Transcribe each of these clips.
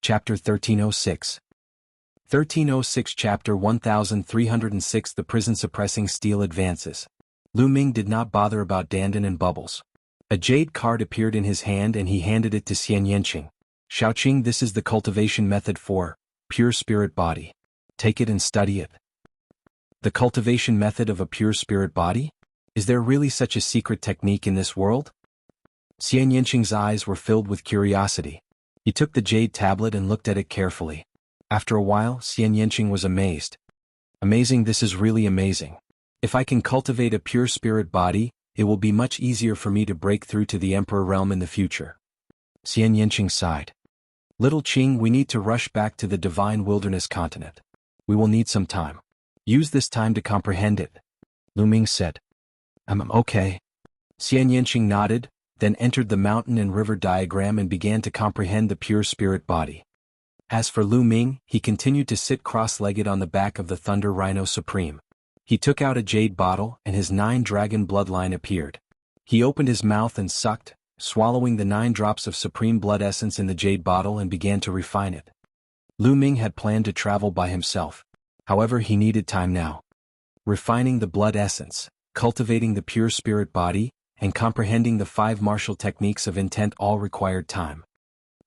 Chapter 1306. 1306 Chapter 1306 The prison-suppressing steel advances. Lu Ming did not bother about Dandan and Bubbles. A jade card appeared in his hand and he handed it to Xian Yanqing. Shaoqing, this is the cultivation method for pure spirit body. Take it and study it. The cultivation method of a pure spirit body? Is there really such a secret technique in this world? Xian Yanqing's eyes were filled with curiosity. He took the jade tablet and looked at it carefully. After a while, Xian Yanqing was amazed. Amazing, this is really amazing. If I can cultivate a pure spirit body, it will be much easier for me to break through to the Emperor realm in the future. Xian Yanqing sighed. Little Qing, we need to rush back to the divine wilderness continent. We will need some time. Use this time to comprehend it. Lu Ming said. Okay. Xian Yanqing nodded, then entered the mountain and river diagram and began to comprehend the pure spirit body. As for Lu Ming, he continued to sit cross-legged on the back of the Thunder Rhino Supreme. He took out a jade bottle and his 9-dragon bloodline appeared. He opened his mouth and sucked, swallowing the 9 drops of supreme blood essence in the jade bottle and began to refine it. Lu Ming had planned to travel by himself. However, he needed time now. Refining the blood essence, cultivating the pure spirit body, and comprehending the 5 martial techniques of intent all required time.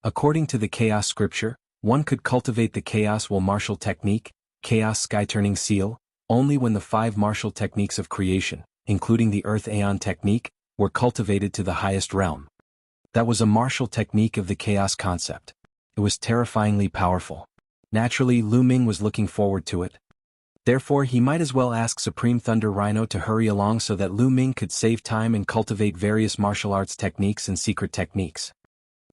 According to the Chaos Scripture, one could cultivate the Chaos Will martial technique, Chaos Sky Turning Seal, only when the 5 martial techniques of creation, including the Earth Aeon technique, were cultivated to the highest realm. That was a martial technique of the Chaos concept. It was terrifyingly powerful. Naturally, Lu Ming was looking forward to it. Therefore, he might as well ask Supreme Thunder Rhino to hurry along so that Lu Ming could save time and cultivate various martial arts techniques and secret techniques.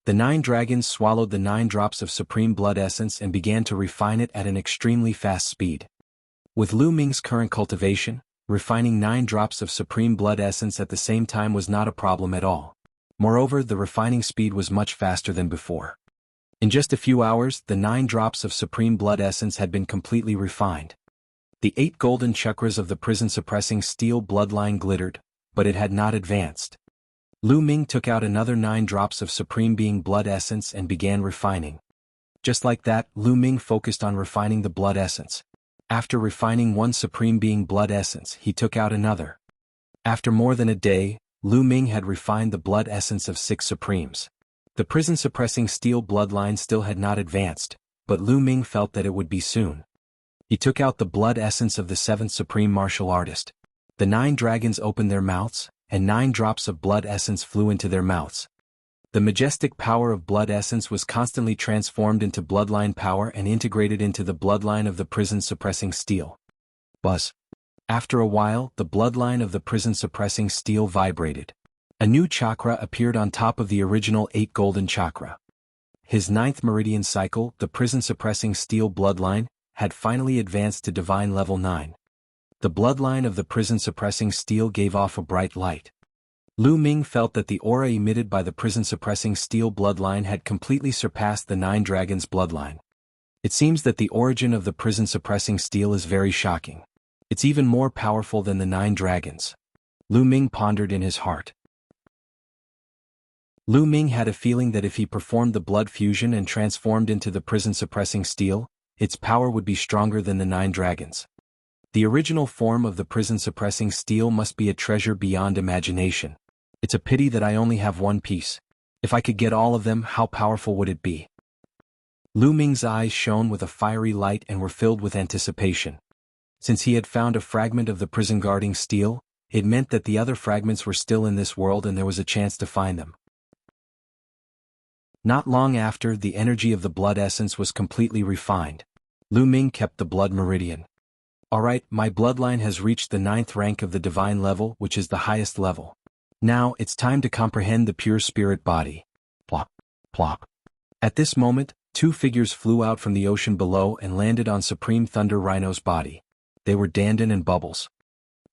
The 9 dragons swallowed the 9 drops of supreme blood essence and began to refine it at an extremely fast speed. With Lu Ming's current cultivation, refining 9 drops of supreme blood essence at the same time was not a problem at all. Moreover, the refining speed was much faster than before. In just a few hours, the 9 drops of supreme blood essence had been completely refined. The 8 golden chakras of the prison-suppressing steel bloodline glittered, but it had not advanced. Lu Ming took out another 9 drops of supreme being blood essence and began refining. Just like that, Lu Ming focused on refining the blood essence. After refining 1 supreme being blood essence, he took out another. After more than a day, Lu Ming had refined the blood essence of 6 supremes. The prison-suppressing steel bloodline still had not advanced, but Lu Ming felt that it would be soon. He took out the blood essence of the 7th supreme martial artist. The 9 dragons opened their mouths, and 9 drops of blood essence flew into their mouths. The majestic power of blood essence was constantly transformed into bloodline power and integrated into the bloodline of the prison-suppressing steel. Buzz. After a while, the bloodline of the prison-suppressing steel vibrated. A new chakra appeared on top of the original 8 golden chakra. His 9th meridian cycle, the prison-suppressing steel bloodline, had finally advanced to divine level 9. The bloodline of the prison-suppressing steel gave off a bright light. Lu Ming felt that the aura emitted by the prison-suppressing steel bloodline had completely surpassed the 9 dragons' bloodline. It seems that the origin of the prison-suppressing steel is very shocking. It's even more powerful than the 9 dragons. Lu Ming pondered in his heart. Lu Ming had a feeling that if he performed the blood fusion and transformed into the prison-suppressing steel, its power would be stronger than the 9 dragons. The original form of the prison-suppressing steel must be a treasure beyond imagination. It's a pity that I only have 1 piece. If I could get all of them, how powerful would it be? Lu Ming's eyes shone with a fiery light and were filled with anticipation. Since he had found a fragment of the prison-guarding steel, it meant that the other fragments were still in this world and there was a chance to find them. Not long after, the energy of the blood essence was completely refined. Lu Ming kept the blood meridian. Alright, my bloodline has reached the 9th rank of the divine level, which is the highest level. Now, it's time to comprehend the pure spirit body. Plop, plop. At this moment, 2 figures flew out from the ocean below and landed on Supreme Thunder Rhino's body. They were Dandan and Bubbles.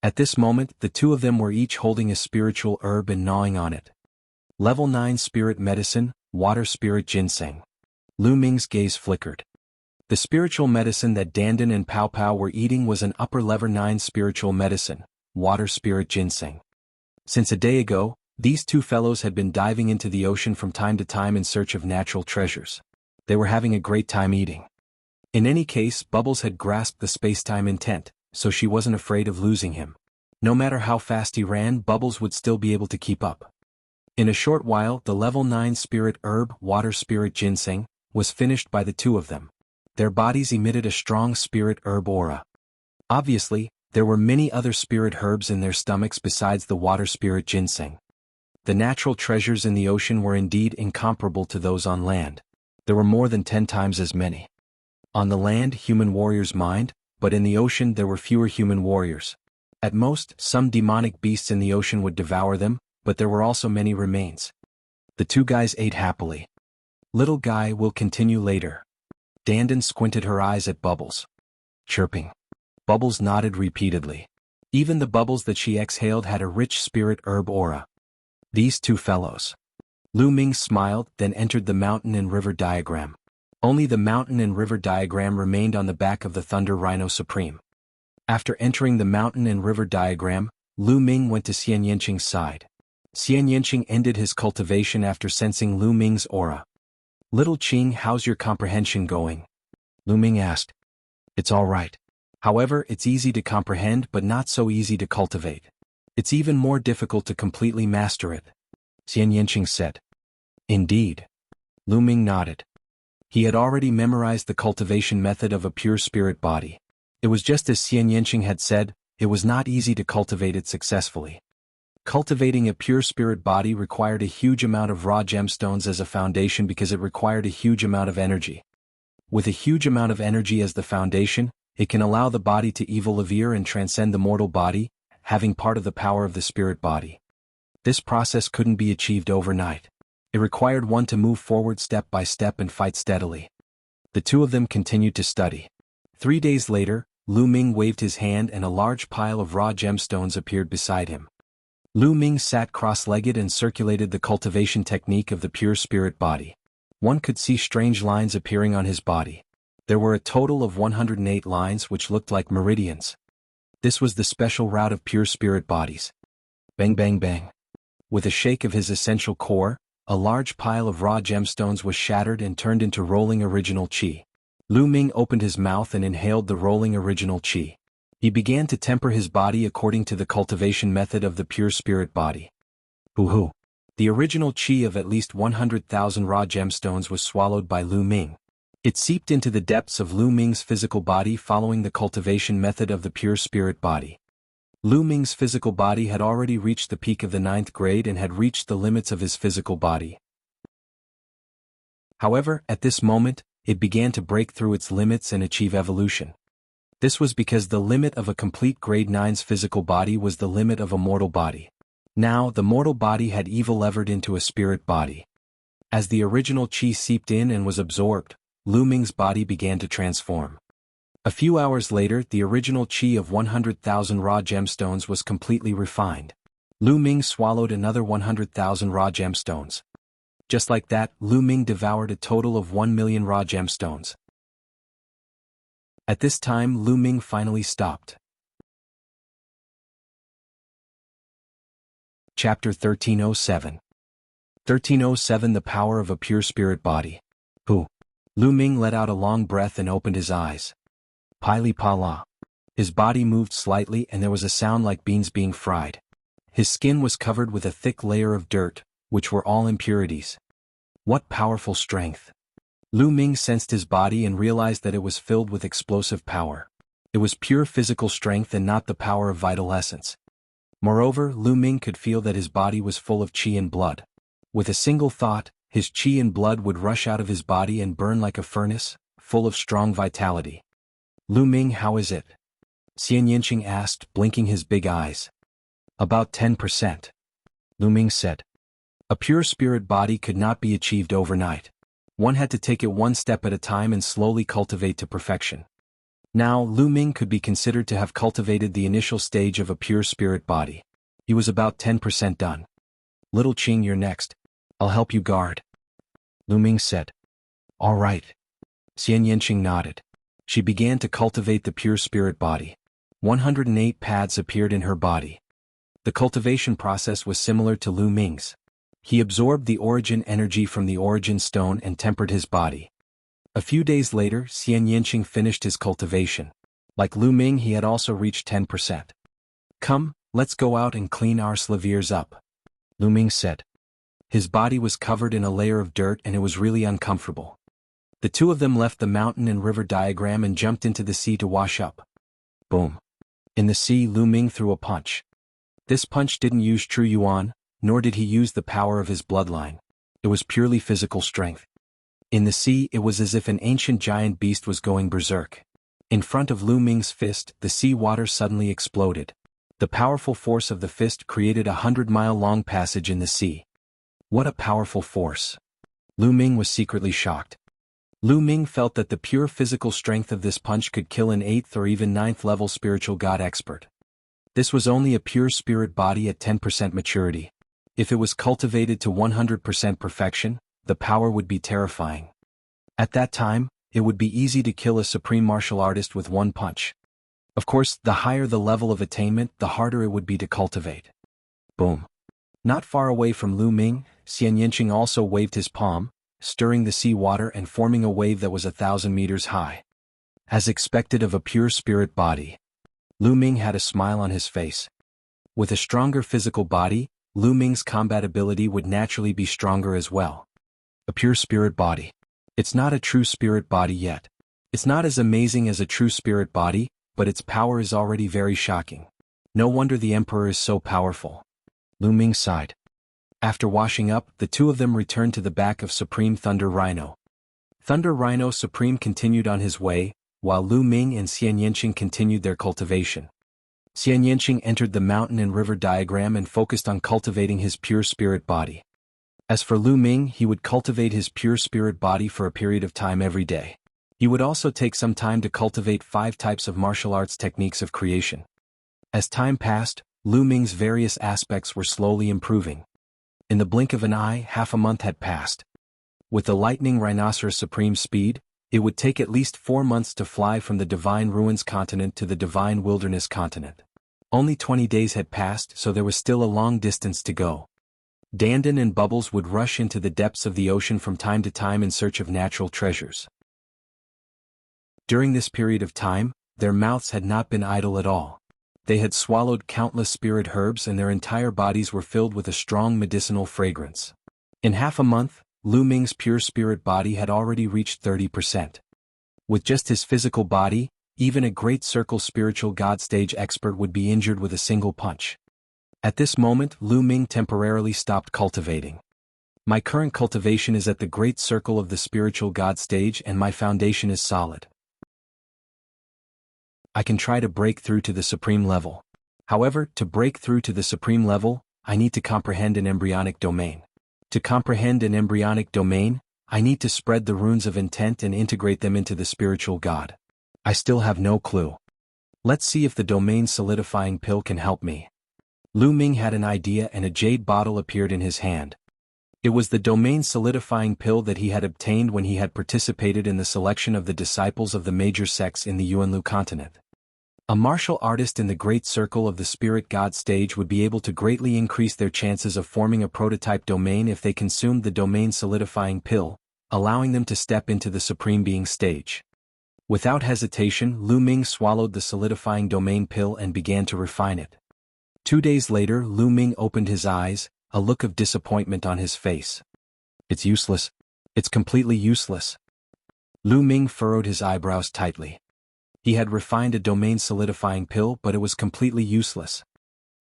At this moment, the 2 of them were each holding a spiritual herb and gnawing on it. Level 9 Spirit Medicine, Water Spirit Ginseng. Lu Ming's gaze flickered. The spiritual medicine that Dandan and Pow Pow were eating was an upper level 9 spiritual medicine, Water Spirit Ginseng. Since a day ago, these 2 fellows had been diving into the ocean from time to time in search of natural treasures. They were having a great time eating. In any case, Bubbles had grasped the space-time intent, so she wasn't afraid of losing him. No matter how fast he ran, Bubbles would still be able to keep up. In a short while, the level 9 spirit herb, water spirit ginseng, was finished by the two of them. Their bodies emitted a strong spirit herb aura. Obviously, there were many other spirit herbs in their stomachs besides the water spirit ginseng. The natural treasures in the ocean were indeed incomparable to those on land. There were more than 10 times as many. On the land, human warriors mined, but in the ocean there were fewer human warriors. At most, some demonic beasts in the ocean would devour them, but there were also many remains. The two guys ate happily. Little guy will continue later. Dandan squinted her eyes at Bubbles. Chirping. Bubbles nodded repeatedly. Even the bubbles that she exhaled had a rich spirit herb aura. These two fellows. Lu Ming smiled, then entered the mountain and river diagram. Only the mountain and river diagram remained on the back of the Thunder Rhino Supreme. After entering the mountain and river diagram, Lu Ming went to Xian Yanqing's side. Xian Yanqing ended his cultivation after sensing Lu Ming's aura. Little Qing, how's your comprehension going? Lu Ming asked. It's all right. However, it's easy to comprehend but not so easy to cultivate. It's even more difficult to completely master it. Xian Yanqing said. Indeed. Lu Ming nodded. He had already memorized the cultivation method of a pure spirit body. It was just as Xian Yanqing had said, it was not easy to cultivate it successfully. Cultivating a pure spirit body required a huge amount of raw gemstones as a foundation because it required a huge amount of energy. With a huge amount of energy as the foundation, it can allow the body to evolve and transcend the mortal body, having part of the power of the spirit body. This process couldn't be achieved overnight. It required one to move forward step by step and fight steadily. The two of them continued to study. 3 days later, Lu Ming waved his hand and a large pile of raw gemstones appeared beside him. Lu Ming sat cross-legged and circulated the cultivation technique of the pure spirit body. One could see strange lines appearing on his body. There were a total of 108 lines which looked like meridians. This was the special route of pure spirit bodies. Bang bang bang. With a shake of his essential core, a large pile of raw gemstones was shattered and turned into rolling original qi. Lu Ming opened his mouth and inhaled the rolling original qi. He began to temper his body according to the cultivation method of the pure spirit body. Hoo-hoo. The original qi of at least 100,000 raw gemstones was swallowed by Lu Ming. It seeped into the depths of Lu Ming's physical body following the cultivation method of the pure spirit body. Lu Ming's physical body had already reached the peak of the 9th grade and had reached the limits of his physical body. However, at this moment, it began to break through its limits and achieve evolution. This was because the limit of a complete grade 9's physical body was the limit of a mortal body. Now, the mortal body had evolved into a spirit body. As the original qi seeped in and was absorbed, Lu Ming's body began to transform. A few hours later, the original qi of 100,000 raw gemstones was completely refined. Lu Ming swallowed another 100,000 raw gemstones. Just like that, Lu Ming devoured a total of 1 million raw gemstones. At this time, Lu Ming finally stopped. Chapter 1307. 1307 The Power of a Pure Spirit Body. Who? Lu Ming let out a long breath and opened his eyes. Pili pa-la. His body moved slightly and there was a sound like beans being fried. His skin was covered with a thick layer of dirt, which were all impurities. What powerful strength! Lu Ming sensed his body and realized that it was filled with explosive power. It was pure physical strength and not the power of vital essence. Moreover, Lu Ming could feel that his body was full of qi and blood. With a single thought, his qi and blood would rush out of his body and burn like a furnace, full of strong vitality. Lu Ming, how is it? Xian Yanqing asked, blinking his big eyes. About 10%. Lu Ming said. A pure spirit body could not be achieved overnight. One had to take it one step at a time and slowly cultivate to perfection. Now, Lu Ming could be considered to have cultivated the initial stage of a pure spirit body. He was about 10% done. Little Qing, you're next. I'll help you guard. Lu Ming said. All right. Xian Yanqing nodded. She began to cultivate the pure spirit body. 108 paths appeared in her body. The cultivation process was similar to Lu Ming's. He absorbed the origin energy from the origin stone and tempered his body. A few days later, Xian Yinqing finished his cultivation. Like Lu Ming, he had also reached 10%. Come, let's go out and clean our slaviers up, Lu Ming said. His body was covered in a layer of dirt and it was really uncomfortable. The two of them left the mountain and river diagram and jumped into the sea to wash up. Boom. In the sea, Lu Ming threw a punch. This punch didn't use true yuan, nor did he use the power of his bloodline. It was purely physical strength. In the sea, it was as if an ancient giant beast was going berserk. In front of Lu Ming's fist, the sea water suddenly exploded. The powerful force of the fist created a 100-mile-long passage in the sea. What a powerful force! Lu Ming was secretly shocked. Lu Ming felt that the pure physical strength of this punch could kill an 8th or even 9th level spiritual god expert. This was only a pure spirit body at 10% maturity. If it was cultivated to 100% perfection, the power would be terrifying. At that time, it would be easy to kill a supreme martial artist with one punch. Of course, the higher the level of attainment, the harder it would be to cultivate. Boom. Not far away from Lu Ming, Xian Yinqing also waved his palm, stirring the sea water and forming a wave that was 1,000 meters high. As expected of a pure spirit body, Lu Ming had a smile on his face. With a stronger physical body, Lu Ming's combat ability would naturally be stronger as well. A pure spirit body. It's not a true spirit body yet. It's not as amazing as a true spirit body, but its power is already very shocking. No wonder the Emperor is so powerful. Lu Ming sighed. After washing up, the two of them returned to the back of Supreme Thunder Rhino. Thunder Rhino Supreme continued on his way, while Lu Ming and Xian Yinqing continued their cultivation. Xian Yinqing entered the mountain and river diagram and focused on cultivating his pure spirit body. As for Lu Ming, he would cultivate his pure spirit body for a period of time every day. He would also take some time to cultivate 5 types of martial arts techniques of creation. As time passed, Lu Ming's various aspects were slowly improving. In the blink of an eye, half a month had passed. With the lightning rhinoceros supreme speed, it would take at least 4 months to fly from the Divine Ruins continent to the Divine Wilderness continent. Only 20 days had passed, so there was still a long distance to go. Dandan and Bubbles would rush into the depths of the ocean from time to time in search of natural treasures. During this period of time, their mouths had not been idle at all. They had swallowed countless spirit herbs and their entire bodies were filled with a strong medicinal fragrance. In half a month, Lu Ming's pure spirit body had already reached 30%. With just his physical body, even a great circle spiritual god stage expert would be injured with a single punch. At this moment, Lu Ming temporarily stopped cultivating. My current cultivation is at the great circle of the spiritual god stage and my foundation is solid. I can try to break through to the supreme level. However, to break through to the supreme level, I need to comprehend an embryonic domain. To comprehend an embryonic domain, I need to spread the runes of intent and integrate them into the spiritual god. I still have no clue. Let's see if the domain solidifying pill can help me. Lu Ming had an idea and a jade bottle appeared in his hand. It was the domain solidifying pill that he had obtained when he had participated in the selection of the disciples of the major sects in the Yuanlu continent. A martial artist in the great circle of the spirit god stage would be able to greatly increase their chances of forming a prototype domain if they consumed the domain solidifying pill, allowing them to step into the supreme being stage. Without hesitation, Lu Ming swallowed the solidifying domain pill and began to refine it. 2 days later, Lu Ming opened his eyes, a look of disappointment on his face. It's useless. It's completely useless. Lu Ming furrowed his eyebrows tightly. He had refined a domain solidifying pill, but it was completely useless.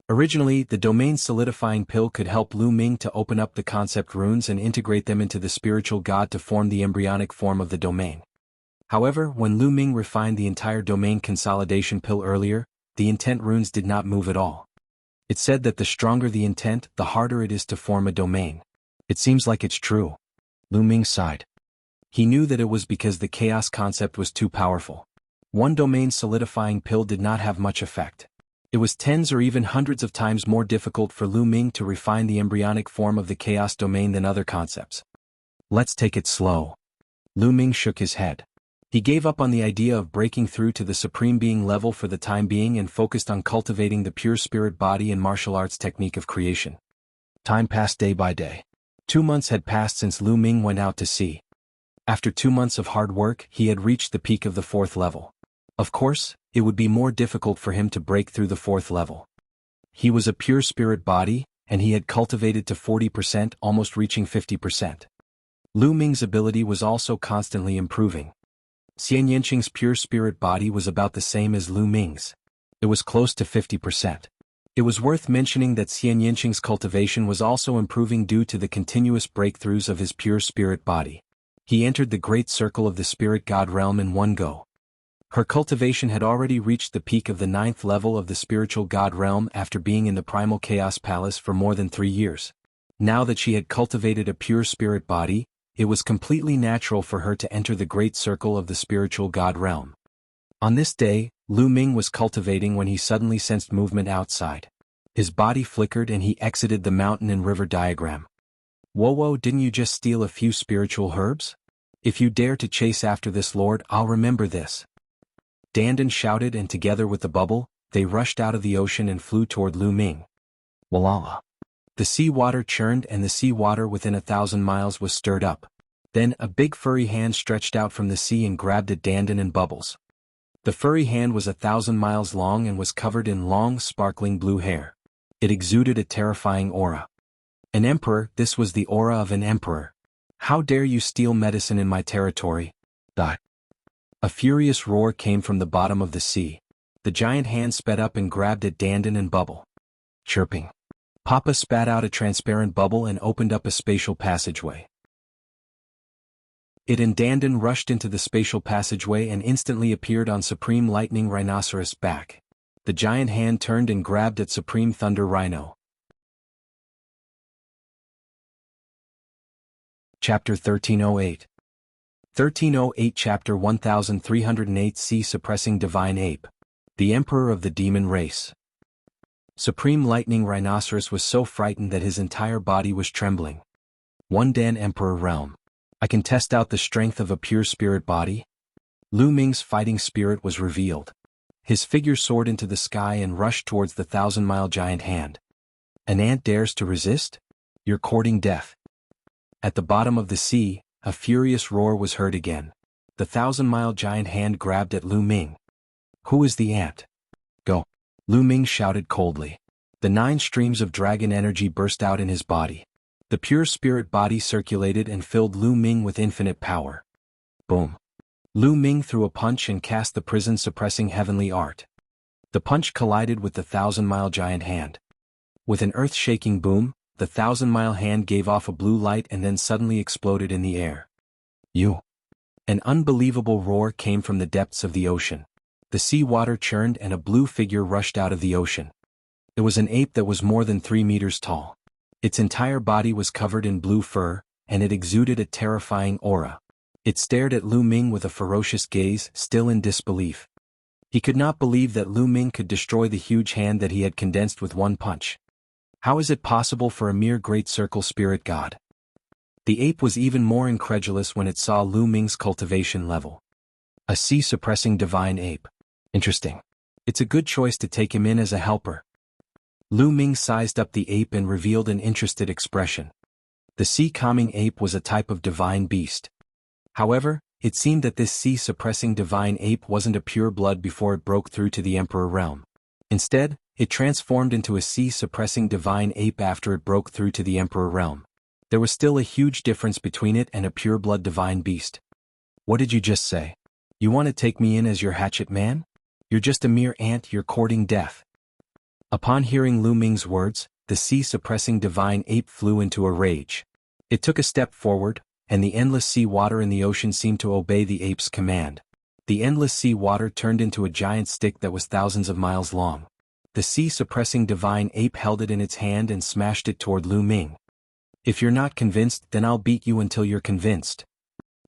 Originally, the domain solidifying pill could help Lu Ming to open up the concept runes and integrate them into the spiritual god to form the embryonic form of the domain. However, when Lu Ming refined the entire domain consolidation pill earlier, the intent runes did not move at all. It said that the stronger the intent, the harder it is to form a domain. It seems like it's true. Lu Ming sighed. He knew that it was because the chaos concept was too powerful. One domain solidifying pill did not have much effect. It was tens or even hundreds of times more difficult for Lu Ming to refine the embryonic form of the chaos domain than other concepts. Let's take it slow. Lu Ming shook his head. He gave up on the idea of breaking through to the supreme being level for the time being and focused on cultivating the pure spirit body and martial arts technique of creation. Time passed day by day. 2 months had passed since Lu Ming went out to sea. After 2 months of hard work, he had reached the peak of the 4th level. Of course, it would be more difficult for him to break through the 4th level. He was a pure spirit body, and he had cultivated to 40%, almost reaching 50%. Lu Ming's ability was also constantly improving. Xian Yanqing's pure spirit body was about the same as Lu Ming's. It was close to 50%. It was worth mentioning that Xian Yanqing's cultivation was also improving due to the continuous breakthroughs of his pure spirit body. He entered the great circle of the spirit god realm in one go. Her cultivation had already reached the peak of the 9th level of the spiritual god realm after being in the primal chaos palace for more than 3 years. Now that she had cultivated a pure spirit body, it was completely natural for her to enter the great circle of the spiritual god realm. On this day, Lu Ming was cultivating when he suddenly sensed movement outside. His body flickered and he exited the mountain and river diagram. Whoa, didn't you just steal a few spiritual herbs? If you dare to chase after this lord, I'll remember this. Dandan shouted, and together with the bubble, they rushed out of the ocean and flew toward Lu Ming. Walala. The sea water churned and the sea water within 1,000 miles was stirred up. Then a big furry hand stretched out from the sea and grabbed at Dandan and Bubbles. The furry hand was 1,000 miles long and was covered in long, sparkling blue hair. It exuded a terrifying aura. An emperor, this was the aura of an emperor. How dare you steal medicine in my territory? Die. A furious roar came from the bottom of the sea. The giant hand sped up and grabbed at Dandan and Bubble. Chirping. Papa spat out a transparent bubble and opened up a spatial passageway. It and Dandan rushed into the spatial passageway and instantly appeared on Supreme Lightning Rhinoceros' back. The giant hand turned and grabbed at Supreme Thunder Rhino. Chapter 1308. 1308 Chapter 1308 Sea Suppressing Divine Ape. The Emperor of the Demon Race. Supreme Lightning Rhinoceros was so frightened that his entire body was trembling. One Dan Emperor Realm. I can test out the strength of a pure spirit body? Lu Ming's fighting spirit was revealed. His figure soared into the sky and rushed towards the 1,000-mile giant hand. An ant dares to resist? You're courting death. At the bottom of the sea, a furious roar was heard again. The 1,000-mile giant hand grabbed at Lu Ming. Who is the ant? Go. Lu Ming shouted coldly. The 9 streams of dragon energy burst out in his body. The pure spirit body circulated and filled Lu Ming with infinite power. Boom. Lu Ming threw a punch and cast the prison-suppressing heavenly art. The punch collided with the 1,000-mile giant hand. With an earth-shaking boom, the 1,000-mile hand gave off a blue light and then suddenly exploded in the air. You! An unbelievable roar came from the depths of the ocean. The sea water churned and a blue figure rushed out of the ocean. It was an ape that was more than 3 meters tall. Its entire body was covered in blue fur, and it exuded a terrifying aura. It stared at Lu Ming with a ferocious gaze, still in disbelief. He could not believe that Lu Ming could destroy the huge hand that he had condensed with one punch. How is it possible for a mere great circle spirit god? The ape was even more incredulous when it saw Lu Ming's cultivation level. A sea-suppressing divine ape. Interesting. It's a good choice to take him in as a helper. Lu Ming sized up the ape and revealed an interested expression. The sea-calming ape was a type of divine beast. However, it seemed that this sea-suppressing divine ape wasn't a pure blood before it broke through to the Emperor realm. Instead, it transformed into a sea-suppressing divine ape after it broke through to the Emperor realm. There was still a huge difference between it and a pure-blood divine beast. What did you just say? You want to take me in as your hatchet man? You're just a mere ant, you're courting death. Upon hearing Lu Ming's words, the sea-suppressing divine ape flew into a rage. It took a step forward, and the endless sea water in the ocean seemed to obey the ape's command. The endless sea water turned into a giant stick that was thousands of miles long. The sea-suppressing divine ape held it in its hand and smashed it toward Lu Ming. If you're not convinced, then I'll beat you until you're convinced.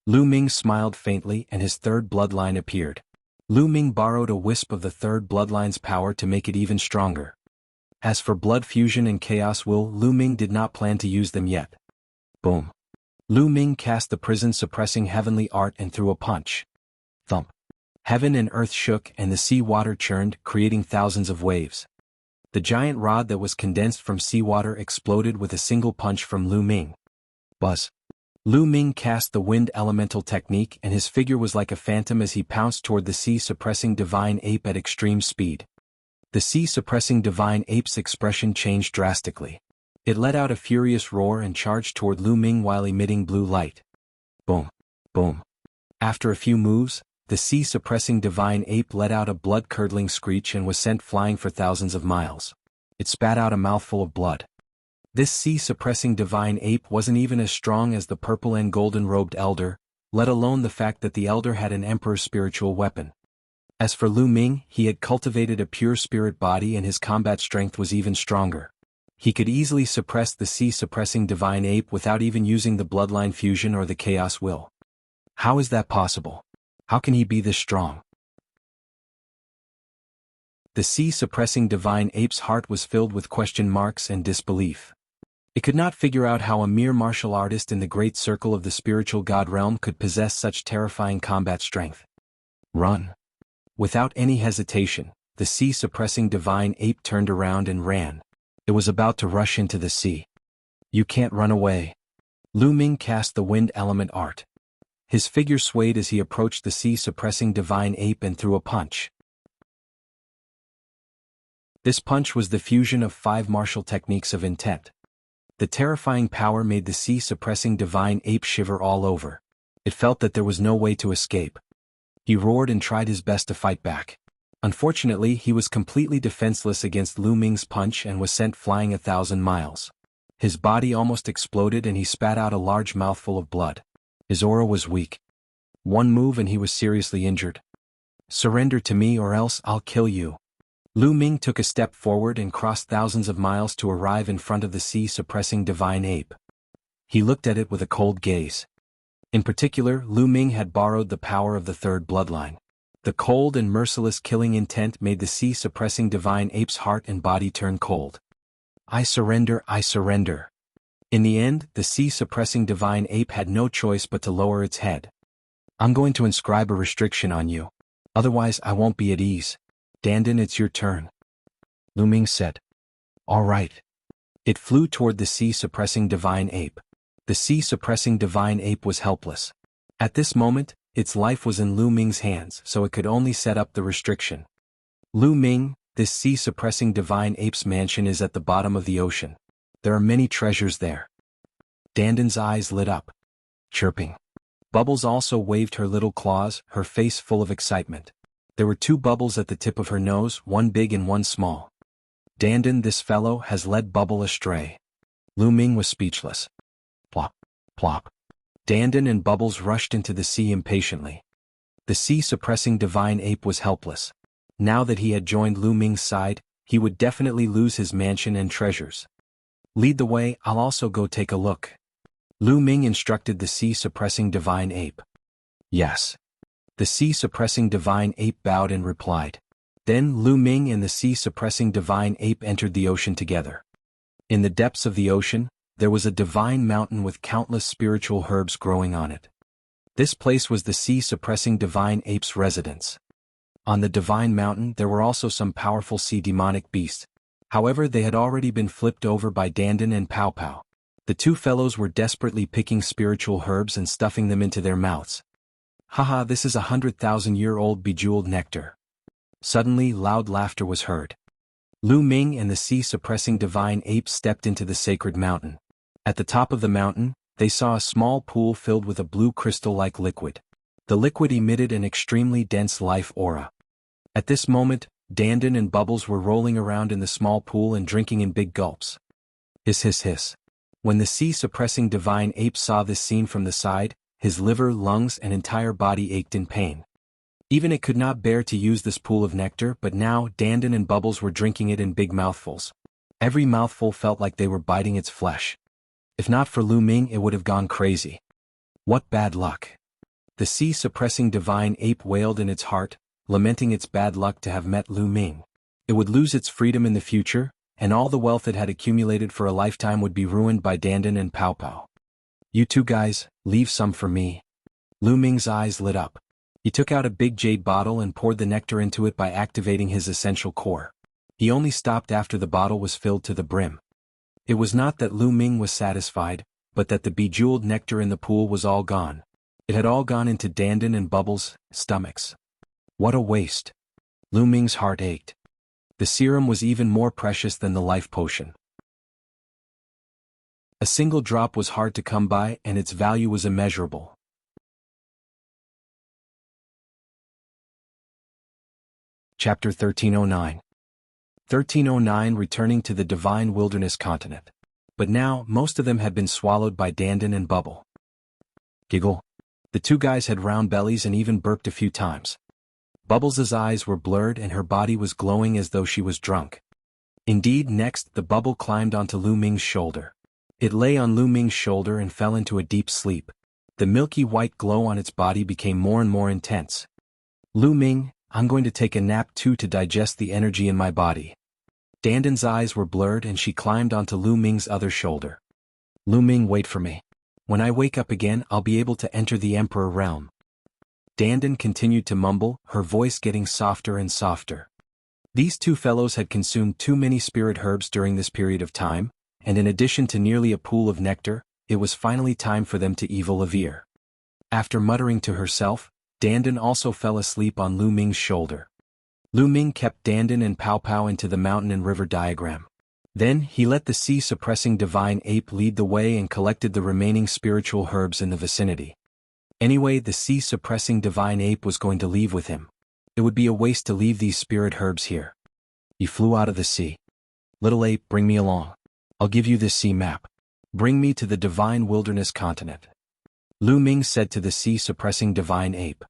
Lu Ming smiled faintly and his third bloodline appeared. Lu Ming borrowed a wisp of the third bloodline's power to make it even stronger. As for blood fusion and chaos will, Lu Ming did not plan to use them yet. Boom. Lu Ming cast the prison-suppressing heavenly art and threw a punch. Thump. Heaven and earth shook and the sea water churned, creating thousands of waves. The giant rod that was condensed from seawater exploded with a single punch from Lu Ming. Buzz. Lu Ming cast the wind elemental technique and his figure was like a phantom as he pounced toward the sea-suppressing divine ape at extreme speed. The sea-suppressing divine ape's expression changed drastically. It let out a furious roar and charged toward Lu Ming while emitting blue light. Boom. Boom. After a few moves, the sea-suppressing divine ape let out a blood-curdling screech and was sent flying for thousands of miles. It spat out a mouthful of blood. This sea-suppressing divine ape wasn't even as strong as the purple and golden-robed elder, let alone the fact that the elder had an emperor's spiritual weapon. As for Lu Ming, he had cultivated a pure spirit body and his combat strength was even stronger. He could easily suppress the sea-suppressing divine ape without even using the bloodline fusion or the chaos will. How is that possible? How can he be this strong? The sea-suppressing divine ape's heart was filled with question marks and disbelief. It could not figure out how a mere martial artist in the great circle of the spiritual god realm could possess such terrifying combat strength. Run. Without any hesitation, the sea-suppressing divine ape turned around and ran. It was about to rush into the sea. You can't run away. Lu Ming cast the wind element art. His figure swayed as he approached the sea-suppressing divine ape and threw a punch. This punch was the fusion of 5 martial techniques of intent. The terrifying power made the sea-suppressing divine ape shiver all over. It felt that there was no way to escape. He roared and tried his best to fight back. Unfortunately, he was completely defenseless against Lu Ming's punch and was sent flying 1,000 miles. His body almost exploded and he spat out a large mouthful of blood. His aura was weak. One move and he was seriously injured. Surrender to me or else I'll kill you. Lu Ming took a step forward and crossed thousands of miles to arrive in front of the sea-suppressing divine ape. He looked at it with a cold gaze. In particular, Lu Ming had borrowed the power of the third bloodline. The cold and merciless killing intent made the sea-suppressing divine ape's heart and body turn cold. I surrender, I surrender. In the end, the sea-suppressing divine ape had no choice but to lower its head. I'm going to inscribe a restriction on you. Otherwise I won't be at ease. Dandan, it's your turn. Lu Ming said. All right. It flew toward the sea-suppressing divine ape. The sea-suppressing divine ape was helpless. At this moment, its life was in Lu Ming's hands, so it could only set up the restriction. Lu Ming, this sea-suppressing divine ape's mansion is at the bottom of the ocean. There are many treasures there. Dandan's eyes lit up. Chirping. Bubbles also waved her little claws, her face full of excitement. There were 2 bubbles at the tip of her nose, one big and one small. Dandan, this fellow has led Bubble astray. Lu Ming was speechless. Plop, plop. Dandan and Bubbles rushed into the sea impatiently. The sea-suppressing divine ape was helpless. Now that he had joined Lu Ming's side, he would definitely lose his mansion and treasures. Lead the way, I'll also go take a look. Lu Ming instructed the sea-suppressing divine ape. Yes. The sea-suppressing divine ape bowed and replied. Then Lu Ming and the sea-suppressing divine ape entered the ocean together. In the depths of the ocean, there was a divine mountain with countless spiritual herbs growing on it. This place was the sea-suppressing divine ape's residence. On the divine mountain there were also some powerful sea demonic beasts. However, they had already been flipped over by Dandan and Pow Pow. The 2 fellows were desperately picking spiritual herbs and stuffing them into their mouths. Haha, this is 100,000-year-old bejeweled nectar. Suddenly, loud laughter was heard. Lu Ming and the sea-suppressing divine ape stepped into the sacred mountain. At the top of the mountain, they saw a small pool filled with a blue crystal-like liquid. The liquid emitted an extremely dense life aura. At this moment, Dandan and Bubbles were rolling around in the small pool and drinking in big gulps. Hiss hiss hiss. When the sea-suppressing divine ape saw this scene from the side, his liver, lungs, and entire body ached in pain. Even it could not bear to use this pool of nectar, but now Dandan and Bubbles were drinking it in big mouthfuls. Every mouthful felt like they were biting its flesh. If not for Lu Ming, it would have gone crazy. What bad luck. The sea-suppressing divine ape wailed in its heart, lamenting its bad luck to have met Lu Ming. It would lose its freedom in the future, and all the wealth it had accumulated for a lifetime would be ruined by Dandan and Pow Pow. You 2 guys, leave some for me. Lu Ming's eyes lit up. He took out a big jade bottle and poured the nectar into it by activating his essential core. He only stopped after the bottle was filled to the brim. It was not that Lu Ming was satisfied, but that the bejeweled nectar in the pool was all gone. It had all gone into Dandan and Bubbles' stomachs. What a waste. Lu Ming's heart ached. The serum was even more precious than the life potion. A single drop was hard to come by, and its value was immeasurable. Chapter 1309. 1309 Returning to the Divine Wilderness Continent. But now, most of them had been swallowed by Dandan and Bubble. Giggle. The two guys had round bellies and even burped a few times. Bubbles' eyes were blurred and her body was glowing as though she was drunk. Indeed, next the Bubble climbed onto Lu Ming's shoulder. It lay on Lu Ming's shoulder and fell into a deep sleep. The milky white glow on its body became more and more intense. Lu Ming, I'm going to take a nap too to digest the energy in my body. Dandan's eyes were blurred and she climbed onto Lu Ming's other shoulder. Lu Ming, wait for me. When I wake up again, I'll be able to enter the Emperor realm. Dandan continued to mumble, her voice getting softer and softer. These two fellows had consumed too many spirit herbs during this period of time, and in addition to nearly a pool of nectar, it was finally time for them to evil a veer. After muttering to herself, Dandan also fell asleep on Lu Ming's shoulder. Lu Ming kept Dandan and Pow Pow into the mountain and river diagram. Then he let the sea-suppressing divine ape lead the way and collected the remaining spiritual herbs in the vicinity. Anyway, the sea-suppressing divine ape was going to leave with him. It would be a waste to leave these spirit herbs here. He flew out of the sea. Little ape, bring me along. I'll give you this sea map. Bring me to the divine wilderness continent. Lu Ming said to the sea-suppressing divine ape.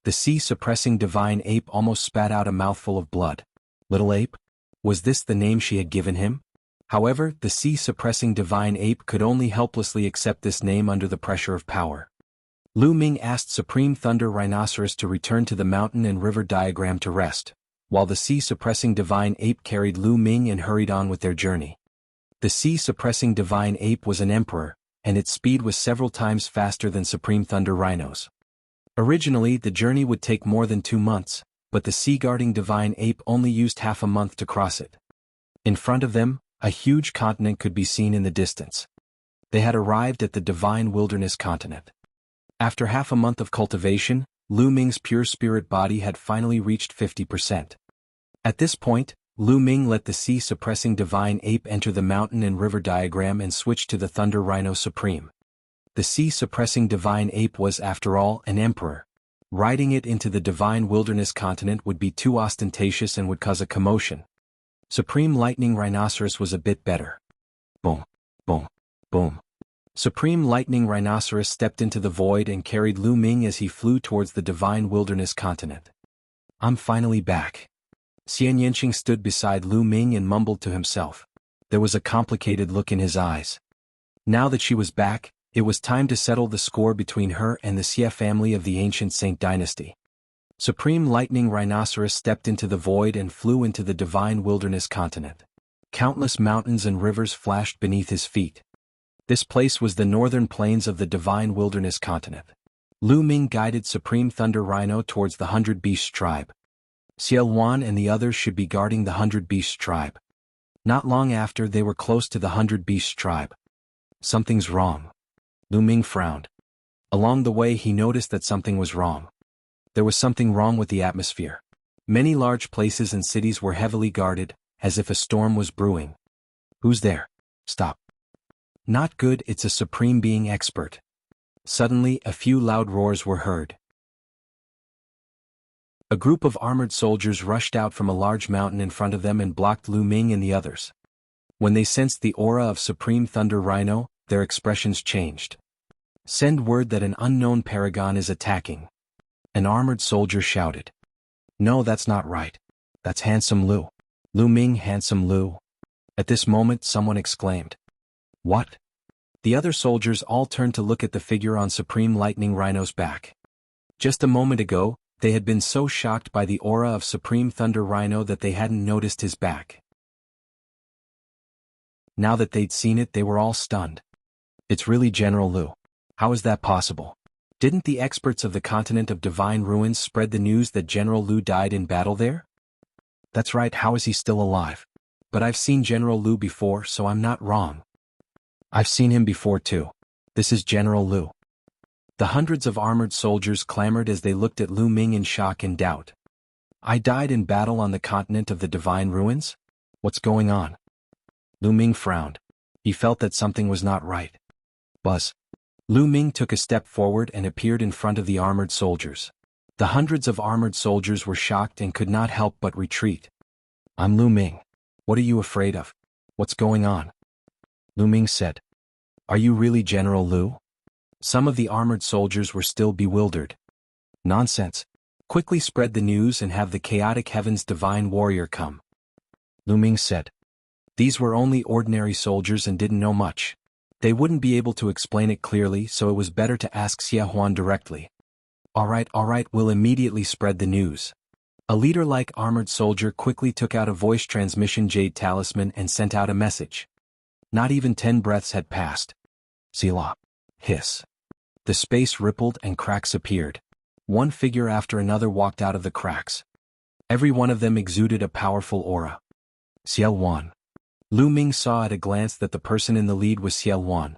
The sea-suppressing divine ape almost spat out a mouthful of blood. Little ape? Was this the name she had given him? However, the sea-suppressing divine ape could only helplessly accept this name under the pressure of power. Lu Ming asked Supreme Thunder Rhinoceros to return to the mountain and river diagram to rest, while the sea-suppressing divine ape carried Lu Ming and hurried on with their journey. The sea-suppressing divine ape was an emperor, and its speed was several times faster than Supreme Thunder Rhinos. Originally, the journey would take more than 2 months, but the sea-guarding divine ape only used half a month to cross it. In front of them, a huge continent could be seen in the distance. They had arrived at the divine wilderness continent. After half a month of cultivation, Lu Ming's pure spirit body had finally reached 50%. At this point, Lu Ming let the sea-suppressing divine ape enter the mountain and river diagram and switch to the Thunder Rhino Supreme. The sea-suppressing divine ape was, after all, an emperor. Riding it into the divine wilderness continent would be too ostentatious and would cause a commotion. Supreme Lightning Rhinoceros was a bit better. Boom, boom, boom. Supreme Lightning Rhinoceros stepped into the void and carried Lu Ming as he flew towards the divine wilderness continent. I'm finally back. Xian Yanqing stood beside Lu Ming and mumbled to himself. There was a complicated look in his eyes. Now that she was back, it was time to settle the score between her and the Xie family of the ancient Saint dynasty. Supreme Lightning Rhinoceros stepped into the void and flew into the divine wilderness continent. Countless mountains and rivers flashed beneath his feet. This place was the northern plains of the divine wilderness continent. Lu Ming guided Supreme Thunder Rhino towards the 100 Beasts tribe. Xiao Wan and the others should be guarding the 100 Beasts tribe. Not long after, they were close to the 100 Beasts tribe. Something's wrong. Lu Ming frowned. Along the way, he noticed that something was wrong. There was something wrong with the atmosphere. Many large places and cities were heavily guarded, as if a storm was brewing. Who's there? Stop. Not good, it's a supreme being expert. Suddenly, a few loud roars were heard. A group of armored soldiers rushed out from a large mountain in front of them and blocked Lu Ming and the others. When they sensed the aura of Supreme Thunder Rhino, their expressions changed. Send word that an unknown paragon is attacking. An armored soldier shouted. No, that's not right. That's Handsome Lu. Lu Ming, Handsome Lu. At this moment, someone exclaimed. What? The other soldiers all turned to look at the figure on Supreme Lightning Rhino's back. Just a moment ago, they had been so shocked by the aura of Supreme Thunder Rhino that they hadn't noticed his back. Now that they'd seen it, they were all stunned. It's really General Lu. How is that possible? Didn't the experts of the continent of Divine Ruins spread the news that General Lu died in battle there? That's right, how is he still alive? But I've seen General Lu before, so I'm not wrong. I've seen him before too. This is General Lu. The hundreds of armored soldiers clamored as they looked at Lu Ming in shock and doubt. I died in battle on the continent of the Divine Ruins? What's going on? Lu Ming frowned. He felt that something was not right. Buzz. Lu Ming took a step forward and appeared in front of the armored soldiers. The hundreds of armored soldiers were shocked and could not help but retreat. I'm Lu Ming. What are you afraid of? What's going on? Lu Ming said. Are you really General Lu? Some of the armored soldiers were still bewildered. Nonsense. Quickly spread the news and have the chaotic heavens divine warrior come. Lu Ming said. These were only ordinary soldiers and didn't know much. They wouldn't be able to explain it clearly, so it was better to ask Xie Huan directly. All right, we'll immediately spread the news. A leader-like armored soldier quickly took out a voice transmission jade talisman and sent out a message. Not even 10 breaths had passed. Selah. Hiss. The space rippled and cracks appeared. One figure after another walked out of the cracks. Every one of them exuded a powerful aura. Xie Huan. Lu Ming saw at a glance that the person in the lead was Xie Huan.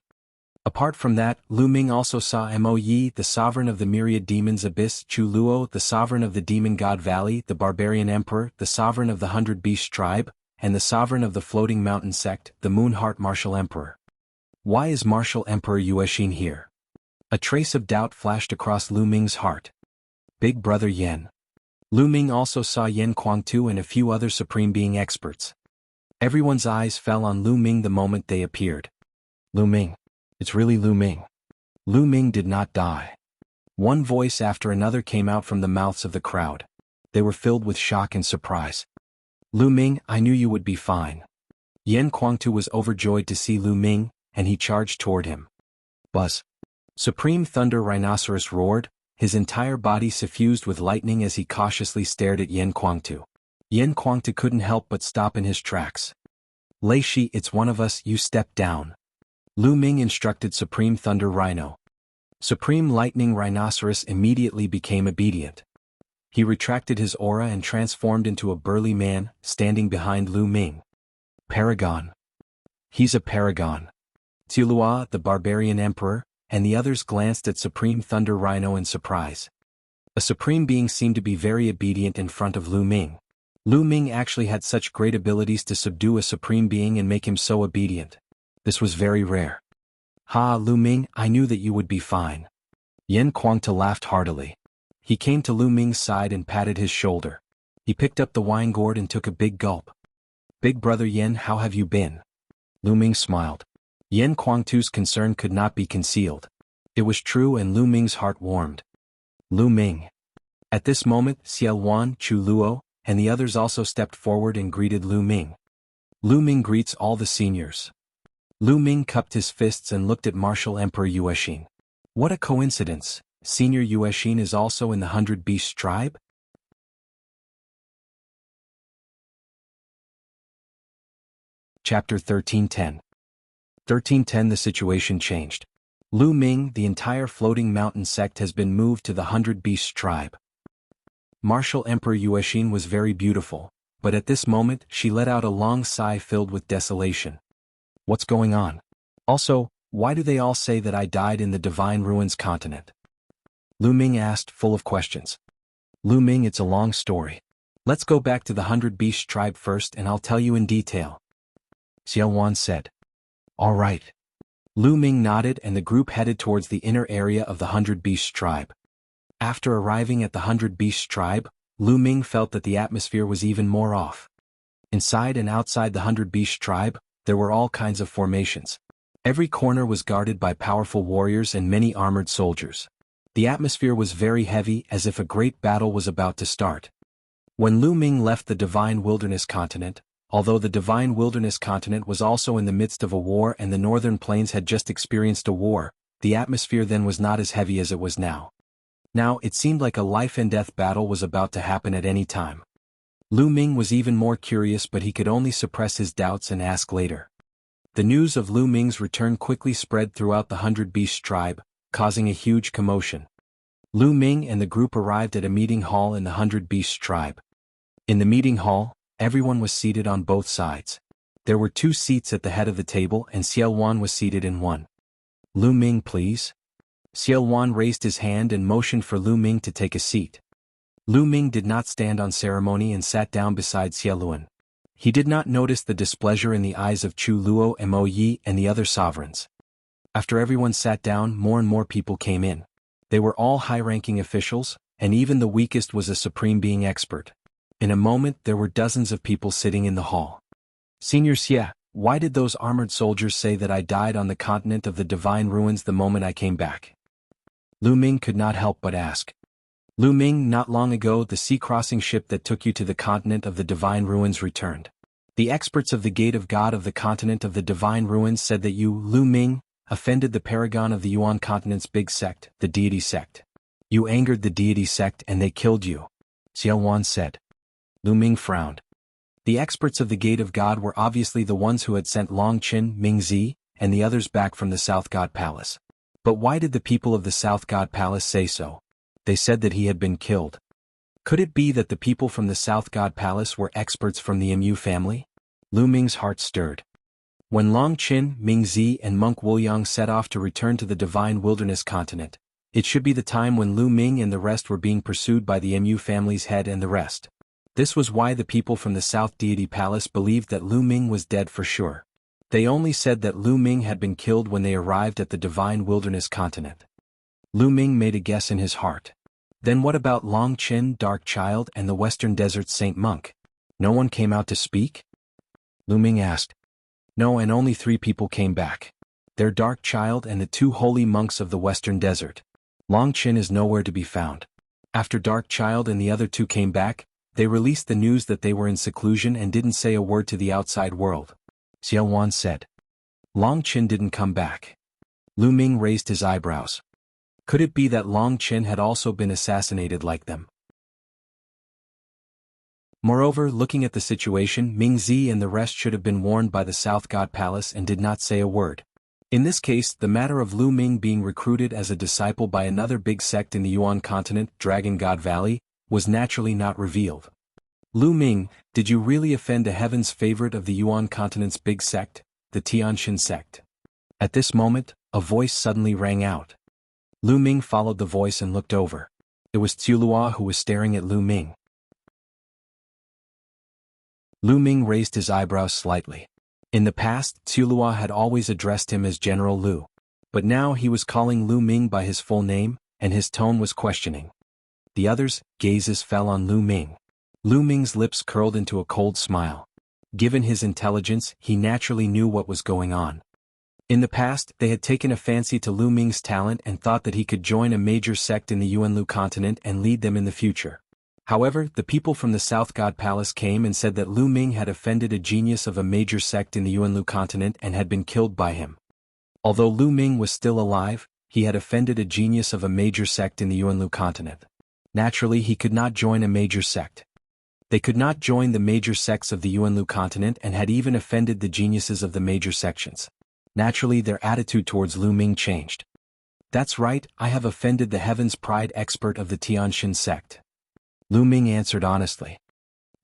Apart from that, Lu Ming also saw Mo Yi, the sovereign of the myriad demons abyss, Chu Luo, the sovereign of the demon god valley, the barbarian emperor, the sovereign of the 100 beast tribe, and the sovereign of the floating mountain sect, the Moonheart martial emperor. Why is martial emperor Yuexin here? A trace of doubt flashed across Lu Ming's heart. Big brother Yan. Lu Ming also saw Yan Kuangtu and a few other supreme being experts. Everyone's eyes fell on Lu Ming the moment they appeared. Lu Ming. It's really Lu Ming. Lu Ming did not die. One voice after another came out from the mouths of the crowd. They were filled with shock and surprise. Lu Ming, I knew you would be fine. Yan Kuangtu was overjoyed to see Lu Ming, and he charged toward him. Buzz. Supreme Thunder Rhinoceros roared, his entire body suffused with lightning as he cautiously stared at Yan Kuangtu. Yan Kuangtu couldn't help but stop in his tracks. Lei Shi, it's one of us, you step down. Lu Ming instructed Supreme Thunder Rhino. Supreme Lightning Rhinoceros immediately became obedient. He retracted his aura and transformed into a burly man, standing behind Lu Ming. Paragon. He's a paragon. Tilua, the barbarian emperor, and the others glanced at Supreme Thunder Rhino in surprise. A supreme being seemed to be very obedient in front of Lu Ming. Lu Ming actually had such great abilities to subdue a supreme being and make him so obedient. This was very rare. Ha, Lu Ming, I knew that you would be fine. Yan Kuangtu laughed heartily. He came to Lu Ming's side and patted his shoulder. He picked up the wine gourd and took a big gulp. Big brother Yan, how have you been? Lu Ming smiled. Yan Kuangtu's concern could not be concealed. It was true and Lu Ming's heart warmed. Lu Ming. At this moment, Xie Huan, Chu Luo, and the others also stepped forward and greeted Lu Ming. Lu Ming greets all the seniors. Lu Ming cupped his fists and looked at Martial Emperor Yuexin. What a coincidence, Senior Yuexin is also in the 100 Beast tribe? Chapter 1310. 1310. The situation changed. Lu Ming, the entire floating mountain sect has been moved to the 100 Beast tribe. Martial Emperor Yuexin was very beautiful, but at this moment she let out a long sigh filled with desolation. What's going on? Also, why do they all say that I died in the Divine Ruins continent? Lu Ming asked, full of questions. Lu Ming, it's a long story. Let's go back to the 100 Beast tribe first and I'll tell you in detail. Xie Huan said. All right. Lu Ming nodded and the group headed towards the inner area of the 100 Beast tribe. After arriving at the 100 Beast tribe, Lu Ming felt that the atmosphere was even more off. Inside and outside the 100 Beast tribe, there were all kinds of formations. Every corner was guarded by powerful warriors and many armored soldiers. The atmosphere was very heavy, as if a great battle was about to start. When Lu Ming left the Divine Wilderness continent, although the Divine Wilderness continent was also in the midst of a war and the northern plains had just experienced a war, the atmosphere then was not as heavy as it was now. Now it seemed like a life-and-death battle was about to happen at any time. Lu Ming was even more curious, but he could only suppress his doubts and ask later. The news of Lu Ming's return quickly spread throughout the 100 Beast tribe, causing a huge commotion. Lu Ming and the group arrived at a meeting hall in the 100 Beast tribe. In the meeting hall, everyone was seated on both sides. There were 2 seats at the head of the table and Xie Huan was seated in one. Lu Ming, please. Xiao Wan raised his hand and motioned for Lu Ming to take a seat. Lu Ming did not stand on ceremony and sat down beside Xie Luan. He did not notice the displeasure in the eyes of Chu Luo, Mo Yi, and the other sovereigns. After everyone sat down, more and more people came in. They were all high-ranking officials, and even the weakest was a supreme being expert. In a moment there were dozens of people sitting in the hall. Senior Xie, why did those armored soldiers say that I died on the continent of the divine ruins the moment I came back? Lu Ming could not help but ask. Lu Ming, not long ago the sea-crossing ship that took you to the continent of the divine ruins returned. The experts of the Gate of God of the continent of the divine ruins said that you, Lu Ming, offended the paragon of the Yuan continent's big sect, the deity sect. You angered the deity sect and they killed you, Xiao Wan said. Lu Ming frowned. The experts of the Gate of God were obviously the ones who had sent Long Qin, Ming Zi, and the others back from the South God Palace. But why did the people of the South God Palace say so? They said that he had been killed. Could it be that the people from the South God Palace were experts from the Mu family? Lu Ming's heart stirred. When Long Qin, Ming Zi, and Monk Wuyang set off to return to the divine wilderness continent, it should be the time when Lu Ming and the rest were being pursued by the Mu family's head and the rest. This was why the people from the South Deity Palace believed that Lu Ming was dead for sure. They only said that Lu Ming had been killed when they arrived at the divine wilderness continent. Lu Ming made a guess in his heart. Then what about Long Qin, Dark Child, and the Western Desert Saint Monk? No one came out to speak? Lu Ming asked. No, and only 3 people came back. Their Dark Child and the 2 holy monks of the Western Desert. Long Qin is nowhere to be found. After Dark Child and the other 2 came back, they released the news that they were in seclusion and didn't say a word to the outside world. Xiao Wan said. Long Qin didn't come back. Lu Ming raised his eyebrows. Could it be that Long Qin had also been assassinated like them? Moreover, looking at the situation, Ming Zi and the rest should have been warned by the South God Palace and did not say a word. In this case, the matter of Lu Ming being recruited as a disciple by another big sect in the Yuan continent, Dragon God Valley, was naturally not revealed. Lu Ming, did you really offend a heaven's favorite of the Yuan continent's big sect, the Tianxin sect? At this moment, a voice suddenly rang out. Lu Ming followed the voice and looked over. It was Tsulua who was staring at Lu Ming. Lu Ming raised his eyebrows slightly. In the past, Tsulua had always addressed him as General Lu. But now he was calling Lu Ming by his full name, and his tone was questioning. The others' gazes fell on Lu Ming. Lu Ming's lips curled into a cold smile. Given his intelligence, he naturally knew what was going on. In the past, they had taken a fancy to Lu Ming's talent and thought that he could join a major sect in the Yuanlu continent and lead them in the future. However, the people from the South God Palace came and said that Lu Ming had offended a genius of a major sect in the Yuanlu continent and had been killed by him. Although Lu Ming was still alive, he had offended a genius of a major sect in the Yuanlu continent. Naturally, he could not join a major sect. They could not join the major sects of the Yuanlu continent and had even offended the geniuses of the major sections. Naturally, their attitude towards Lu Ming changed. That's right, I have offended the Heaven's Pride expert of the Tianxin sect. Lu Ming answered honestly.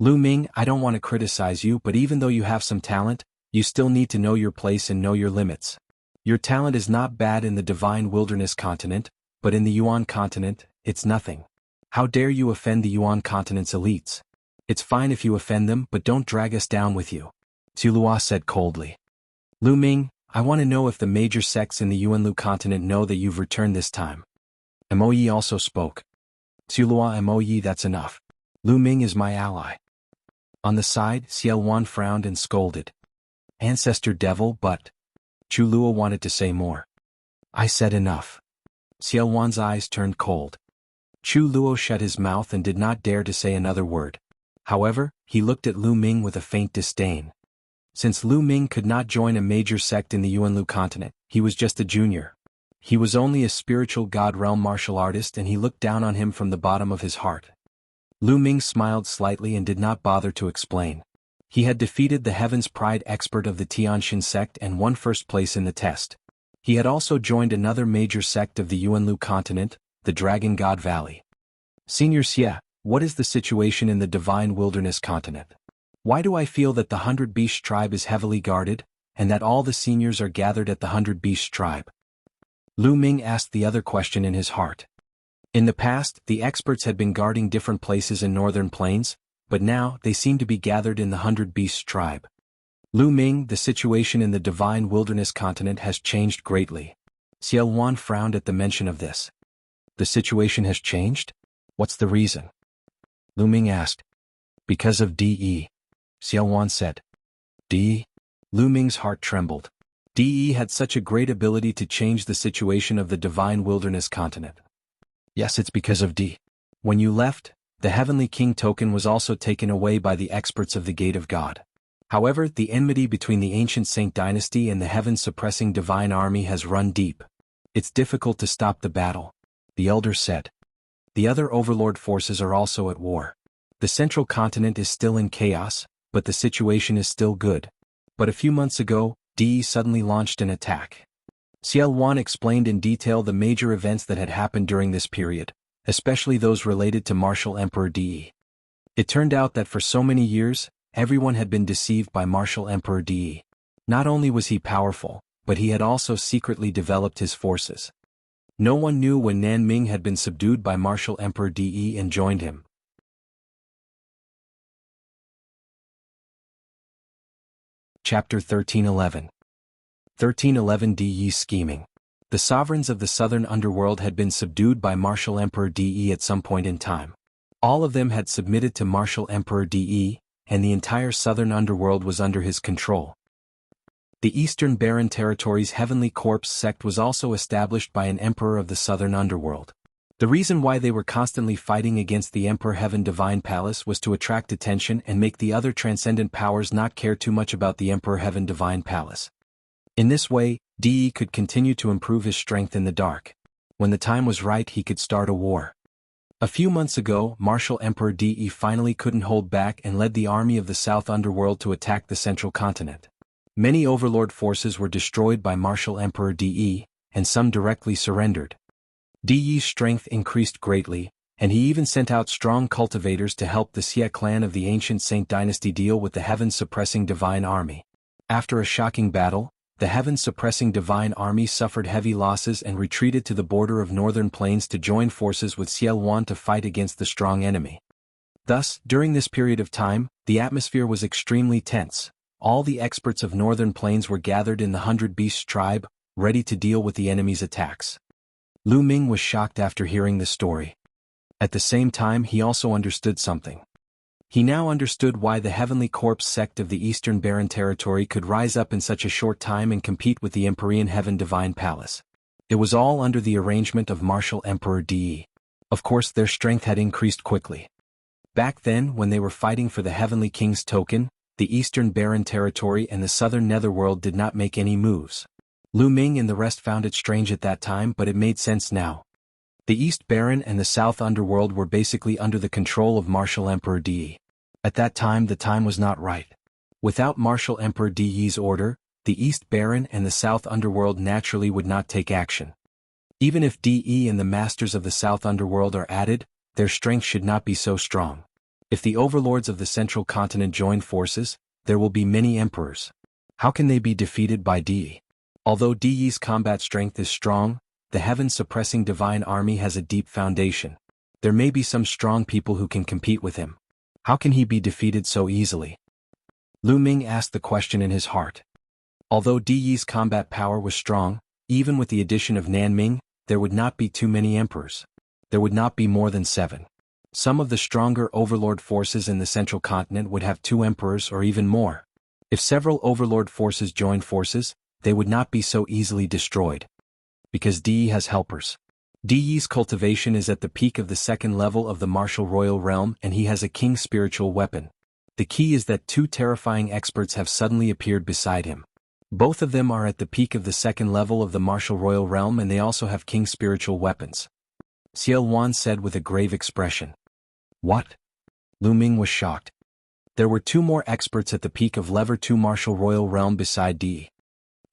Lu Ming, I don't want to criticize you, but even though you have some talent, you still need to know your place and know your limits. Your talent is not bad in the divine wilderness continent, but in the Yuan continent, it's nothing. How dare you offend the Yuan continent's elites? It's fine if you offend them, but don't drag us down with you. Tsulua said coldly. Lu Ming, I want to know if the major sects in the Yuanlu continent know that you've returned this time. Mo Yi also spoke. Tsulua Mo Yi, that's enough. Lu Ming is my ally. On the side, Xiao Wan frowned and scolded. Ancestor devil, but... Chu Luo wanted to say more. I said enough. Xiao Wan's eyes turned cold. Chu Luo shut his mouth and did not dare to say another word. However, he looked at Lu Ming with a faint disdain. Since Lu Ming could not join a major sect in the Yuanlu continent, he was just a junior. He was only a spiritual god realm martial artist and he looked down on him from the bottom of his heart. Lu Ming smiled slightly and did not bother to explain. He had defeated the Heaven's Pride expert of the Tianxin sect and won first place in the test. He had also joined another major sect of the Yuanlu continent, the Dragon God Valley. Senior Xie, what is the situation in the Divine Wilderness continent? Why do I feel that the 100 Beast tribe is heavily guarded, and that all the seniors are gathered at the 100 Beast tribe? Lu Ming asked the other question in his heart. In the past, the experts had been guarding different places in northern plains, but now they seemed to be gathered in the 100 Beasts tribe. Lu Ming, the situation in the divine wilderness continent has changed greatly. Xiao Wan frowned at the mention of this. The situation has changed? What's the reason? Lu Ming asked. Because of De. Xiao Wan said. De? Lu Ming's heart trembled. De had such a great ability to change the situation of the divine wilderness continent. Yes, it's because of De. When you left, the Heavenly King token was also taken away by the experts of the Gate of God. However, the enmity between the ancient Saint dynasty and the heaven-suppressing divine army has run deep. It's difficult to stop the battle, the elders said. The other overlord forces are also at war. The central continent is still in chaos, but the situation is still good. But a few months ago, De suddenly launched an attack. Xiao Wan explained in detail the major events that had happened during this period, especially those related to Martial Emperor De. It turned out that for so many years, everyone had been deceived by Martial Emperor De. Not only was he powerful, but he had also secretly developed his forces. No one knew when Nanming had been subdued by Martial Emperor De and joined him. Chapter 1311. 1311 De scheming. The sovereigns of the southern underworld had been subdued by Martial Emperor De at some point in time. All of them had submitted to Martial Emperor De, and the entire southern underworld was under his control. The Eastern Barren Territory's Heavenly Corpse sect was also established by an emperor of the southern underworld. The reason why they were constantly fighting against the Emperor Heaven Divine Palace was to attract attention and make the other transcendent powers not care too much about the Emperor Heaven Divine Palace. In this way, De could continue to improve his strength in the dark. When the time was right, he could start a war. A few months ago, Martial Emperor De finally couldn't hold back and led the army of the South Underworld to attack the central continent. Many overlord forces were destroyed by Martial Emperor De, and some directly surrendered. De's strength increased greatly, and he even sent out strong cultivators to help the Xie clan of the ancient Saint dynasty deal with the heaven-suppressing divine army. After a shocking battle, the heaven-suppressing divine army suffered heavy losses and retreated to the border of northern plains to join forces with Xiao Wan to fight against the strong enemy. Thus, during this period of time, the atmosphere was extremely tense. All the experts of northern plains were gathered in the 100 Beasts tribe, ready to deal with the enemy's attacks. Lu Ming was shocked after hearing the story. At the same time, he also understood something. He now understood why the Heavenly Corpse sect of the Eastern Barren Territory could rise up in such a short time and compete with the Empyrean Heaven Divine Palace. It was all under the arrangement of Martial Emperor De. Of course, their strength had increased quickly. Back then, when they were fighting for the Heavenly King's token, the Eastern Barren Territory and the Southern Netherworld did not make any moves. Lu Ming and the rest found it strange at that time, but it made sense now. The East Barren and the South Underworld were basically under the control of Martial Emperor De. At that time, the time was not right. Without Martial Emperor De's order, the East Barren and the South Underworld naturally would not take action. Even if De and the Masters of the South Underworld are added, their strength should not be so strong. If the overlords of the central continent join forces, there will be many emperors. How can they be defeated by De? Although De's combat strength is strong, the heaven-suppressing divine army has a deep foundation. There may be some strong people who can compete with him. How can he be defeated so easily? Lu Ming asked the question in his heart. Although De's combat power was strong, even with the addition of Nanming, there would not be too many emperors. There would not be more than 7. Some of the stronger overlord forces in the central continent would have 2 emperors or even more. If several overlord forces joined forces, they would not be so easily destroyed. Because De has helpers. De's cultivation is at the peak of the 2nd level of the martial royal realm, and he has a king's spiritual weapon. The key is that 2 terrifying experts have suddenly appeared beside him. Both of them are at the peak of the 2nd level of the martial royal realm, and they also have king's spiritual weapons. Xiao Wan said with a grave expression. What? Lu Ming was shocked. There were 2 more experts at the peak of level 2 martial royal realm beside De.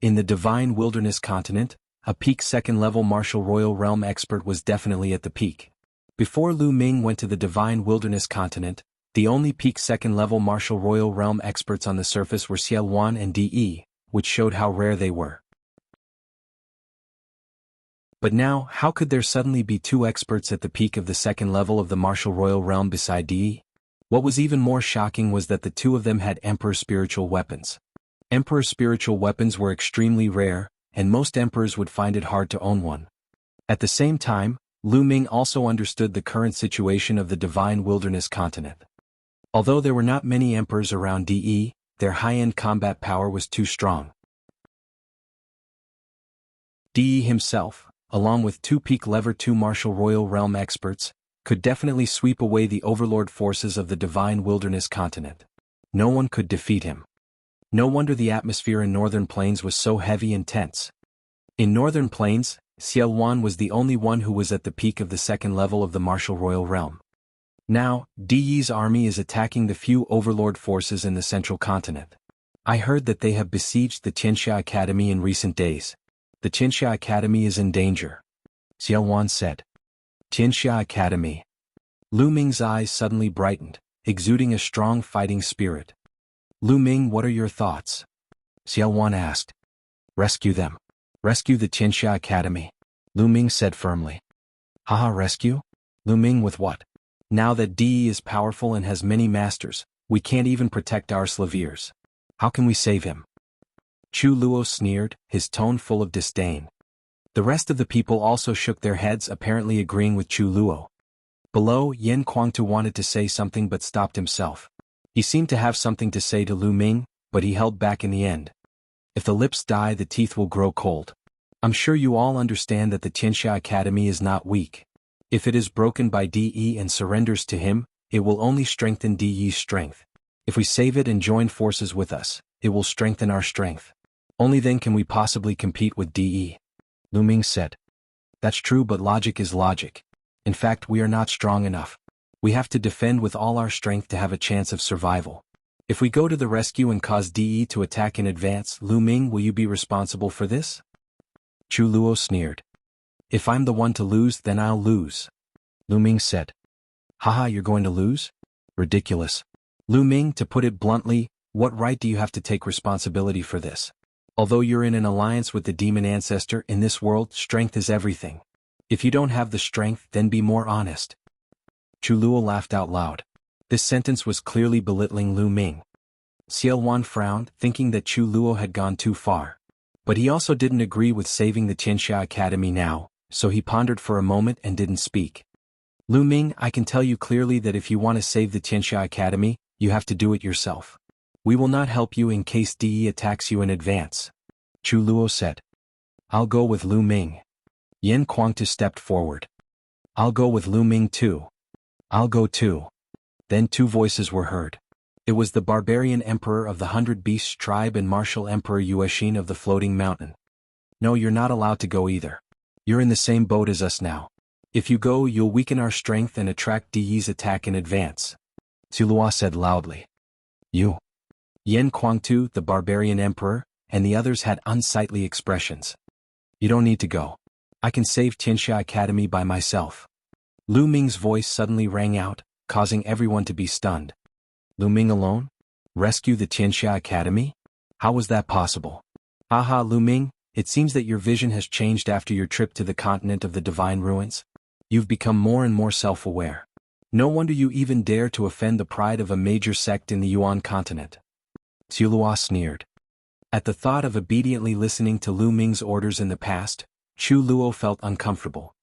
In the divine wilderness continent, a peak 2nd level martial royal realm expert was definitely at the peak. Before Lu Ming went to the divine wilderness continent, the only peak 2nd level martial royal realm experts on the surface were Xiao Wan and De, which showed how rare they were. But now, how could there suddenly be two experts at the peak of the second level of the martial royal realm beside Di? What was even more shocking was that the two of them had Emperor spiritual weapons. Emperor spiritual weapons were extremely rare, and most emperors would find it hard to own one. At the same time, Lu Ming also understood the current situation of the divine wilderness continent. Although there were not many emperors around De, their high-end combat power was too strong. De himself, along with two peak level 2 martial royal realm experts, could definitely sweep away the overlord forces of the divine wilderness continent. No one could defeat him. No wonder the atmosphere in northern plains was so heavy and tense. In northern plains, Xiao Wan was the only one who was at the peak of the second level of the martial royal realm. Now, Di Yi's army is attacking the few overlord forces in the central continent. I heard that they have besieged the Qianxia Academy in recent days. The Qianxia Academy is in danger, Xiao Wan said. Qianxia Academy. Lu Ming's eyes suddenly brightened, exuding a strong fighting spirit. Lu Ming, what are your thoughts? Xiao Wan asked. Rescue them. Rescue the Qianxia Academy, Lu Ming said firmly. Haha, rescue? Lu Ming, with what? Now that Di is powerful and has many masters, we can't even protect our slaviers. How can we save him? Chu Luo sneered, his tone full of disdain. The rest of the people also shook their heads, apparently agreeing with Chu Luo. Below, Yan Kuangtu wanted to say something but stopped himself. He seemed to have something to say to Lu Ming, but he held back in the end. If the lips die, the teeth will grow cold. I'm sure you all understand that the Qianxia Academy is not weak. If it is broken by De and surrenders to him, it will only strengthen De's strength. If we save it and join forces with us, it will strengthen our strength. Only then can we possibly compete with De, Lu Ming said. That's true, but logic is logic. In fact, we are not strong enough. We have to defend with all our strength to have a chance of survival. If we go to the rescue and cause De to attack in advance, Lu Ming, will you be responsible for this? Chu Luo sneered. If I'm the one to lose, then I'll lose, Lu Ming said. Haha, you're going to lose? Ridiculous. Lu Ming, to put it bluntly, what right do you have to take responsibility for this? Although you're in an alliance with the demon ancestor, in this world, strength is everything. If you don't have the strength, then be more honest. Chu Luo laughed out loud. This sentence was clearly belittling Lu Ming. Xiao Wan frowned, thinking that Chu Luo had gone too far. But he also didn't agree with saving the Qianxia Academy now, so he pondered for a moment and didn't speak. Lu Ming, I can tell you clearly that if you want to save the Qianxia Academy, you have to do it yourself. We will not help you in case De attacks you in advance, Chu Luo said. I'll go with Lu Ming. Yan Kuangtu stepped forward. I'll go with Lu Ming too. I'll go too. Then two voices were heard. It was the barbarian emperor of the 100 Beasts tribe and martial emperor Yuexin of the Floating Mountain. No, you're not allowed to go either. You're in the same boat as us now. If you go, you'll weaken our strength and attract De's attack in advance, Tsulua said loudly. You. Yan Kuangtu, the barbarian emperor, and the others had unsightly expressions. You don't need to go. I can save Qianxia Academy by myself. Lu Ming's voice suddenly rang out, causing everyone to be stunned. Lu Ming alone? Rescue the Qianxia Academy? How was that possible? Haha, Lu Ming, it seems that your vision has changed after your trip to the continent of the divine ruins. You've become more and more self-aware. No wonder you even dare to offend the pride of a major sect in the Yuan continent. Tsulua sneered. At the thought of obediently listening to Lu Ming's orders in the past, Chu Luo felt uncomfortable.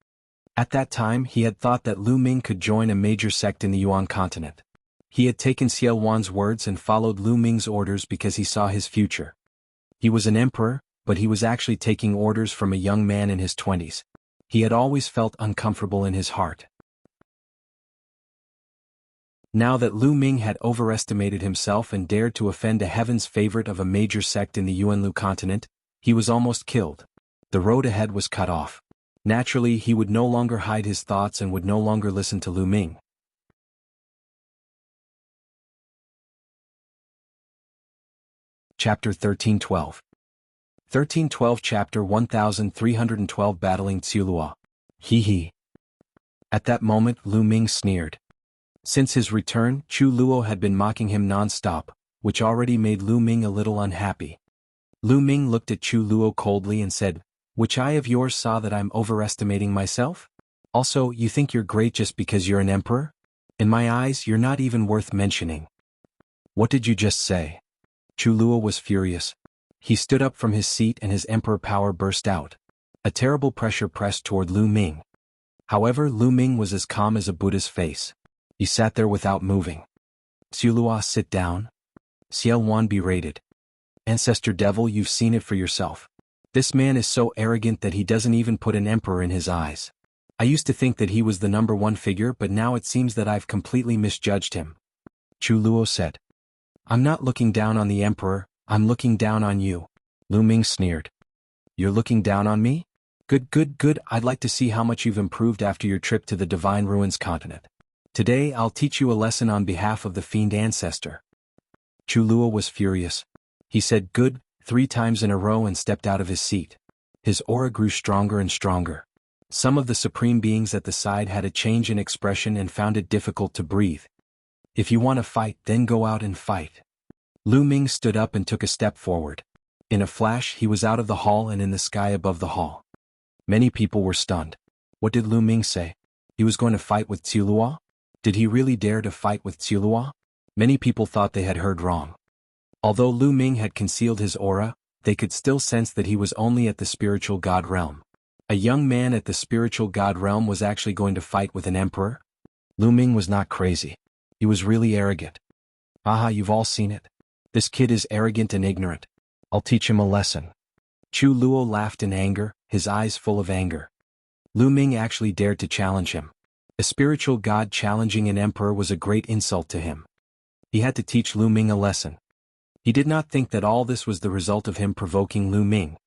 At that time, he had thought that Lu Ming could join a major sect in the Yuan continent. He had taken Xiao Wan's words and followed Lu Ming's orders because he saw his future. He was an emperor, but he was actually taking orders from a young man in his 20s. He had always felt uncomfortable in his heart. Now that Lu Ming had overestimated himself and dared to offend a heaven's favorite of a major sect in the Yuanlu continent, he was almost killed. The road ahead was cut off. Naturally, he would no longer hide his thoughts and would no longer listen to Lu Ming. Chapter 1312. 1312 Chapter 1312 Battling Tsulua. Hee. At that moment, Lu Ming sneered. Since his return, Chu Luo had been mocking him non-stop, which already made Lu Ming a little unhappy. Lu Ming looked at Chu Luo coldly and said, Which eye of yours saw that I'm overestimating myself? Also, you think you're great just because you're an emperor? In my eyes, you're not even worth mentioning. What did you just say? Chu Luo was furious. He stood up from his seat and his emperor power burst out. A terrible pressure pressed toward Lu Ming. However, Lu Ming was as calm as a Buddha's face. He sat there without moving. Xiulua, sit down. Xiao Wan berated. Ancestor devil, you've seen it for yourself. This man is so arrogant that he doesn't even put an emperor in his eyes. I used to think that he was the #1 figure, but now it seems that I've completely misjudged him. Chu Luo said. I'm not looking down on the emperor, I'm looking down on you. Lu Ming sneered. You're looking down on me? Good, I'd like to see how much you've improved after your trip to the Divine Ruins continent. Today I'll teach you a lesson on behalf of the fiend ancestor. Chu Luo was furious. He said good 3 times in a row and stepped out of his seat. His aura grew stronger and stronger. Some of the supreme beings at the side had a change in expression and found it difficult to breathe. If you want to fight, then go out and fight. Lu Ming stood up and took a step forward. In a flash, he was out of the hall and in the sky above the hall. Many people were stunned. What did Lu Ming say? He was going to fight with Xiulua? Did he really dare to fight with Xiulua? Many people thought they had heard wrong. Although Lu Ming had concealed his aura, they could still sense that he was only at the spiritual god realm. A young man at the spiritual god realm was actually going to fight with an emperor? Lu Ming was not crazy. He was really arrogant. Aha, you've all seen it. This kid is arrogant and ignorant. I'll teach him a lesson. Chu Luo laughed in anger, his eyes full of anger. Lu Ming actually dared to challenge him. A spiritual god challenging an emperor was a great insult to him. He had to teach Lu Ming a lesson. He did not think that all this was the result of him provoking Lu Ming.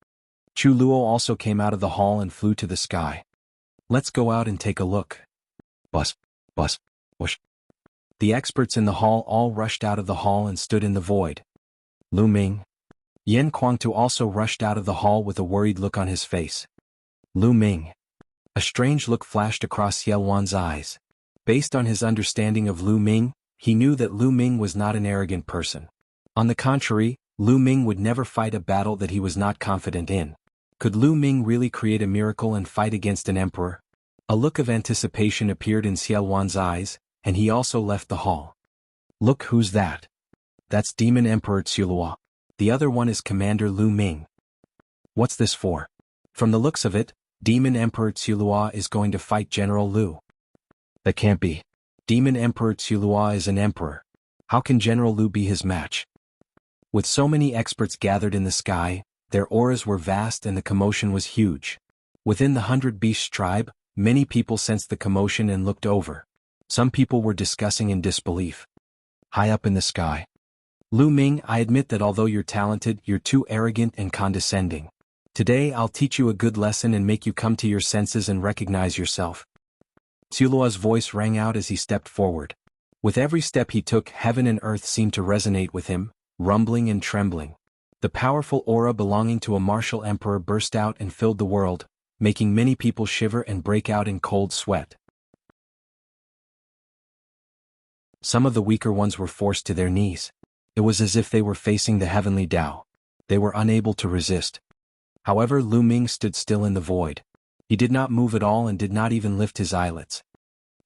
Chu Luo also came out of the hall and flew to the sky. Let's go out and take a look. Bus, whoosh. The experts in the hall all rushed out of the hall and stood in the void. Lu Ming. Yan Kuangtu also rushed out of the hall with a worried look on his face. Lu Ming. A strange look flashed across Xiaowan's eyes. Based on his understanding of Lu Ming, he knew that Lu Ming was not an arrogant person. On the contrary, Lu Ming would never fight a battle that he was not confident in. Could Lu Ming really create a miracle and fight against an emperor? A look of anticipation appeared in Xiaowan's eyes, and he also left the hall. Look, who's that? That's Demon Emperor Xiulua. The other one is Commander Lu Ming. What's this for? From the looks of it, Demon Emperor Xiulua is going to fight General Lu. That can't be. Demon Emperor Xiulua is an emperor. How can General Lu be his match? With so many experts gathered in the sky, their auras were vast and the commotion was huge. Within the 100 Beasts tribe, many people sensed the commotion and looked over. Some people were discussing in disbelief. High up in the sky. Lu Ming, I admit that although you're talented, you're too arrogant and condescending. Today I'll teach you a good lesson and make you come to your senses and recognize yourself. Xiulua's voice rang out as he stepped forward. With every step he took, heaven and earth seemed to resonate with him, rumbling and trembling. The powerful aura belonging to a martial emperor burst out and filled the world, making many people shiver and break out in cold sweat. Some of the weaker ones were forced to their knees. It was as if they were facing the heavenly Tao. They were unable to resist. However, Lu Ming stood still in the void. He did not move at all and did not even lift his eyelids.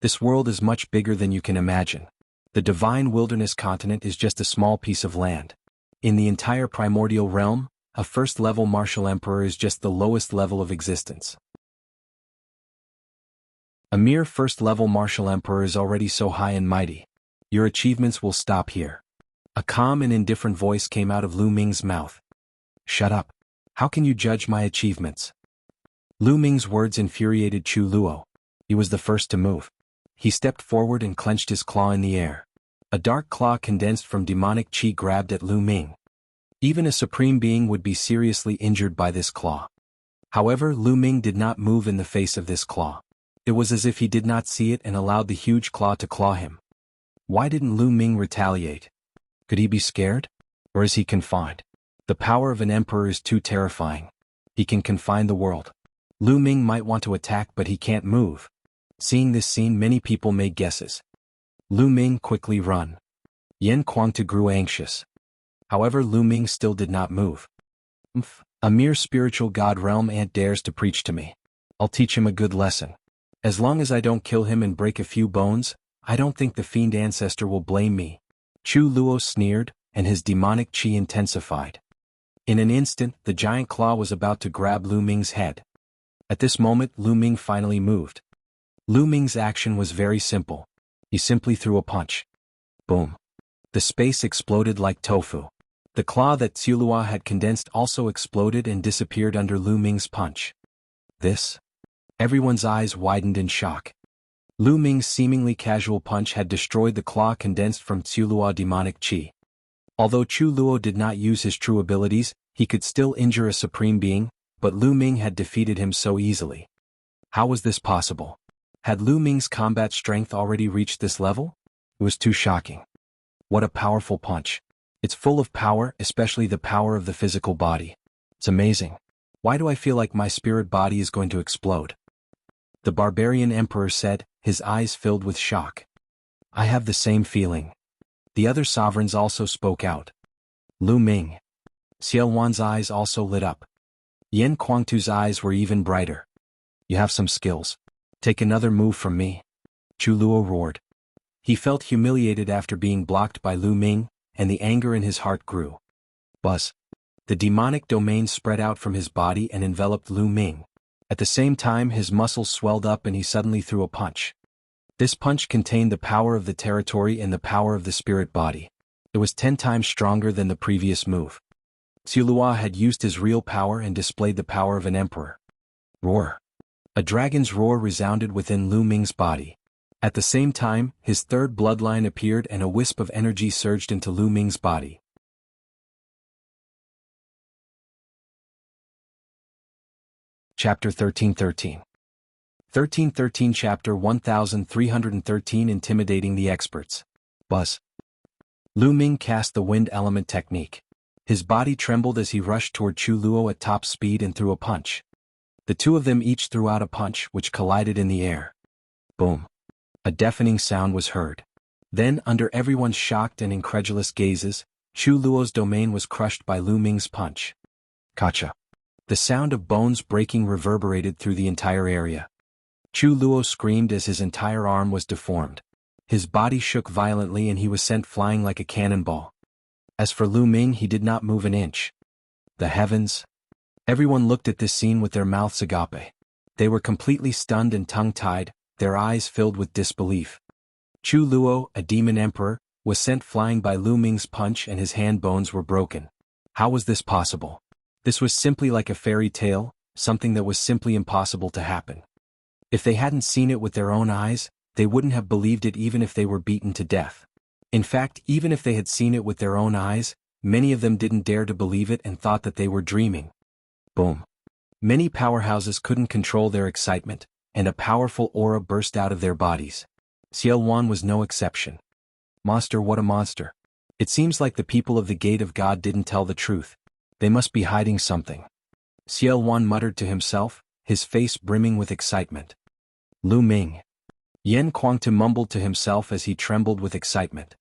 This world is much bigger than you can imagine. The divine wilderness continent is just a small piece of land. In the entire primordial realm, a first-level martial emperor is just the lowest level of existence. A mere first-level martial emperor is already so high and mighty. Your achievements will stop here. A calm and indifferent voice came out of Lu Ming's mouth. Shut up. How can you judge my achievements? Lu Ming's words infuriated Chu Luo. He was the first to move. He stepped forward and clenched his claw in the air. A dark claw condensed from demonic chi grabbed at Lu Ming. Even a supreme being would be seriously injured by this claw. However, Lu Ming did not move in the face of this claw. It was as if he did not see it and allowed the huge claw to claw him. Why didn't Lu Ming retaliate? Could he be scared? Or is he confined? The power of an emperor is too terrifying. He can confine the world. Lu Ming might want to attack but he can't move. Seeing this scene, many people made guesses. Lu Ming, quickly run. Yan Kuangtu grew anxious. However, Lu Ming still did not move. A mere spiritual god realm ant dares to preach to me. I'll teach him a good lesson. As long as I don't kill him and break a few bones, I don't think the fiend ancestor will blame me. Chu Luo sneered, and his demonic chi intensified. In an instant, the giant claw was about to grab Lu Ming's head. At this moment, Lu Ming finally moved. Lu Ming's action was very simple. He simply threw a punch. Boom. The space exploded like tofu. The claw that Tsulua had condensed also exploded and disappeared under Lu Ming's punch. This? Everyone's eyes widened in shock. Lu Ming's seemingly casual punch had destroyed the claw condensed from Tsulua demonic chi. Although Chu Luo did not use his true abilities, he could still injure a supreme being, but Lu Ming had defeated him so easily. How was this possible? Had Lu Ming's combat strength already reached this level? It was too shocking. What a powerful punch. It's full of power, especially the power of the physical body. It's amazing. Why do I feel like my spirit body is going to explode? The barbarian emperor said, his eyes filled with shock. I have the same feeling. The other sovereigns also spoke out. Lu Ming. Xiaowan's eyes also lit up. Yen Kuangtu's eyes were even brighter. You have some skills. Take another move from me. Chu Luo roared. He felt humiliated after being blocked by Lu Ming, and the anger in his heart grew. Buzz. The demonic domain spread out from his body and enveloped Lu Ming. At the same time, his muscles swelled up and he suddenly threw a punch. This punch contained the power of the territory and the power of the spirit body. It was 10 times stronger than the previous move. Tsulua had used his real power and displayed the power of an emperor. Roar. A dragon's roar resounded within Lu Ming's body. At the same time, his third bloodline appeared and a wisp of energy surged into Lu Ming's body. Chapter 1313. 1313 Chapter 1313 Intimidating the Experts. Buzz. Lu Ming cast the wind element technique. His body trembled as he rushed toward Chu Luo at top speed and threw a punch. The two of them each threw out a punch which collided in the air. Boom. A deafening sound was heard. Then, under everyone's shocked and incredulous gazes, Chu Luo's domain was crushed by Lu Ming's punch. Kacha. The sound of bones breaking reverberated through the entire area. Chu Luo screamed as his entire arm was deformed. His body shook violently and he was sent flying like a cannonball. As for Lu Ming, he did not move an inch. The heavens. Everyone looked at this scene with their mouths agape. They were completely stunned and tongue-tied, their eyes filled with disbelief. Chu Luo, a demon emperor, was sent flying by Lu Ming's punch and his hand bones were broken. How was this possible? This was simply like a fairy tale, something that was simply impossible to happen. If they hadn't seen it with their own eyes, they wouldn't have believed it even if they were beaten to death. In fact, even if they had seen it with their own eyes, many of them didn't dare to believe it and thought that they were dreaming. Boom. Many powerhouses couldn't control their excitement, and a powerful aura burst out of their bodies. Xiaowan was no exception. Monster, what a monster. It seems like the people of the Gate of God didn't tell the truth. They must be hiding something. Xiaowan muttered to himself, his face brimming with excitement. Lu Ming. Yen Kuangtu mumbled to himself as he trembled with excitement.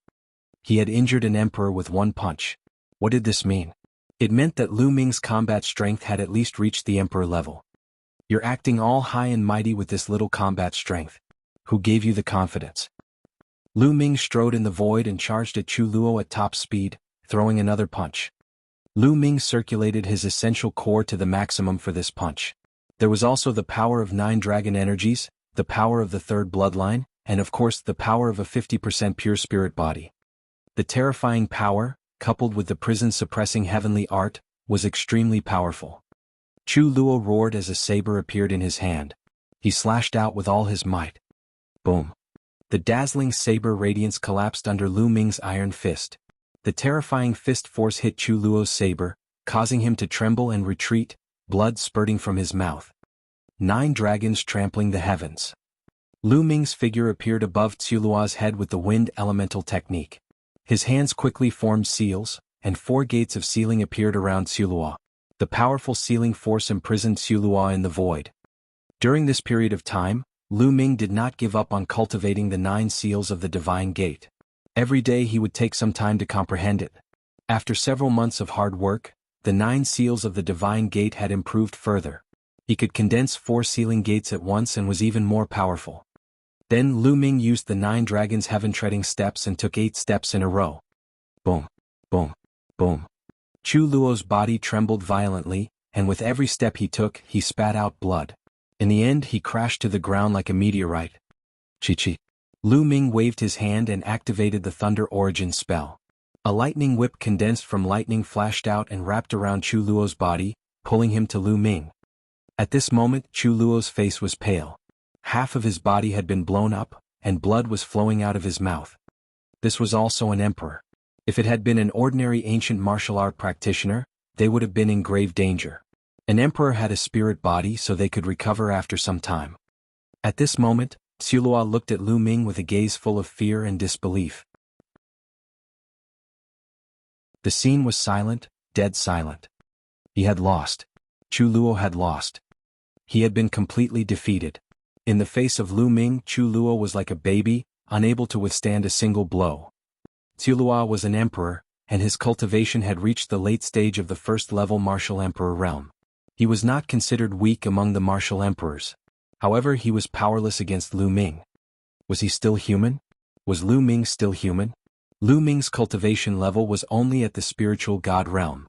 He had injured an emperor with one punch. What did this mean? It meant that Lu Ming's combat strength had at least reached the emperor level. You're acting all high and mighty with this little combat strength. Who gave you the confidence? Lu Ming strode in the void and charged at Chu Luo at top speed, throwing another punch. Lu Ming circulated his essential core to the maximum for this punch. There was also the power of 9 dragon energies, the power of the third bloodline, and of course the power of a 50% pure spirit body. The terrifying power, coupled with the prison-suppressing heavenly art, was extremely powerful. Chu Luo roared as a saber appeared in his hand. He slashed out with all his might. Boom. The dazzling saber radiance collapsed under Lu Ming's iron fist. The terrifying fist force hit Chu Luo's saber, causing him to tremble and retreat, blood spurting from his mouth. 9 dragons trampling the heavens. Lu Ming's figure appeared above Tsulua's head with the wind elemental technique. His hands quickly formed seals, and 4 gates of sealing appeared around Tsulua. The powerful sealing force imprisoned Tsulua in the void. During this period of time, Lu Ming did not give up on cultivating the 9 seals of the divine gate. Every day he would take some time to comprehend it. After several months of hard work, the 9 seals of the divine gate had improved further. He could condense 4 sealing gates at once and was even more powerful. Then Lu Ming used the 9 dragons' heaven-treading steps and took 8 steps in a row. Boom, boom, boom. Chu Luo's body trembled violently, and with every step he took, he spat out blood. In the end, he crashed to the ground like a meteorite. Chi-chi. Lu Ming waved his hand and activated the Thunder Origin spell. A lightning whip condensed from lightning flashed out and wrapped around Chu Luo's body, pulling him to Lu Ming. At this moment, Chu Luo's face was pale. Half of his body had been blown up, and blood was flowing out of his mouth. This was also an emperor. If it had been an ordinary ancient martial art practitioner, they would have been in grave danger. An emperor had a spirit body so they could recover after some time. At this moment, Xiulua looked at Lu Ming with a gaze full of fear and disbelief. The scene was silent, dead silent. He had lost. Chu Luo had lost. He had been completely defeated. In the face of Lu Ming, Chu Luo was like a baby, unable to withstand a single blow. Xiulua was an emperor, and his cultivation had reached the late stage of the first-level martial emperor realm. He was not considered weak among the martial emperors. However, he was powerless against Lu Ming. Was he still human? Was Lu Ming still human? Lu Ming's cultivation level was only at the spiritual god realm.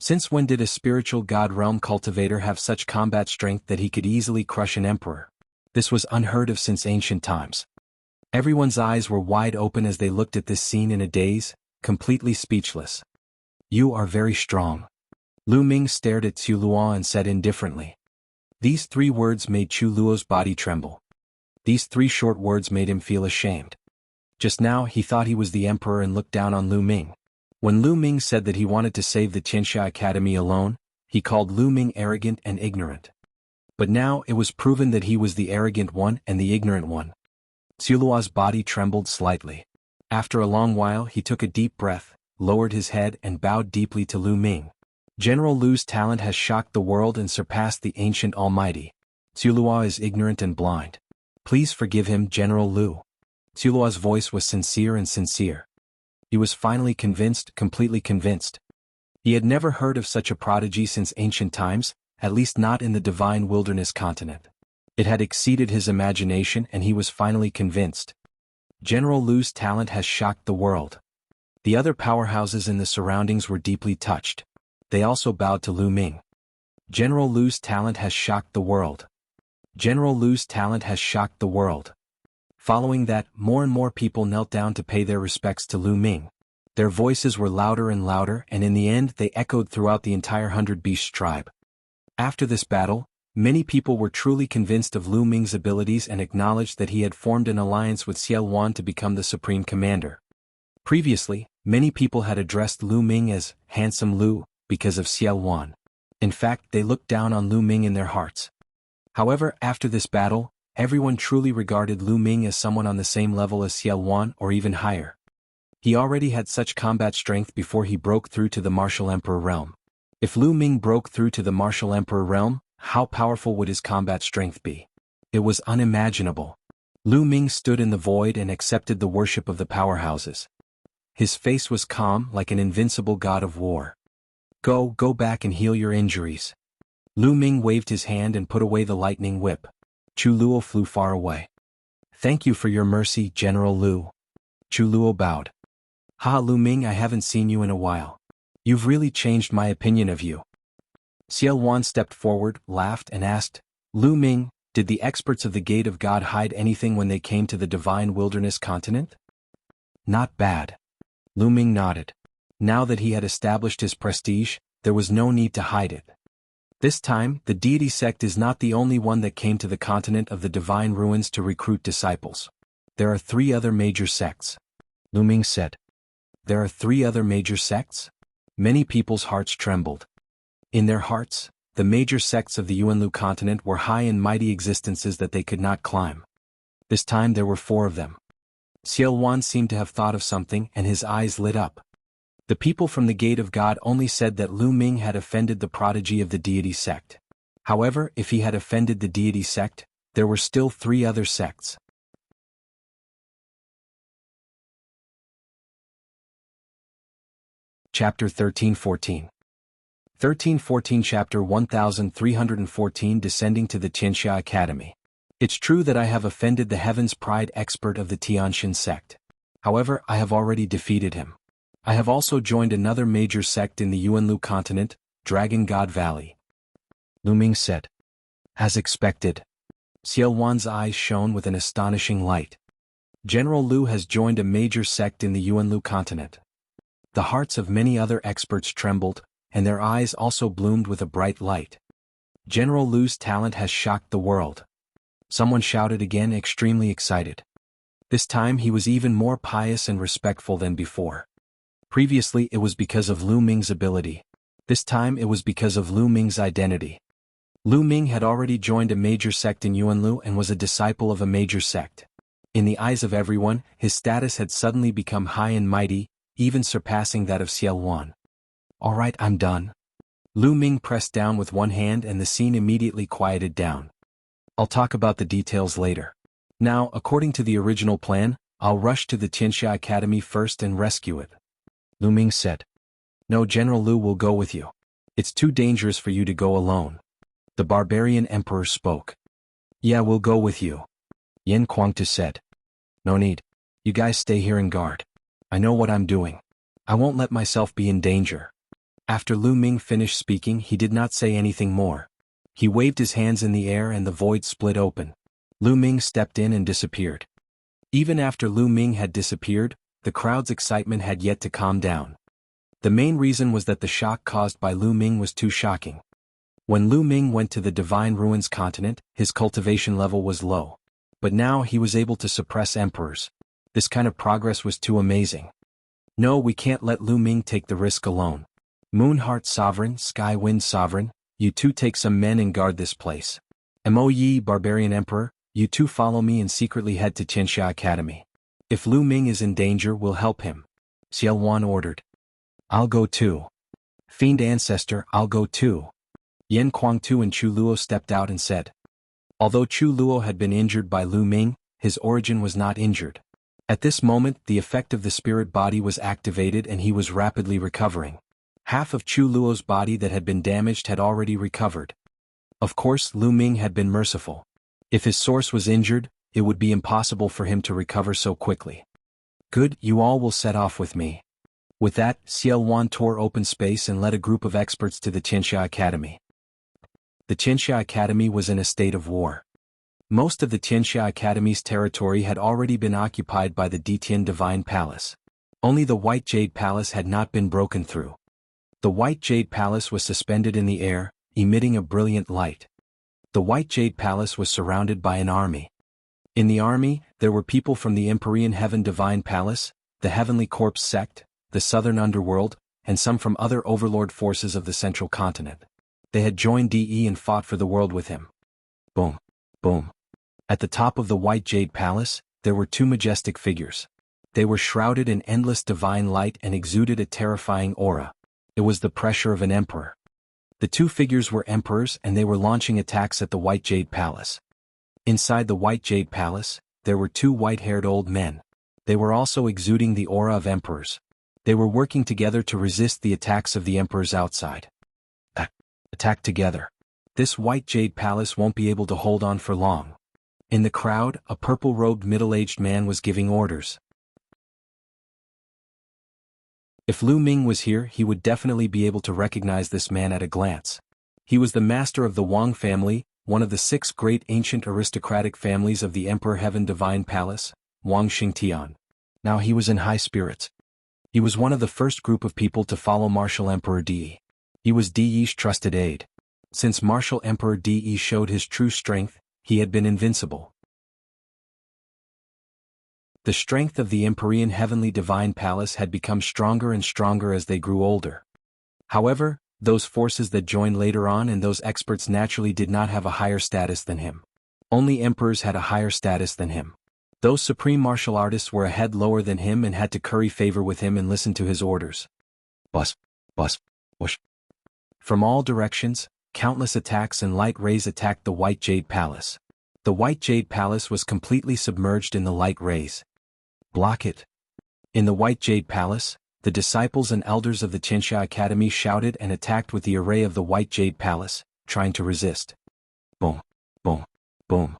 Since when did a spiritual god realm cultivator have such combat strength that he could easily crush an emperor? This was unheard of since ancient times. Everyone's eyes were wide open as they looked at this scene in a daze, completely speechless. You are very strong. Lu Ming stared at Xiulua and said indifferently. These 3 words made Chu Luo's body tremble. These 3 short words made him feel ashamed. Just now he thought he was the emperor and looked down on Lu Ming. When Lu Ming said that he wanted to save the Qianxia Academy alone, he called Lu Ming arrogant and ignorant. But now it was proven that he was the arrogant one and the ignorant one. Xiulua's body trembled slightly. After a long while he took a deep breath, lowered his head and bowed deeply to Lu Ming. General Lu's talent has shocked the world and surpassed the ancient Almighty. Xiulua is ignorant and blind. Please forgive him, General Lu. Xiulua's voice was sincere and sincere. He was finally convinced, completely convinced. He had never heard of such a prodigy since ancient times, at least not in the divine wilderness continent. It had exceeded his imagination and he was finally convinced. General Lu's talent has shocked the world. The other powerhouses in the surroundings were deeply touched. They also bowed to Lu Ming. General Lu's talent has shocked the world. General Lu's talent has shocked the world. Following that, more and more people knelt down to pay their respects to Lu Ming. Their voices were louder and louder, and in the end they echoed throughout the entire 100 Beast tribe. After this battle, many people were truly convinced of Lu Ming's abilities and acknowledged that he had formed an alliance with Xiao Wan to become the supreme commander. Previously, many people had addressed Lu Ming as Handsome Lu because of Xiao Wan. In fact, they looked down on Lu Ming in their hearts. However, after this battle, everyone truly regarded Lu Ming as someone on the same level as Xiao Wan or even higher. He already had such combat strength before he broke through to the Martial Emperor realm. If Lu Ming broke through to the Martial Emperor realm, how powerful would his combat strength be? It was unimaginable. Lu Ming stood in the void and accepted the worship of the powerhouses. His face was calm like an invincible god of war. Go back and heal your injuries. Lu Ming waved his hand and put away the lightning whip. Chu Luo flew far away. Thank you for your mercy, General Lu. Chu Luo bowed. Ha, Lu Ming, I haven't seen you in a while. You've really changed my opinion of you. Xiao Wan stepped forward, laughed and asked, Lu Ming, did the experts of the Gate of God hide anything when they came to the divine wilderness continent? Not bad. Lu Ming nodded. Now that he had established his prestige, there was no need to hide it. This time, the deity sect is not the only one that came to the continent of the divine ruins to recruit disciples. There are 3 other major sects. Lu Ming said. There are 3 other major sects? Many people's hearts trembled. In their hearts, the major sects of the Yuanlu continent were high and mighty existences that they could not climb. This time there were 4 of them. Xiao Wan seemed to have thought of something and his eyes lit up. The people from the Gate of God only said that Lu Ming had offended the prodigy of the deity sect. However, if he had offended the deity sect, there were still 3 other sects. Chapter 1314. 1314 Chapter 1314 Descending to the Tianxia Academy. It's true that I have offended the Heaven's Pride expert of the Tianxin sect. However, I have already defeated him. I have also joined another major sect in the Yuanlu continent, Dragon God Valley. Lu Ming said. As expected. Xiao Wan's eyes shone with an astonishing light. General Lu has joined a major sect in the Yuanlu continent. The hearts of many other experts trembled, and their eyes also bloomed with a bright light. General Lu's talent has shocked the world. Someone shouted again, extremely excited. This time he was even more pious and respectful than before. Previously it was because of Lu Ming's ability. This time it was because of Lu Ming's identity. Lu Ming had already joined a major sect in Yuanlu and was a disciple of a major sect. In the eyes of everyone, his status had suddenly become high and mighty, even surpassing that of Xiao Wan. All right, I'm done. Lu Ming pressed down with one hand and the scene immediately quieted down. I'll talk about the details later. Now, according to the original plan, I'll rush to the Tianxia Academy first and rescue it. Lu Ming said. No, General Lu will go with you. It's too dangerous for you to go alone. The barbarian emperor spoke. Yeah, we'll go with you. Yan Kuangtu said. No need. You guys stay here and guard. I know what I'm doing. I won't let myself be in danger. After Lu Ming finished speaking, he did not say anything more. He waved his hands in the air and the void split open. Lu Ming stepped in and disappeared. Even after Lu Ming had disappeared, the crowd's excitement had yet to calm down. The main reason was that the shock caused by Lu Ming was too shocking. When Lu Ming went to the Divine Ruins continent, his cultivation level was low. But now he was able to suppress emperors. This kind of progress was too amazing. No, we can't let Lu Ming take the risk alone. Moonheart Sovereign, Sky Wind Sovereign, you two take some men and guard this place. Mo Yi, Barbarian Emperor, you two follow me and secretly head to Tianxia Academy. If Lu Ming is in danger, we'll help him. Xiao Wan ordered. I'll go too. Fiend Ancestor, I'll go too. Yan Kuangtu and Chu Luo stepped out and said. Although Chu Luo had been injured by Lu Ming, his origin was not injured. At this moment, the effect of the spirit body was activated and he was rapidly recovering. Half of Chu Luo's body that had been damaged had already recovered. Of course, Lu Ming had been merciful. If his source was injured, it would be impossible for him to recover so quickly. Good, you all will set off with me. With that, Xiao Wan tore open space and led a group of experts to the Tianxia Academy. The Tianxia Academy was in a state of war. Most of the Tianxia Academy's territory had already been occupied by the Ditian Divine Palace. Only the White Jade Palace had not been broken through. The White Jade Palace was suspended in the air, emitting a brilliant light. The White Jade Palace was surrounded by an army. In the army, there were people from the Empyrean Heaven Divine Palace, the Heavenly Corpse sect, the Southern Underworld, and some from other overlord forces of the Central Continent. They had joined DE and fought for the world with him. Boom. Boom. At the top of the White Jade Palace, there were two majestic figures. They were shrouded in endless divine light and exuded a terrifying aura. It was the pressure of an emperor. The two figures were emperors and they were launching attacks at the White Jade Palace. Inside the White Jade Palace, there were two white-haired old men. They were also exuding the aura of emperors. They were working together to resist the attacks of the emperors outside. Attack together. This White Jade Palace won't be able to hold on for long. In the crowd, a purple-robed middle-aged man was giving orders. If Lu Ming was here, he would definitely be able to recognize this man at a glance. He was the master of the Wang family, one of the 6 great ancient aristocratic families of the Emperor Heaven Divine Palace, Wang Xingtian. Now he was in high spirits. He was one of the first group of people to follow Martial Emperor Di. He was Di's trusted aide. Since Martial Emperor Di showed his true strength, he had been invincible. The strength of the Empyrean Heavenly Divine Palace had become stronger and stronger as they grew older. However, those forces that joined later on and those experts naturally did not have a higher status than him. Only emperors had a higher status than him. Those supreme martial artists were a head lower than him and had to curry favor with him and listen to his orders. Bus, bus, whoosh. From all directions, countless attacks and light rays attacked the White Jade Palace. The White Jade Palace was completely submerged in the light rays. Block it. In the White Jade Palace, the disciples and elders of the Qianxia Academy shouted and attacked with the array of the White Jade Palace, trying to resist. Boom, boom, boom.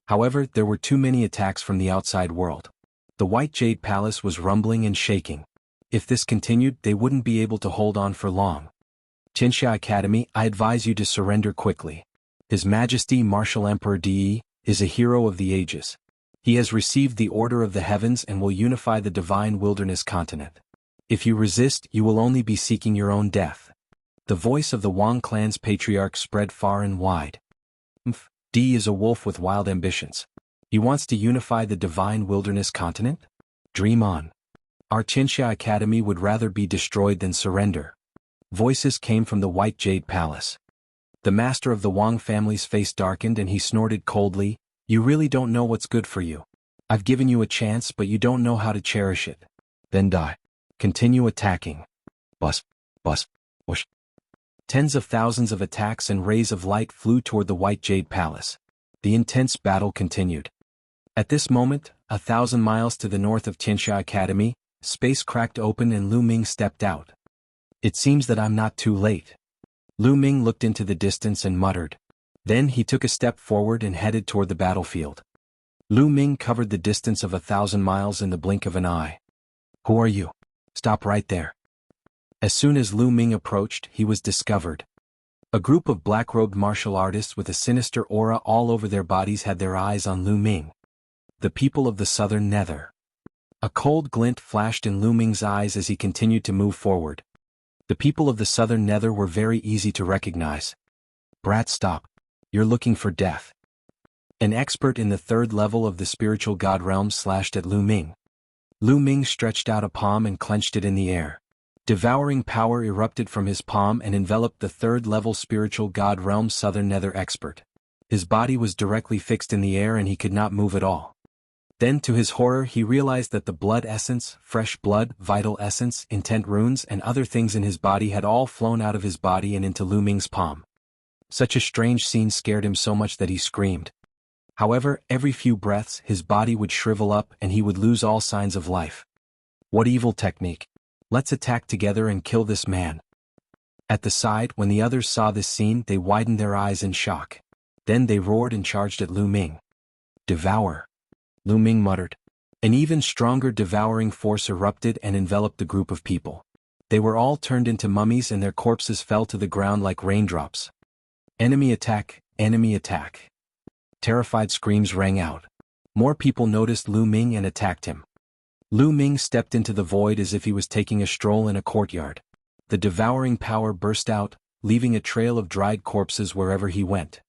However, there were too many attacks from the outside world. The White Jade Palace was rumbling and shaking. If this continued, they wouldn't be able to hold on for long. Qianxia Academy, I advise you to surrender quickly. His Majesty Martial Emperor De is a hero of the ages. He has received the order of the heavens and will unify the divine wilderness continent. If you resist, you will only be seeking your own death. The voice of the Wang clan's patriarch spread far and wide. D is a wolf with wild ambitions. He wants to unify the divine wilderness continent? Dream on. Our Qianxia Academy would rather be destroyed than surrender. Voices came from the White Jade Palace. The master of the Wang family's face darkened and he snorted coldly, "You really don't know what's good for you. I've given you a chance but you don't know how to cherish it. Then die. Continue attacking." Bus, bus, whoosh. Tens of thousands of attacks and rays of light flew toward the White Jade Palace. The intense battle continued. At this moment, 1,000 miles to the north of Qianxia Academy, space cracked open and Lu Ming stepped out. "It seems that I'm not too late." Lu Ming looked into the distance and muttered. Then he took a step forward and headed toward the battlefield. Lu Ming covered the distance of 1,000 miles in the blink of an eye. "Who are you? Stop right there." As soon as Lu Ming approached, he was discovered. A group of black-robed martial artists with a sinister aura all over their bodies had their eyes on Lu Ming. The people of the Southern Nether. A cold glint flashed in Lu Ming's eyes as he continued to move forward. The people of the Southern Nether were very easy to recognize. "Brat, stop. You're looking for death." An expert in the third level of the spiritual god realm slashed at Lu Ming. Lu Ming stretched out a palm and clenched it in the air. Devouring power erupted from his palm and enveloped the third-level spiritual god realm Southern Nether expert. His body was directly fixed in the air and he could not move at all. Then to his horror he realized that the blood essence, fresh blood, vital essence, intent runes and other things in his body had all flown out of his body and into Lu Ming's palm. Such a strange scene scared him so much that he screamed. However, every few breaths his body would shrivel up and he would lose all signs of life. What evil technique! Let's attack together and kill this man. At the side, when the others saw this scene, they widened their eyes in shock. Then they roared and charged at Lu Ming. "Devour!" Lu Ming muttered. An even stronger devouring force erupted and enveloped the group of people. They were all turned into mummies and their corpses fell to the ground like raindrops. Enemy attack, enemy attack. Terrified screams rang out. More people noticed Lu Ming and attacked him. Lu Ming stepped into the void as if he was taking a stroll in a courtyard. The devouring power burst out, leaving a trail of dried corpses wherever he went.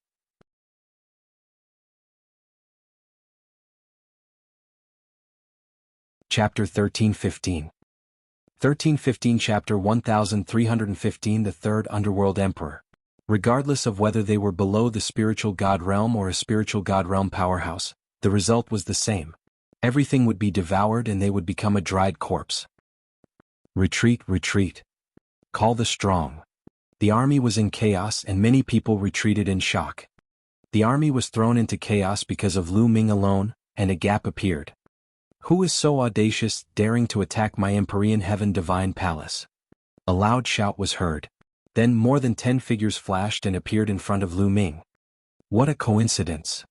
Chapter 1315. 1315 Chapter 1315 The Third Underworld Emperor. Regardless of whether they were below the spiritual god realm or a spiritual god realm powerhouse, the result was the same. Everything would be devoured and they would become a dried corpse. Retreat, retreat. Call the strong. The army was in chaos and many people retreated in shock. The army was thrown into chaos because of Lu Ming alone, and a gap appeared. Who is so audacious, daring to attack my Empyrean Heaven Divine Palace? A loud shout was heard. Then more than 10 figures flashed and appeared in front of Lu Ming. What a coincidence!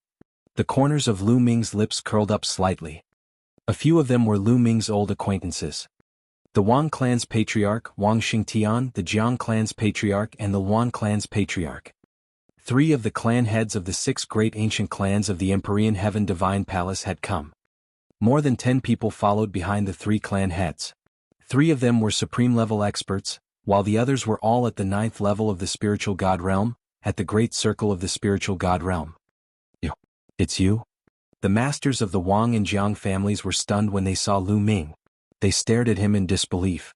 The corners of Lu Ming's lips curled up slightly. A few of them were Lu Ming's old acquaintances. The Wang clan's patriarch, Wang Xingtian, the Jiang clan's patriarch and the Luan clan's patriarch. 3 of the clan heads of the 6 great ancient clans of the Empyrean Heaven Divine Palace had come. More than 10 people followed behind the 3 clan heads. 3 of them were supreme-level experts, while the others were all at the 9th level of the spiritual god realm, at the great circle of the spiritual god realm. It's you? The masters of the Wang and Jiang families were stunned when they saw Lu Ming. They stared at him in disbelief.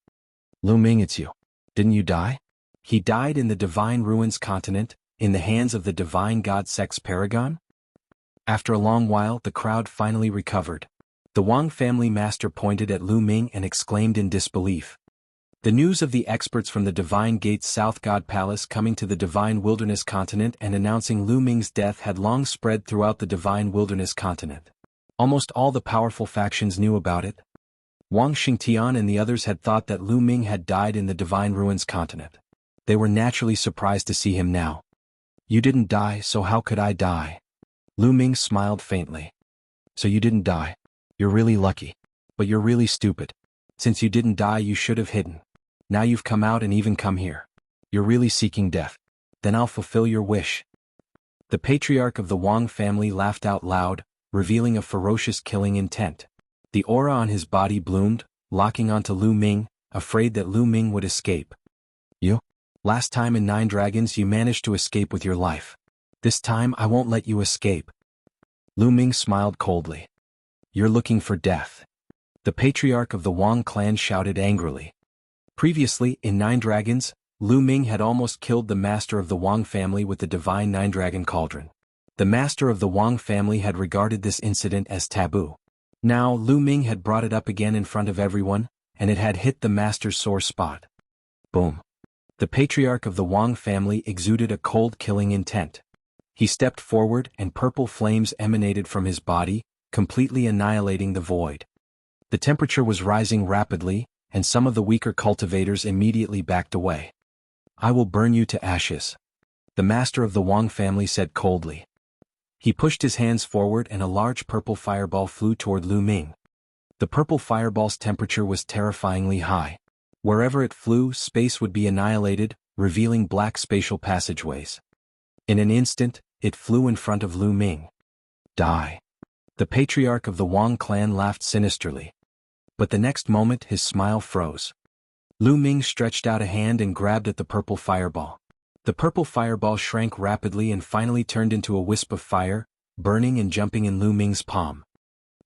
Lu Ming, it's you. Didn't you die? He died in the Divine Ruins continent, in the hands of the divine god Sex Paragon? After a long while, the crowd finally recovered. The Wang family master pointed at Lu Ming and exclaimed in disbelief. The news of the experts from the Divine Gate's South God Palace coming to the Divine Wilderness continent and announcing Lu Ming's death had long spread throughout the Divine Wilderness continent. Almost all the powerful factions knew about it. Wang Xingtian and the others had thought that Lu Ming had died in the Divine Ruins continent. They were naturally surprised to see him now. You didn't die, so how could I die? Lu Ming smiled faintly. So you didn't die. You're really lucky. But you're really stupid. Since you didn't die, you should have hidden. Now you've come out and even come here. You're really seeking death. Then I'll fulfill your wish. The patriarch of the Wang family laughed out loud, revealing a ferocious killing intent. The aura on his body bloomed, locking onto Lu Ming, afraid that Lu Ming would escape. You? Last time in 9 Dragons you managed to escape with your life. This time I won't let you escape. Lu Ming smiled coldly. You're looking for death. The patriarch of the Wang clan shouted angrily. Previously, in 9 Dragons, Lu Ming had almost killed the master of the Wang family with the divine 9-dragon cauldron. The master of the Wang family had regarded this incident as taboo. Now Lu Ming had brought it up again in front of everyone, and it had hit the master's sore spot. Boom. The patriarch of the Wang family exuded a cold killing intent. He stepped forward and purple flames emanated from his body, completely annihilating the void. The temperature was rising rapidly, and some of the weaker cultivators immediately backed away. I will burn you to ashes. The master of the Wang family said coldly. He pushed his hands forward and a large purple fireball flew toward Lu Ming. The purple fireball's temperature was terrifyingly high. Wherever it flew, space would be annihilated, revealing black spatial passageways. In an instant, it flew in front of Lu Ming. Die. The patriarch of the Wang clan laughed sinisterly. But the next moment his smile froze. Lu Ming stretched out a hand and grabbed at the purple fireball. The purple fireball shrank rapidly and finally turned into a wisp of fire, burning and jumping in Lu Ming's palm.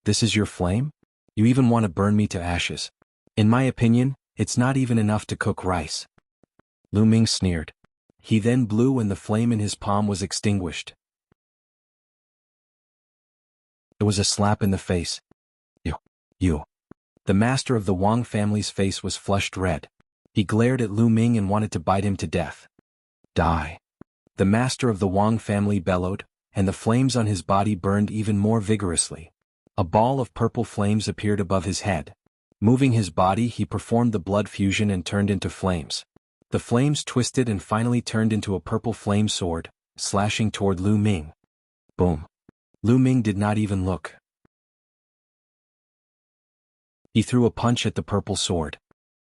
This is your flame? You even want to burn me to ashes? In my opinion, it's not even enough to cook rice. Lu Ming sneered. He then blew and the flame in his palm was extinguished. It was a slap in the face. You. The master of the Wang family's face was flushed red. He glared at Lu Ming and wanted to bite him to death. Die. The master of the Wang family bellowed, and the flames on his body burned even more vigorously. A ball of purple flames appeared above his head. Moving his body, he performed the blood fusion and turned into flames. The flames twisted and finally turned into a purple flame sword, slashing toward Lu Ming. Boom. Lu Ming did not even look. He threw a punch at the purple sword.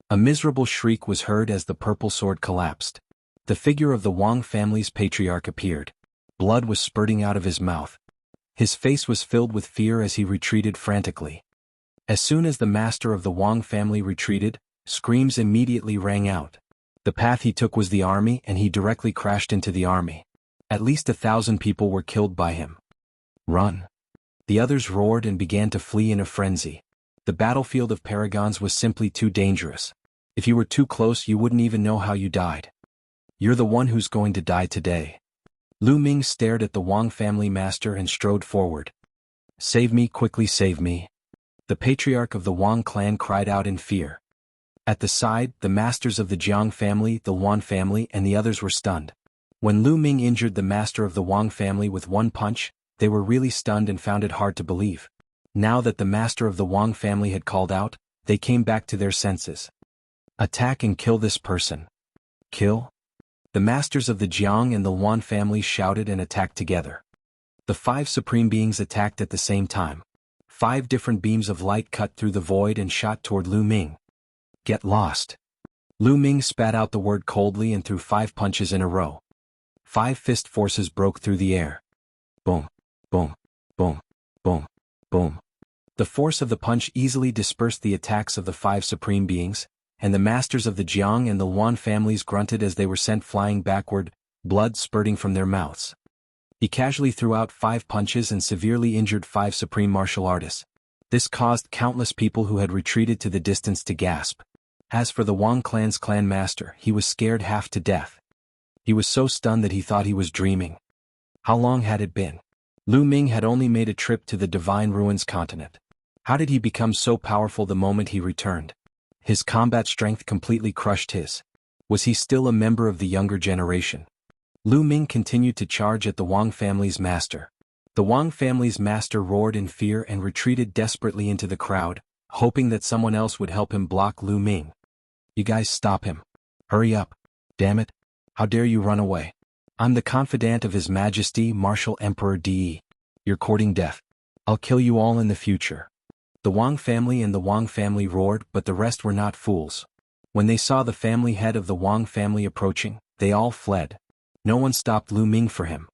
A miserable shriek was heard as the purple sword collapsed. The figure of the Wang family's patriarch appeared. Blood was spurting out of his mouth. His face was filled with fear as he retreated frantically. As soon as the master of the Wang family retreated, screams immediately rang out. The path he took was the army and he directly crashed into the army. At least 1,000 people were killed by him. Run. The others roared and began to flee in a frenzy. The battlefield of Paragons was simply too dangerous. If you were too close, you wouldn't even know how you died. You're the one who's going to die today. Lu Ming stared at the Wang family master and strode forward. Save me, quickly save me. The patriarch of the Wang clan cried out in fear. At the side, the masters of the Jiang family, the Wan family, and the others were stunned. When Lu Ming injured the master of the Wang family with one punch, they were really stunned and found it hard to believe. Now that the master of the Wang family had called out, they came back to their senses. Attack and kill this person. Kill? The masters of the Jiang and the Wan families shouted and attacked together. The 5 supreme beings attacked at the same time. 5 different beams of light cut through the void and shot toward Lu Ming. Get lost. Lu Ming spat out the word coldly and threw 5 punches in a row. 5 fist forces broke through the air. Boom, boom, boom, boom, boom. The force of the punch easily dispersed the attacks of the 5 supreme beings, and the masters of the Jiang and the Wan families grunted as they were sent flying backward, blood spurting from their mouths. He casually threw out 5 punches and severely injured 5 supreme martial artists. This caused countless people who had retreated to the distance to gasp. As for the Wang clan's clan master, he was scared half to death. He was so stunned that he thought he was dreaming. How long had it been? Lu Ming had only made a trip to the Divine Ruins continent. How did he become so powerful the moment he returned? His combat strength completely crushed his. Was he still a member of the younger generation? Lu Ming continued to charge at the Wang family's master. The Wang family's master roared in fear and retreated desperately into the crowd, hoping that someone else would help him block Lu Ming. "You guys stop him. Hurry up. Damn it. How dare you run away? I'm the confidant of His Majesty Martial Emperor De. You're courting death. I'll kill you all in the future." The Wang family and the Wang family roared, but the rest were not fools. When they saw the family head of the Wang family approaching, they all fled. No one stopped Lu Ming for him.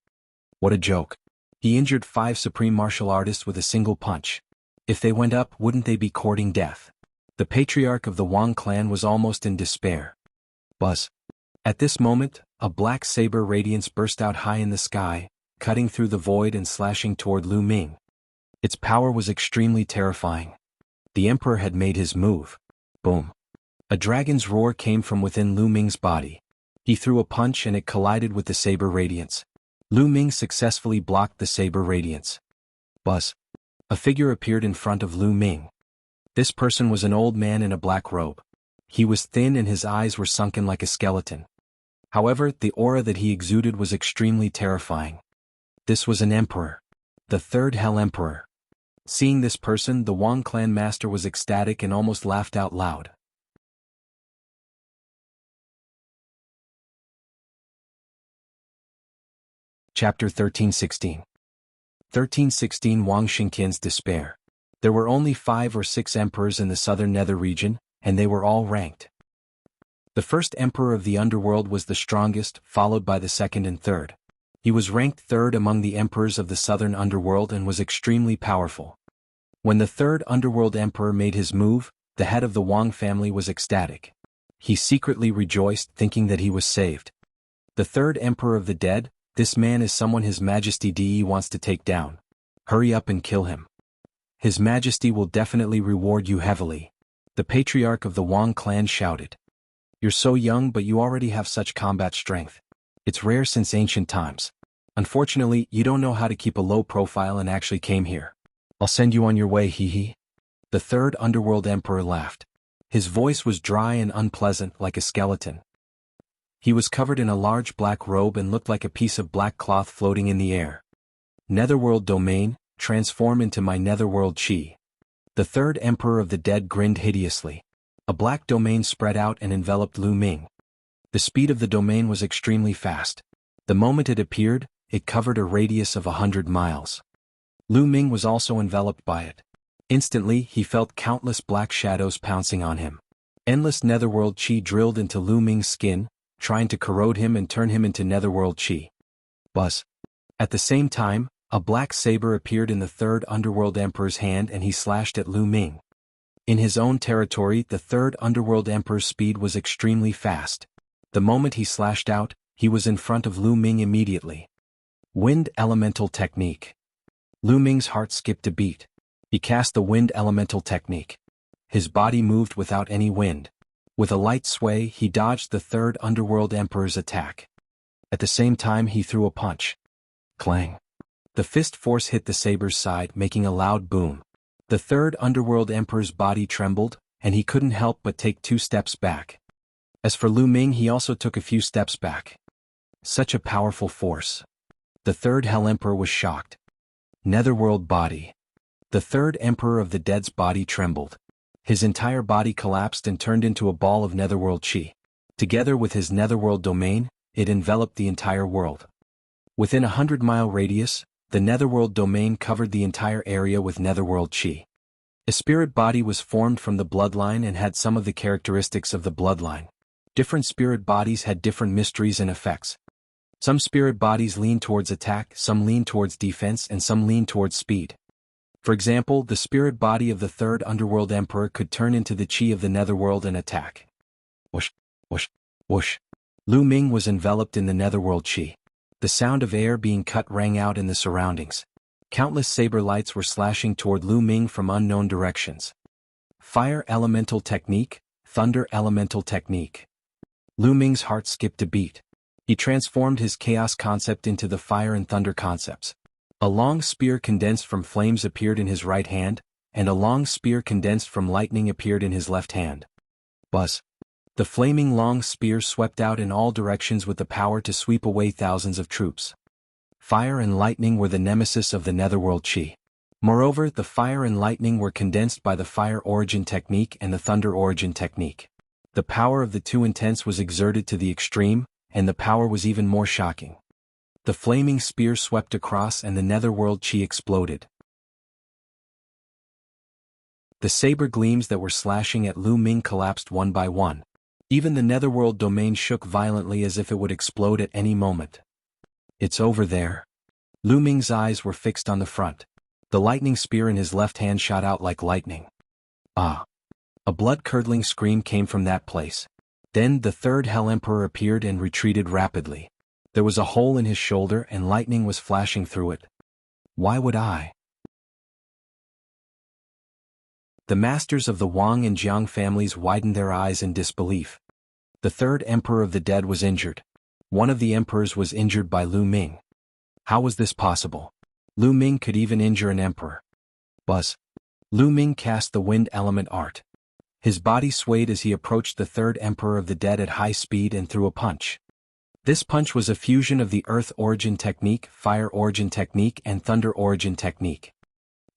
What a joke. He injured 5 supreme martial artists with a single punch. If they went up, wouldn't they be courting death? The patriarch of the Wang clan was almost in despair. Buzz. At this moment, a black saber radiance burst out high in the sky, cutting through the void and slashing toward Lu Ming. Its power was extremely terrifying. The emperor had made his move. Boom. A dragon's roar came from within Lu Ming's body. He threw a punch and it collided with the saber radiance. Lu Ming successfully blocked the saber radiance. Buzz. A figure appeared in front of Lu Ming. This person was an old man in a black robe. He was thin and his eyes were sunken like a skeleton. However, the aura that he exuded was extremely terrifying. This was an emperor. The third Hell Emperor. Seeing this person, the Wang clan master was ecstatic and almost laughed out loud. Chapter 1316. 1316 Wang Xingqian's despair. There were only 5 or 6 emperors in the southern nether region, and they were all ranked. The first emperor of the underworld was the strongest, followed by the second and third. He was ranked 3rd among the emperors of the southern underworld and was extremely powerful. When the 3rd underworld emperor made his move, the head of the Wang family was ecstatic. He secretly rejoiced, thinking that he was saved. The 3rd emperor of the dead, this man is someone His Majesty De wants to take down. Hurry up and kill him. His Majesty will definitely reward you heavily. The patriarch of the Wang clan shouted. You're so young but you already have such combat strength. It's rare since ancient times. Unfortunately, you don't know how to keep a low profile and actually came here. I'll send you on your way, hee hee. The 3rd underworld emperor laughed. His voice was dry and unpleasant like a skeleton. He was covered in a large black robe and looked like a piece of black cloth floating in the air. Netherworld domain, transform into my netherworld chi. The 3rd emperor of the dead grinned hideously. A black domain spread out and enveloped Lu Ming. The speed of the domain was extremely fast. The moment it appeared, it covered a radius of 100 miles. Lu Ming was also enveloped by it. Instantly, he felt countless black shadows pouncing on him. Endless netherworld chi drilled into Lu Ming's skin, trying to corrode him and turn him into netherworld chi. Buzz. At the same time, a black saber appeared in the 3rd underworld emperor's hand and he slashed at Lu Ming. In his own territory, the 3rd underworld emperor's speed was extremely fast. The moment he slashed out, he was in front of Lu Ming immediately. Wind Elemental Technique. Lu Ming's heart skipped a beat. He cast the Wind Elemental Technique. His body moved without any wind. With a light sway, he dodged the 3rd underworld emperor's attack. At the same time, he threw a punch. Clang. The fist force hit the saber's side, making a loud boom. The 3rd underworld emperor's body trembled, and he couldn't help but take 2 steps back. As for Lu Ming, he also took a few steps back. Such a powerful force. The 3rd Hell Emperor was shocked. Netherworld body. The 3rd emperor of the dead's body trembled. His entire body collapsed and turned into a ball of netherworld chi. Together with his netherworld domain, it enveloped the entire world. Within a 100-mile radius, the netherworld domain covered the entire area with netherworld chi. A spirit body was formed from the bloodline and had some of the characteristics of the bloodline. Different spirit bodies had different mysteries and effects. Some spirit bodies lean towards attack, some lean towards defense, and some lean towards speed. For example, the spirit body of the 3rd underworld emperor could turn into the chi of the netherworld and attack. Whoosh, whoosh, whoosh. Lu Ming was enveloped in the netherworld chi. The sound of air being cut rang out in the surroundings. Countless saber lights were slashing toward Lu Ming from unknown directions. Fire Elemental Technique, Thunder Elemental Technique. Lu Ming's heart skipped a beat. He transformed his chaos concept into the fire and thunder concepts. A long spear condensed from flames appeared in his right hand, and a long spear condensed from lightning appeared in his left hand. Buzz. The flaming long spear swept out in all directions with the power to sweep away thousands of troops. Fire and lightning were the nemesis of the netherworld chi. Moreover, the fire and lightning were condensed by the fire origin technique and the thunder origin technique. The power of the two intents was exerted to the extreme, and the power was even more shocking. The flaming spear swept across and the netherworld chi exploded. The saber gleams that were slashing at Lu Ming collapsed one by one. Even the netherworld domain shook violently as if it would explode at any moment. It's over there. Lu Ming's eyes were fixed on the front. The lightning spear in his left hand shot out like lightning. Ah! A blood-curdling scream came from that place. Then the third Hell Emperor appeared and retreated rapidly. There was a hole in his shoulder and lightning was flashing through it. Why would I? The masters of the Wang and Jiang families widened their eyes in disbelief. The third Emperor of the Dead was injured. One of the emperors was injured by Lu Ming. How was this possible? Lu Ming could even injure an emperor. Buzz. Lu Ming cast the wind element art. His body swayed as he approached the third Emperor of the Dead at high speed and threw a punch. This punch was a fusion of the Earth Origin Technique, Fire Origin Technique, and Thunder Origin Technique.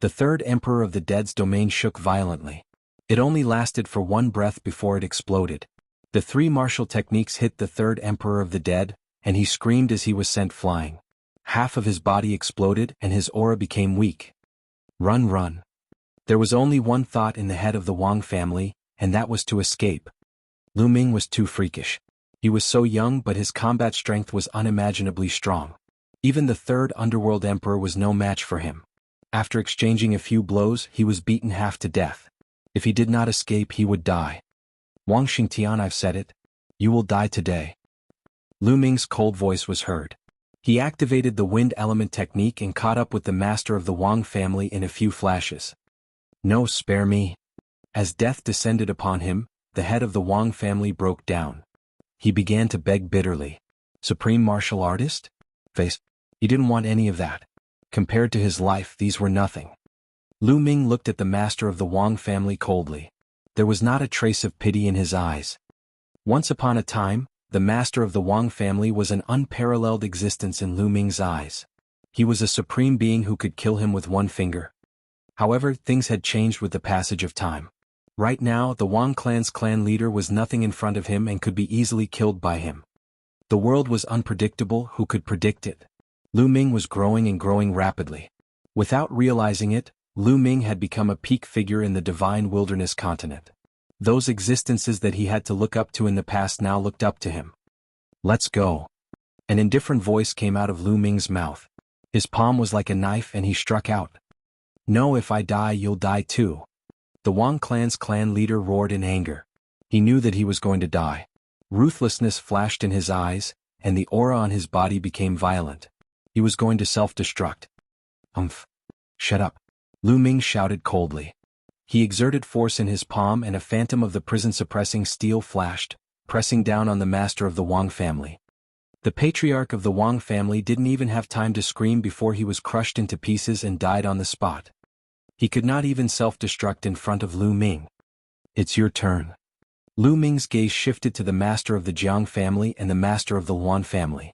The third Emperor of the Dead's domain shook violently. It only lasted for one breath before it exploded. The three martial techniques hit the third Emperor of the Dead, and he screamed as he was sent flying. Half of his body exploded and his aura became weak. Run, run. There was only one thought in the head of the Wang family, and that was to escape. Lu Ming was too freakish. He was so young but his combat strength was unimaginably strong. Even the third Underworld Emperor was no match for him. After exchanging a few blows, he was beaten half to death. If he did not escape, he would die. Wang Xingtian, I've said it. You will die today. Lu Ming's cold voice was heard. He activated the wind element technique and caught up with the master of the Wang family in a few flashes. No, spare me. As death descended upon him, the head of the Wang family broke down. He began to beg bitterly. Supreme martial artist? Face. He didn't want any of that. Compared to his life, these were nothing. Lu Ming looked at the master of the Wang family coldly. There was not a trace of pity in his eyes. Once upon a time, the master of the Wang family was an unparalleled existence in Lu Ming's eyes. He was a supreme being who could kill him with one finger. However, things had changed with the passage of time. Right now, the Wang clan's clan leader was nothing in front of him and could be easily killed by him. The world was unpredictable, who could predict it? Lu Ming was growing and growing rapidly. Without realizing it, Lu Ming had become a peak figure in the divine wilderness continent. Those existences that he had to look up to in the past now looked up to him. Let's go. An indifferent voice came out of Lu Ming's mouth. His palm was like a knife and he struck out. No, if I die, you'll die too. The Wang clan's clan leader roared in anger. He knew that he was going to die. Ruthlessness flashed in his eyes, and the aura on his body became violent. He was going to self-destruct. Shut up. Lu Ming shouted coldly. He exerted force in his palm and a phantom of the prison-suppressing steel flashed, pressing down on the master of the Wang family. The patriarch of the Wang family didn't even have time to scream before he was crushed into pieces and died on the spot. He could not even self-destruct in front of Lu Ming. It's your turn. Lu Ming's gaze shifted to the master of the Jiang family and the master of the Luan family.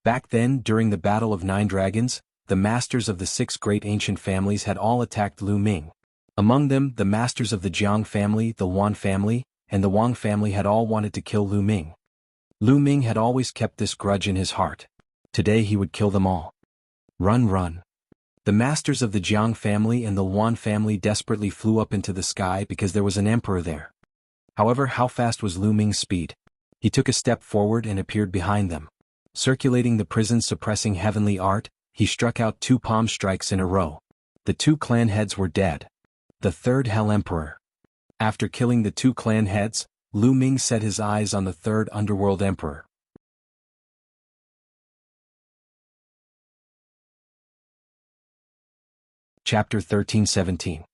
Back then, during the Battle of Nine Dragons, the masters of the six great ancient families had all attacked Lu Ming. Among them, the masters of the Jiang family, the Luan family, and the Wang family had all wanted to kill Lu Ming. Lu Ming had always kept this grudge in his heart. Today he would kill them all. Run, run. The masters of the Jiang family and the Luan family desperately flew up into the sky because there was an emperor there. However, how fast was Lu Ming's speed? He took a step forward and appeared behind them. Circulating the prison-suppressing heavenly art, he struck out 2 palm strikes in a row. The 2 clan heads were dead. The third Hell Emperor. After killing the 2 clan heads, Lu Ming set his eyes on the third Underworld Emperor. Chapter 1317.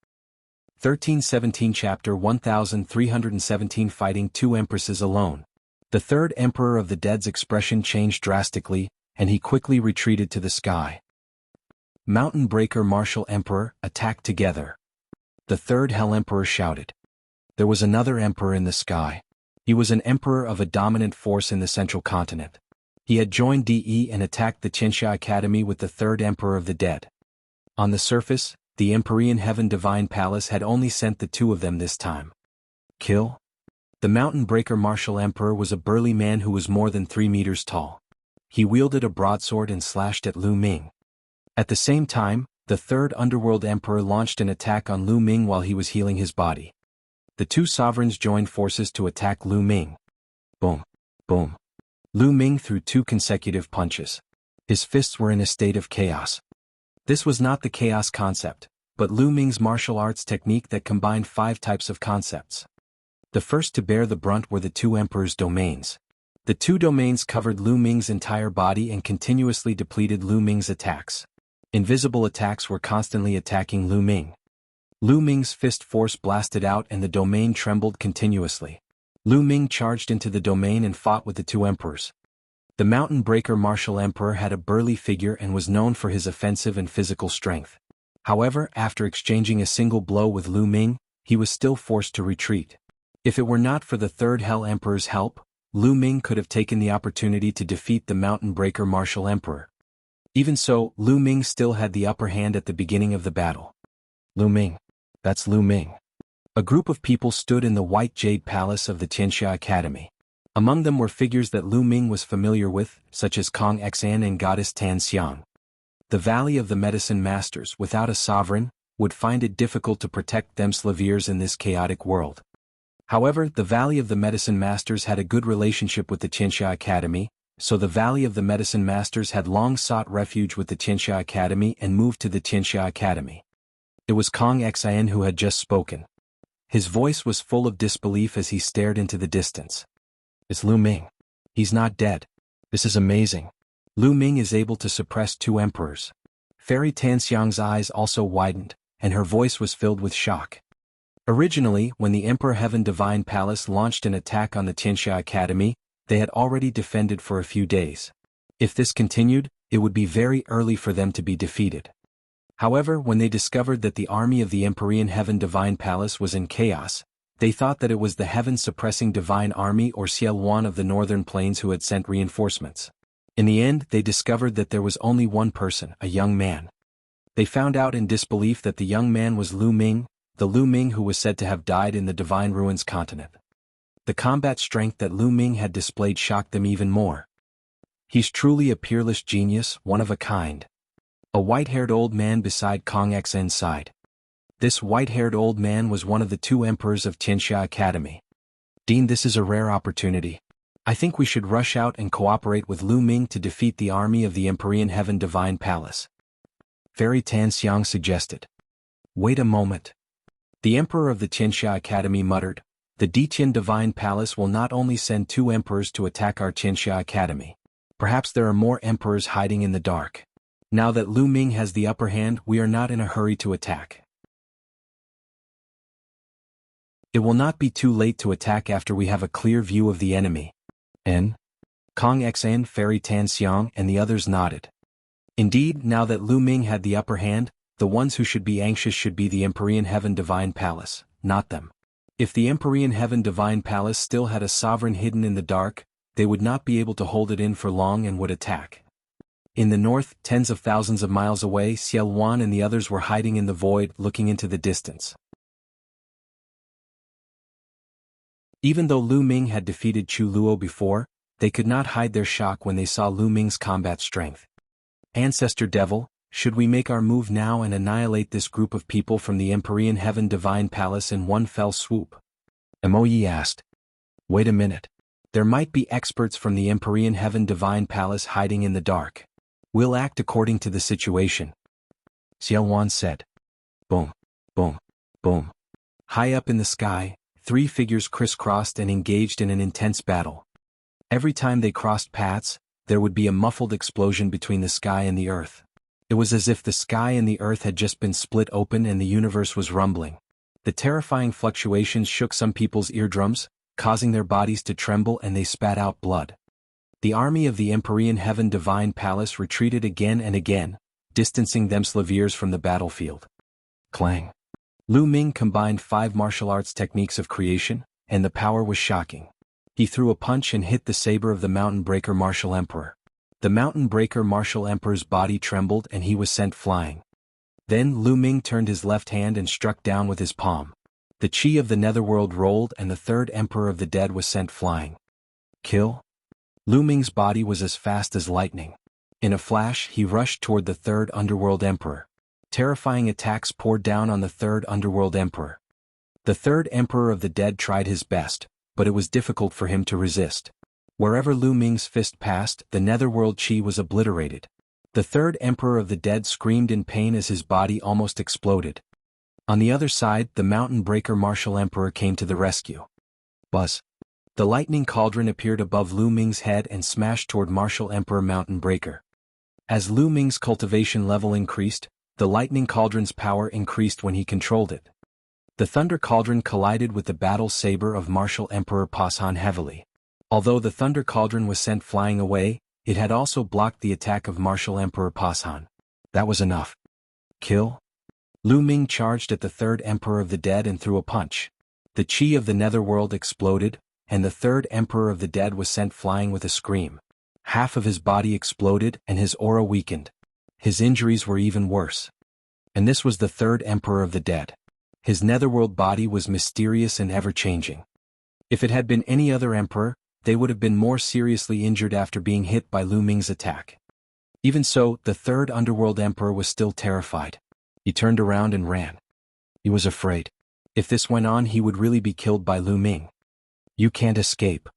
1317 Chapter 1317 Fighting 2 Empresses Alone. The third Emperor of the Dead's expression changed drastically, and he quickly retreated to the sky. Mountain Breaker Martial Emperor, attack together. The third Hell Emperor shouted. There was another emperor in the sky. He was an emperor of a dominant force in the central continent. He had joined DE and attacked the Qianxia Academy with the third Emperor of the Dead. On the surface, the Empyrean Heaven Divine Palace had only sent the two of them this time. Kill? The Mountain Breaker Martial Emperor was a burly man who was more than 3 meters tall. He wielded a broadsword and slashed at Lu Ming. At the same time, the third Underworld Emperor launched an attack on Lu Ming while he was healing his body. The two sovereigns joined forces to attack Lu Ming. Boom. Boom. Lu Ming threw 2 consecutive punches. His fists were in a state of chaos. This was not the chaos concept, but Lu Ming's martial arts technique that combined 5 types of concepts. The first to bear the brunt were the 2 emperors' domains. The 2 domains covered Lu Ming's entire body and continuously depleted Lu Ming's attacks. Invisible attacks were constantly attacking Lu Ming. Lu Ming's fist force blasted out and the domain trembled continuously. Lu Ming charged into the domain and fought with the 2 emperors. The Mountain Breaker Martial Emperor had a burly figure and was known for his offensive and physical strength. However, after exchanging a single blow with Lu Ming, he was still forced to retreat. If it were not for the Third Hell Emperor's help, Lu Ming could have taken the opportunity to defeat the Mountain Breaker Martial Emperor. Even so, Lu Ming still had the upper hand at the beginning of the battle. Lu Ming. That's Lu Ming. A group of people stood in the White Jade Palace of the Tianxia Academy. Among them were figures that Lu Ming was familiar with, such as Kong Xan and Goddess Tan Xiang. The Valley of the Medicine Masters, without a sovereign, would find it difficult to protect them Slaviers in this chaotic world. However, the Valley of the Medicine Masters had a good relationship with the Tianxia Academy, so the Valley of the Medicine Masters had long sought refuge with the Tianxia Academy and moved to the Tianxia Academy. It was Kong Xian who had just spoken. His voice was full of disbelief as he stared into the distance. It's Lu Ming. He's not dead. This is amazing. Lu Ming is able to suppress 2 emperors. Fairy Tanxiang's eyes also widened, and her voice was filled with shock. Originally, when the Emperor Heaven Divine Palace launched an attack on the Tianxia Academy, they had already defended for a few days. If this continued, it would be very early for them to be defeated. However, when they discovered that the army of the Empyrean Heaven Divine Palace was in chaos, they thought that it was the heaven-suppressing Divine Army or Xiaoluan of the Northern Plains who had sent reinforcements. In the end, they discovered that there was only one person, a young man. They found out in disbelief that the young man was Lu Ming, the Lu Ming who was said to have died in the Divine Ruins continent. The combat strength that Lu Ming had displayed shocked them even more. He's truly a peerless genius, one of a kind. A white-haired old man beside Kong Xn's side. This white-haired old man was one of the 2 emperors of Tianxia Academy. Dean, this is a rare opportunity. I think we should rush out and cooperate with Lu Ming to defeat the army of the Empyrean Heaven Divine Palace. Fairy Tan Xiang suggested. Wait a moment. The Emperor of the Tianxia Academy muttered, the Detian Divine Palace will not only send 2 emperors to attack our Tianxia Academy. Perhaps there are more emperors hiding in the dark. Now that Lu Ming has the upper hand, we are not in a hurry to attack. It will not be too late to attack after we have a clear view of the enemy. Kong Xan, Fairy Tan Xiang and the others nodded. Indeed, now that Lu Ming had the upper hand, the ones who should be anxious should be the Empyrean Heaven Divine Palace, not them. If the Empyrean Heaven Divine Palace still had a sovereign hidden in the dark, they would not be able to hold it in for long and would attack. In the north, tens of thousands of miles away, Xiaoluan and the others were hiding in the void, looking into the distance. Even though Lu Ming had defeated Chu Luo before, they could not hide their shock when they saw Lu Ming's combat strength. Ancestor Devil, should we make our move now and annihilate this group of people from the Empyrean Heaven Divine Palace in one fell swoop? Moyi asked. Wait a minute. There might be experts from the Empyrean Heaven Divine Palace hiding in the dark. We'll act according to the situation. Xiaoluan said. Boom, boom, boom. High up in the sky, 3 figures crisscrossed and engaged in an intense battle. Every time they crossed paths, there would be a muffled explosion between the sky and the earth. It was as if the sky and the earth had just been split open and the universe was rumbling. The terrifying fluctuations shook some people's eardrums, causing their bodies to tremble, and they spat out blood. The army of the Empyrean Heaven Divine Palace retreated again and again, distancing them Slaviers from the battlefield. Clang. Lu Ming combined 5 martial arts techniques of creation, and the power was shocking. He threw a punch and hit the saber of the Mountain Breaker Martial Emperor. The Mountain Breaker Martial Emperor's body trembled and he was sent flying. Then Lu Ming turned his left hand and struck down with his palm. The chi of the netherworld rolled and the third emperor of the dead was sent flying. Kill? Lu Ming's body was as fast as lightning. In a flash he rushed toward the third underworld emperor. Terrifying attacks poured down on the third underworld emperor. The third emperor of the dead tried his best, but it was difficult for him to resist. Wherever Lu Ming's fist passed, the netherworld chi was obliterated. The third emperor of the dead screamed in pain as his body almost exploded. On the other side, the mountain breaker martial emperor came to the rescue. Buzz. The lightning cauldron appeared above Lu Ming's head and smashed toward martial emperor mountain breaker. As Lu Ming's cultivation level increased, the lightning cauldron's power increased when he controlled it. The thunder cauldron collided with the battle saber of martial emperor Pasan heavily. Although the thunder cauldron was sent flying away, it had also blocked the attack of martial emperor Pasan. That was enough. Kill? Lu Ming charged at the third emperor of the dead and threw a punch. The chi of the netherworld exploded, and the third emperor of the dead was sent flying with a scream. Half of his body exploded and his aura weakened. His injuries were even worse. And this was the third emperor of the dead. His netherworld body was mysterious and ever-changing. If it had been any other emperor, they would have been more seriously injured after being hit by Lu Ming's attack. Even so, the third underworld emperor was still terrified. He turned around and ran. He was afraid. If this went on, he would really be killed by Lu Ming. You can't escape.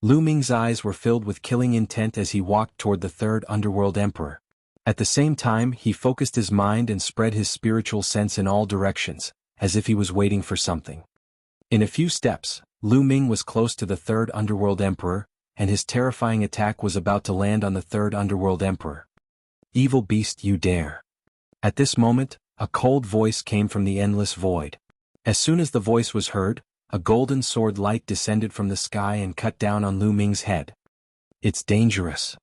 Lu Ming's eyes were filled with killing intent as he walked toward the third underworld emperor. At the same time, he focused his mind and spread his spiritual sense in all directions, as if he was waiting for something. In a few steps, Lu Ming was close to the third underworld emperor, and his terrifying attack was about to land on the third underworld emperor. Evil beast, you dare. At this moment, a cold voice came from the endless void. As soon as the voice was heard, a golden sword light descended from the sky and cut down on Lu Ming's head. It's dangerous.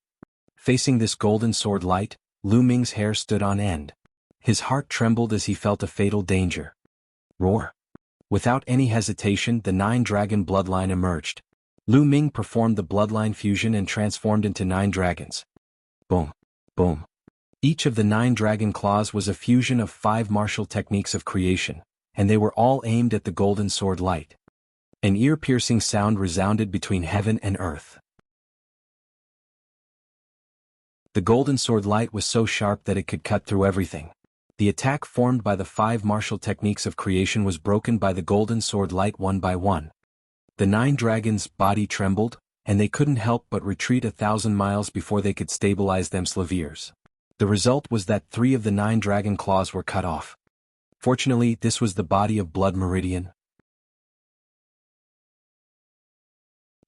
Facing this golden sword light, Lu Ming's hair stood on end. His heart trembled as he felt a fatal danger. Roar. Without any hesitation, the 9-dragon bloodline emerged. Lu Ming performed the bloodline fusion and transformed into 9 dragons. Boom. Boom. Each of the 9 dragon claws was a fusion of 5 martial techniques of creation, and they were all aimed at the golden sword light. An ear-piercing sound resounded between heaven and earth. The golden sword light was so sharp that it could cut through everything. The attack formed by the 5 martial techniques of creation was broken by the golden sword light one by one. The 9 dragons' body trembled, and they couldn't help but retreat 1,000 miles before they could stabilize themselves. The result was that 3 of the 9 dragon claws were cut off. Fortunately, this was the body of Blood Meridian.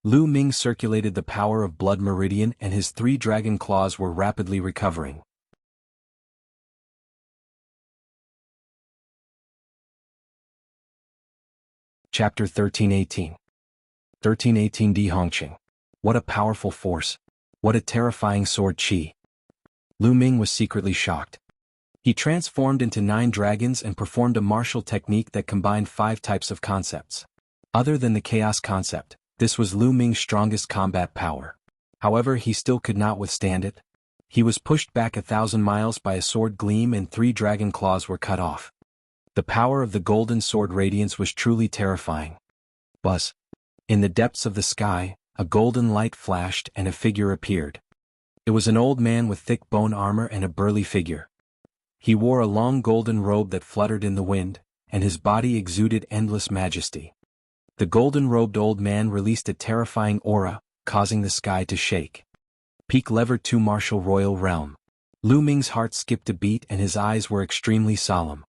Lu Ming circulated the power of Blood Meridian and his 3 dragon claws were rapidly recovering. Chapter 1318. 1318 Di Hongqing. What a powerful force. What a terrifying sword chi. Lu Ming was secretly shocked. He transformed into 9 dragons and performed a martial technique that combined 5 types of concepts. Other than the chaos concept, this was Lu Ming's strongest combat power. However, he still could not withstand it. He was pushed back 1,000 miles by a sword gleam and 3 dragon claws were cut off. The power of the golden sword radiance was truly terrifying. Buzz. In the depths of the sky, a golden light flashed and a figure appeared. It was an old man with thick bone armor and a burly figure. He wore a long golden robe that fluttered in the wind, and his body exuded endless majesty. The golden-robed old man released a terrifying aura, causing the sky to shake. Peak Lever 2 Martial Royal Realm. Lu Ming's heart skipped a beat and his eyes were extremely solemn.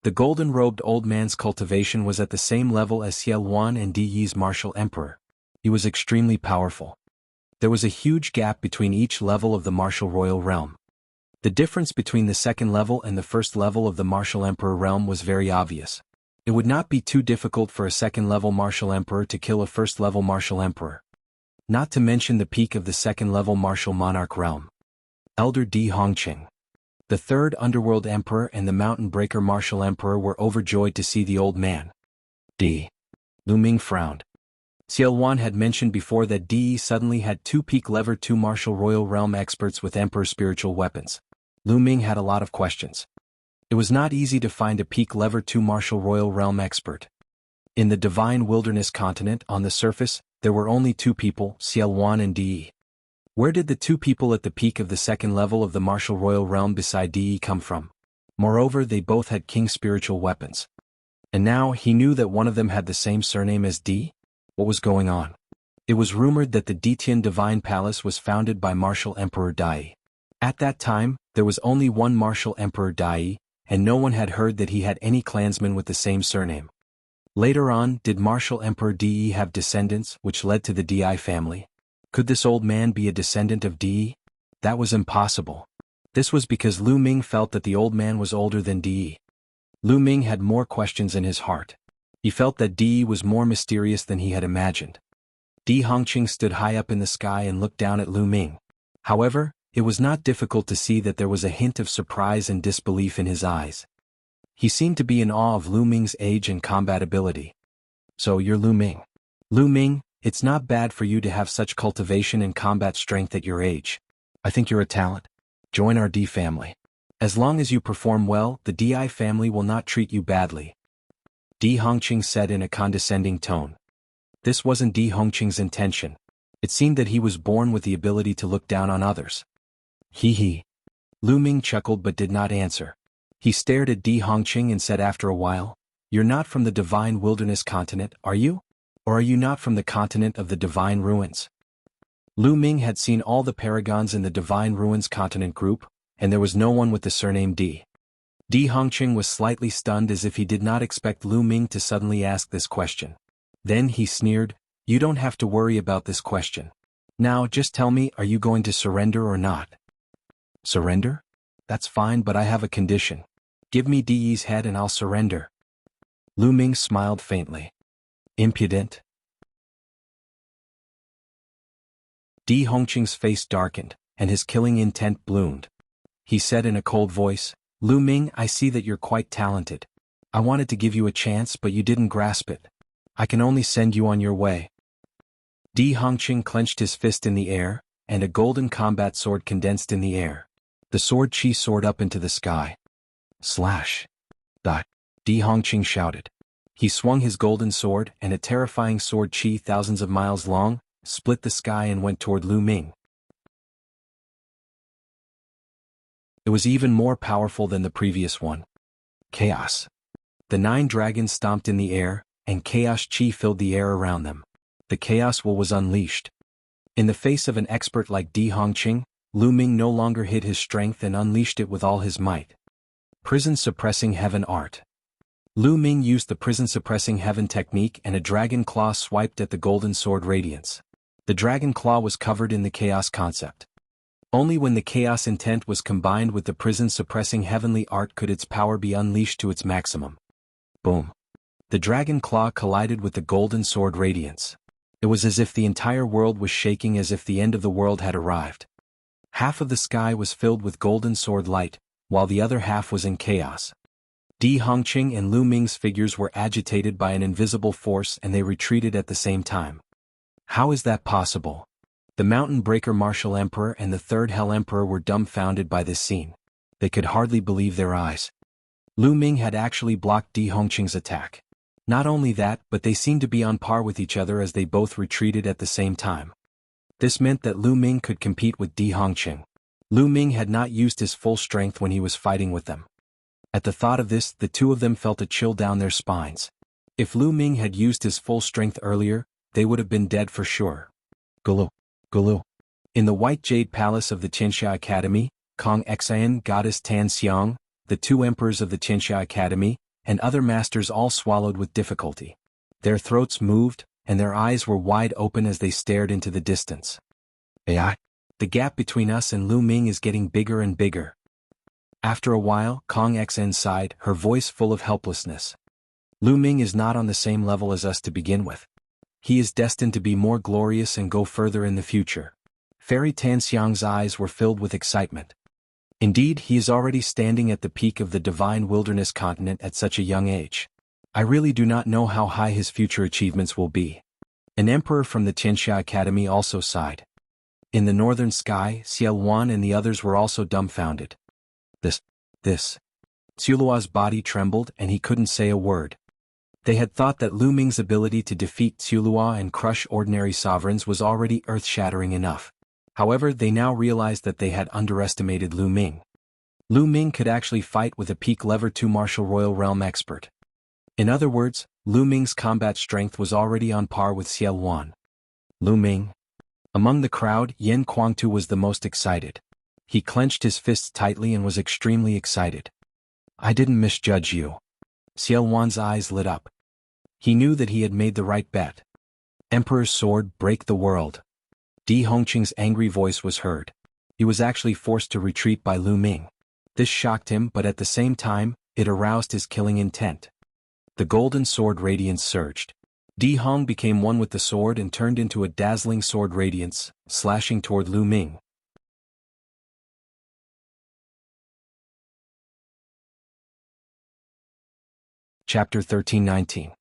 The golden-robed old man's cultivation was at the same level as Xiao Wan and Di Yi's martial emperor. He was extremely powerful. There was a huge gap between each level of the martial royal realm. The difference between the second level and the first level of the martial emperor realm was very obvious. It would not be too difficult for a second-level martial emperor to kill a first-level martial emperor. Not to mention the peak of the second-level martial monarch realm. Elder Di Hongqing. The third underworld emperor and the mountain breaker martial emperor were overjoyed to see the old man. Di. Lu Ming frowned. Xiao Wan had mentioned before that Di suddenly had 2 Peak Lever 2 martial royal realm experts with emperor spiritual weapons. Lu Ming had a lot of questions. It was not easy to find a peak level 2 martial royal realm expert. In the divine wilderness continent, on the surface, there were only two people, Xiaowan and De. Where did the two people at the peak of the second level of the martial royal realm beside De come from? Moreover, they both had king spiritual weapons. And now he knew that one of them had the same surname as De? What was going on? It was rumored that the Detian Divine Palace was founded by Martial Emperor Dai. At that time, there was only one Martial Emperor Dai, and no one had heard that he had any clansmen with the same surname. Later on, did Martial Emperor De have descendants, which led to the Di family? Could this old man be a descendant of De? That was impossible. This was because Lu Ming felt that the old man was older than De. Lu Ming had more questions in his heart. He felt that De was more mysterious than he had imagined. De Hongqing stood high up in the sky and looked down at Lu Ming. However, it was not difficult to see that there was a hint of surprise and disbelief in his eyes. He seemed to be in awe of Lu Ming's age and combat ability. So you're Lu Ming. Lu Ming, it's not bad for you to have such cultivation and combat strength at your age. I think you're a talent. Join our D family. As long as you perform well, the Di family will not treat you badly. De Hongqing said in a condescending tone. This wasn't De Hongqing's intention. It seemed that he was born with the ability to look down on others. Hee hee. Lu Ming chuckled but did not answer. He stared at De Hongqing and said after a while, "You're not from the Divine Wilderness continent, are you? Or are you not from the continent of the Divine Ruins?" Lu Ming had seen all the paragons in the Divine Ruins continent group, and there was no one with the surname De. De Hongqing was slightly stunned as if he did not expect Lu Ming to suddenly ask this question. Then he sneered, "You don't have to worry about this question. Now just tell me, are you going to surrender or not?" Surrender? That's fine, but I have a condition. Give me De's head and I'll surrender. Lu Ming smiled faintly. Impudent? De Hongqing's face darkened, and his killing intent bloomed. He said in a cold voice, "Lu Ming, I see that you're quite talented. I wanted to give you a chance but you didn't grasp it. I can only send you on your way." De Hongqing clenched his fist in the air, and a golden combat sword condensed in the air. The sword chi soared up into the sky. Slash! Dot! De Hongqing shouted. He swung his golden sword, and a terrifying sword chi thousands of miles long, split the sky and went toward Lu Ming. It was even more powerful than the previous one. Chaos. The 9 dragons stomped in the air, and chaos chi filled the air around them. The chaos will was unleashed. In the face of an expert like De Hongqing, Lu Ming no longer hid his strength and unleashed it with all his might. Prison Suppressing Heaven Art. Lu Ming used the Prison Suppressing Heaven technique and a dragon claw swiped at the golden sword radiance. The dragon claw was covered in the chaos concept. Only when the chaos intent was combined with the Prison Suppressing Heavenly Art could its power be unleashed to its maximum. Boom. The dragon claw collided with the golden sword radiance. It was as if the entire world was shaking, as if the end of the world had arrived. Half of the sky was filled with golden sword light, while the other half was in chaos. De Hongqing and Lu Ming's figures were agitated by an invisible force and they retreated at the same time. How is that possible? The Mountain Breaker Martial Emperor and the Third Hell Emperor were dumbfounded by this scene. They could hardly believe their eyes. Lu Ming had actually blocked De Hongqing's attack. Not only that, but they seemed to be on par with each other as they both retreated at the same time. This meant that Lu Ming could compete with De Hongqing. Lu Ming had not used his full strength when he was fighting with them. At the thought of this, the two of them felt a chill down their spines. If Lu Ming had used his full strength earlier, they would have been dead for sure. Gulu. Gulu. In the White Jade Palace of the Qianxia Academy, Kong Xian, Goddess Tan Xiang, the 2 emperors of the Qianxia Academy, and other masters all swallowed with difficulty. Their throats moved, and their eyes were wide open as they stared into the distance. AI. The gap between us and Lu Ming is getting bigger and bigger. After a while, Kong Xian sighed, her voice full of helplessness. Lu Ming is not on the same level as us to begin with. He is destined to be more glorious and go further in the future. Fairy Tan Xiang's eyes were filled with excitement. Indeed, he is already standing at the peak of the Divine Wilderness continent at such a young age. I really do not know how high his future achievements will be. An emperor from the Qianxia Academy also sighed. In the northern sky, Xiaowan and the others were also dumbfounded. This. Xiuluo's body trembled and he couldn't say a word. They had thought that Lu Ming's ability to defeat Xiuluo and crush ordinary sovereigns was already earth-shattering enough. However, they now realized that they had underestimated Lu Ming. Lu Ming could actually fight with a peak level 2 martial royal realm expert. In other words, Lu Ming's combat strength was already on par with Xiaoluan. Lu Ming. Among the crowd, Yan Kuangtu was the most excited. He clenched his fists tightly and was extremely excited. I didn't misjudge you. Xiaoluan's eyes lit up. He knew that he had made the right bet. Emperor's sword, break the world. Di Hongqing's angry voice was heard. He was actually forced to retreat by Lu Ming. This shocked him, but at the same time, it aroused his killing intent. The golden sword radiance surged. Di Hong became one with the sword and turned into a dazzling sword radiance, slashing toward Lu Ming. Chapter 1319.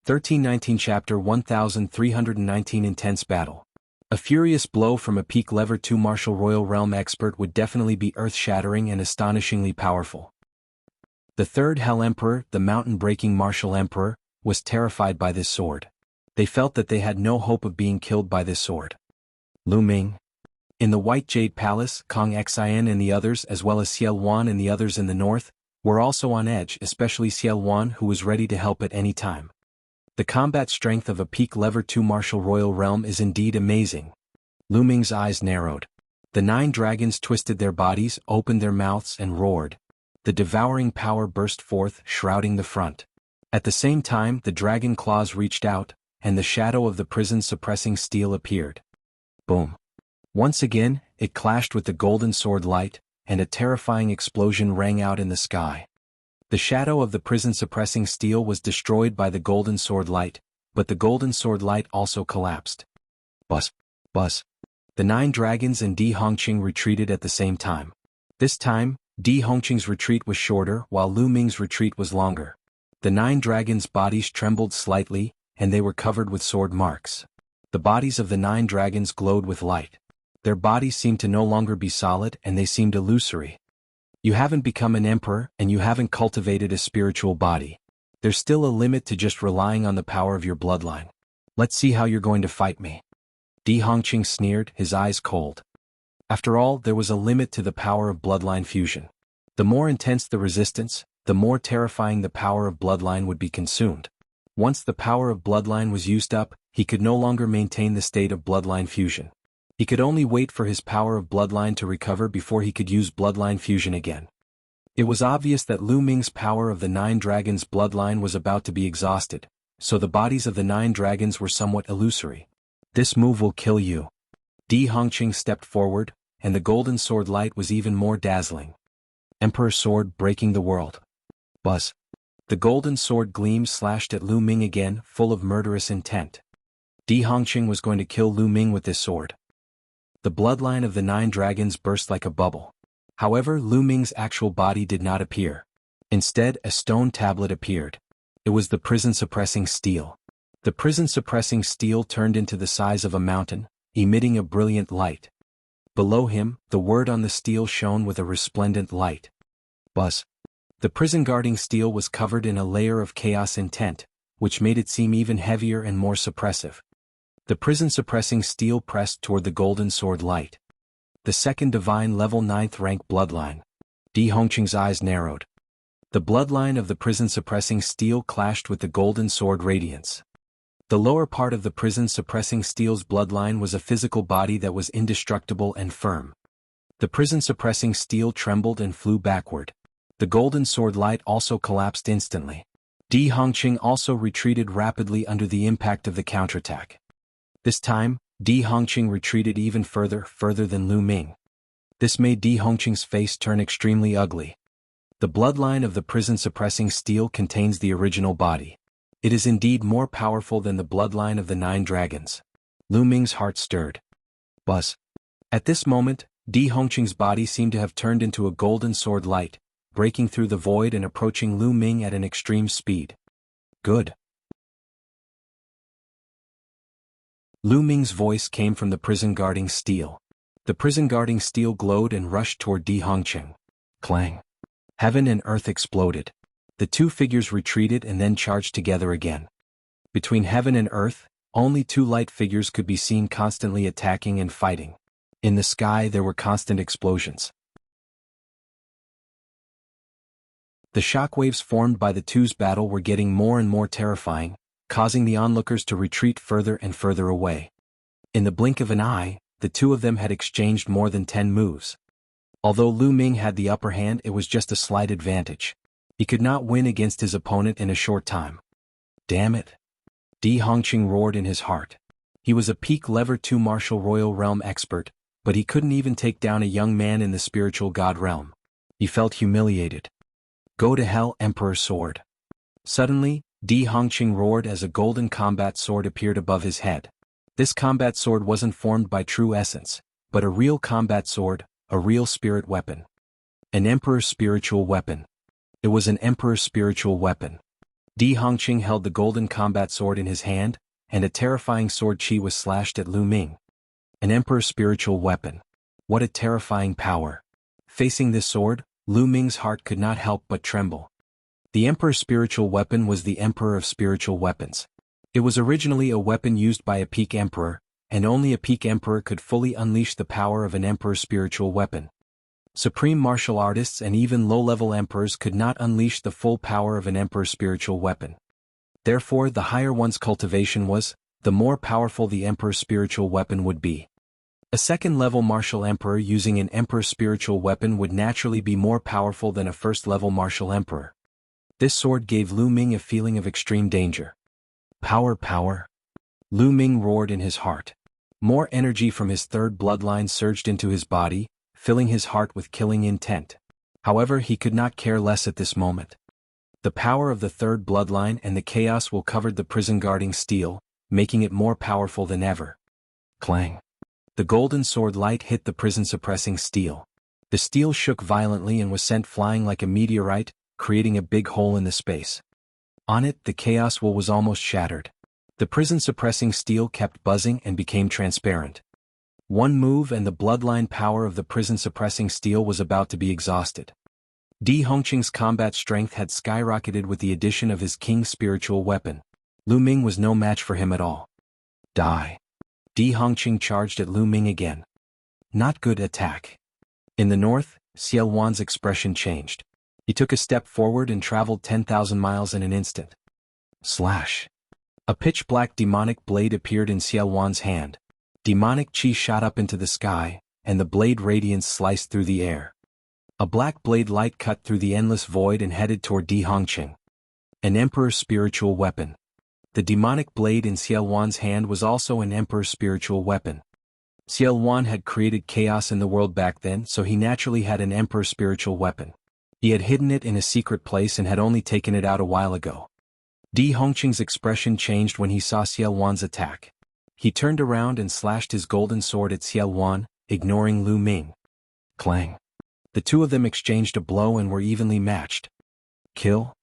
1319 Chapter 1319 Intense Battle. A furious blow from a peak level 2 martial royal realm expert would definitely be earth-shattering and astonishingly powerful. The third Hell Emperor, the mountain-breaking martial emperor, was terrified by this sword. They felt that they had no hope of being killed by this sword. Lu Ming. In the White Jade Palace, Kong Xian and the others, as well as Xiaoluan and the others in the north, were also on edge, especially Xiaoluan, who was ready to help at any time. The combat strength of a peak level 2 martial royal realm is indeed amazing. Lu Ming's eyes narrowed. The 9 dragons twisted their bodies, opened their mouths and roared. The devouring power burst forth, shrouding the front. At the same time, the dragon claws reached out, and the shadow of the prison's suppressing steel appeared. Boom. Once again, it clashed with the golden sword light, and a terrifying explosion rang out in the sky. The shadow of the prison suppressing steel was destroyed by the golden sword light, but the golden sword light also collapsed. Buzz. Buzz. The 9 dragons and Di Hongqing retreated at the same time. This time, Di Hongqing's retreat was shorter while Lu Ming's retreat was longer. The 9 dragons' bodies trembled slightly, and they were covered with sword marks. The bodies of the 9 dragons glowed with light. Their bodies seemed to no longer be solid and they seemed illusory. You haven't become an emperor and you haven't cultivated a spiritual body. There's still a limit to just relying on the power of your bloodline. Let's see how you're going to fight me. Di Hongqing sneered, his eyes cold. After all, there was a limit to the power of bloodline fusion. The more intense the resistance, the more terrifying the power of bloodline would be consumed. Once the power of bloodline was used up, he could no longer maintain the state of bloodline fusion. He could only wait for his power of bloodline to recover before he could use bloodline fusion again. It was obvious that Lu Ming's power of the 9 dragons' bloodline was about to be exhausted, so the bodies of the 9 dragons were somewhat illusory. This move will kill you. Di Hongqing stepped forward, and the golden sword light was even more dazzling. Emperor's sword breaking the world. Buzz. The golden sword gleam slashed at Lu Ming again, full of murderous intent. Di Hongqing was going to kill Lu Ming with this sword. The bloodline of the 9 dragons burst like a bubble. However, Lu Ming's actual body did not appear. Instead, a stone tablet appeared. It was the prison-suppressing steel. The prison-suppressing steel turned into the size of a mountain, emitting a brilliant light. Below him, the word on the steel shone with a resplendent light. Buzz. The prison-guarding steel was covered in a layer of chaos intent, which made it seem even heavier and more suppressive. The prison-suppressing steel pressed toward the golden sword light. The second divine level 9th rank bloodline. Di Hongqing's eyes narrowed. The bloodline of the prison-suppressing steel clashed with the golden sword radiance. The lower part of the prison-suppressing steel's bloodline was a physical body that was indestructible and firm. The prison-suppressing steel trembled and flew backward. The golden sword light also collapsed instantly. Di Hongqing also retreated rapidly under the impact of the counterattack. This time, Di Hongqing retreated even further than Lu Ming. This made Di Hongqing's face turn extremely ugly. The bloodline of the prison-suppressing steel contains the original body. It is indeed more powerful than the bloodline of the 9 dragons. Lu Ming's heart stirred. Buzz. At this moment, Di Hongqing's body seemed to have turned into a golden sword light, breaking through the void and approaching Lu Ming at an extreme speed. Good. Lu Ming's voice came from the prison-guarding steel. The prison-guarding steel glowed and rushed toward Di Hongqing. Clang. Heaven and earth exploded. The two figures retreated and then charged together again. Between heaven and earth, only two light figures could be seen constantly attacking and fighting. In the sky there were constant explosions. The shockwaves formed by the two's battle were getting more and more terrifying, causing the onlookers to retreat further and further away. In the blink of an eye, the two of them had exchanged more than 10 moves. Although Lu Ming had the upper hand, it was just a slight advantage. He could not win against his opponent in a short time. Damn it! Di Hongqing roared in his heart. He was a peak level 2 martial royal realm expert, but he couldn't even take down a young man in the spiritual god realm. He felt humiliated. Go to hell, Emperor Sword. Suddenly, Di Hongqing roared as a golden combat sword appeared above his head. This combat sword wasn't formed by true essence, but a real combat sword, a real spirit weapon. An emperor's spiritual weapon. It was an emperor's spiritual weapon. Di Hongqing held the golden combat sword in his hand, and a terrifying sword chi was slashed at Lu Ming. An emperor's spiritual weapon. What a terrifying power. Facing this sword, Lu Ming's heart could not help but tremble. The emperor's spiritual weapon was the emperor of spiritual weapons. It was originally a weapon used by a peak emperor, and only a peak emperor could fully unleash the power of an emperor's spiritual weapon. Supreme martial artists and even low-level emperors could not unleash the full power of an emperor's spiritual weapon. Therefore, the higher one's cultivation was, the more powerful the emperor's spiritual weapon would be. A second-level martial emperor using an emperor's spiritual weapon would naturally be more powerful than a first-level martial emperor. This sword gave Lu Ming a feeling of extreme danger. Power, power! Lu Ming roared in his heart. More energy from his third bloodline surged into his body, filling his heart with killing intent. However, he could not care less at this moment. The power of the third bloodline and the chaos will covered the prison-guarding steel, making it more powerful than ever. Clang! The golden sword light hit the prison-suppressing steel. The steel shook violently and was sent flying like a meteorite, creating a big hole in the space. On it, the chaos will was almost shattered. The prison-suppressing steel kept buzzing and became transparent. One move and the bloodline power of the prison-suppressing steel was about to be exhausted. Di Hongqing's combat strength had skyrocketed with the addition of his king's spiritual weapon. Lu Ming was no match for him at all. Die! Di Hongqing charged at Lu Ming again. Not good attack. In the north, Xiao Wan's expression changed. He took a step forward and traveled 10,000 miles in an instant. Slash! A pitch-black demonic blade appeared in Xiao Wan's hand. Demonic chi shot up into the sky, and the blade radiance sliced through the air. A black blade light cut through the endless void and headed toward Di Hongqing. An emperor's spiritual weapon. The demonic blade in Xiao Wan's hand was also an emperor's spiritual weapon. Xiao Wan had created chaos in the world back then, so he naturally had an emperor's spiritual weapon. He had hidden it in a secret place and had only taken it out a while ago. Di Hongqing's expression changed when he saw Xiao Wan's attack. He turned around and slashed his golden sword at Xiao Wan, ignoring Lu Ming. Clang! The two of them exchanged a blow and were evenly matched. Kill?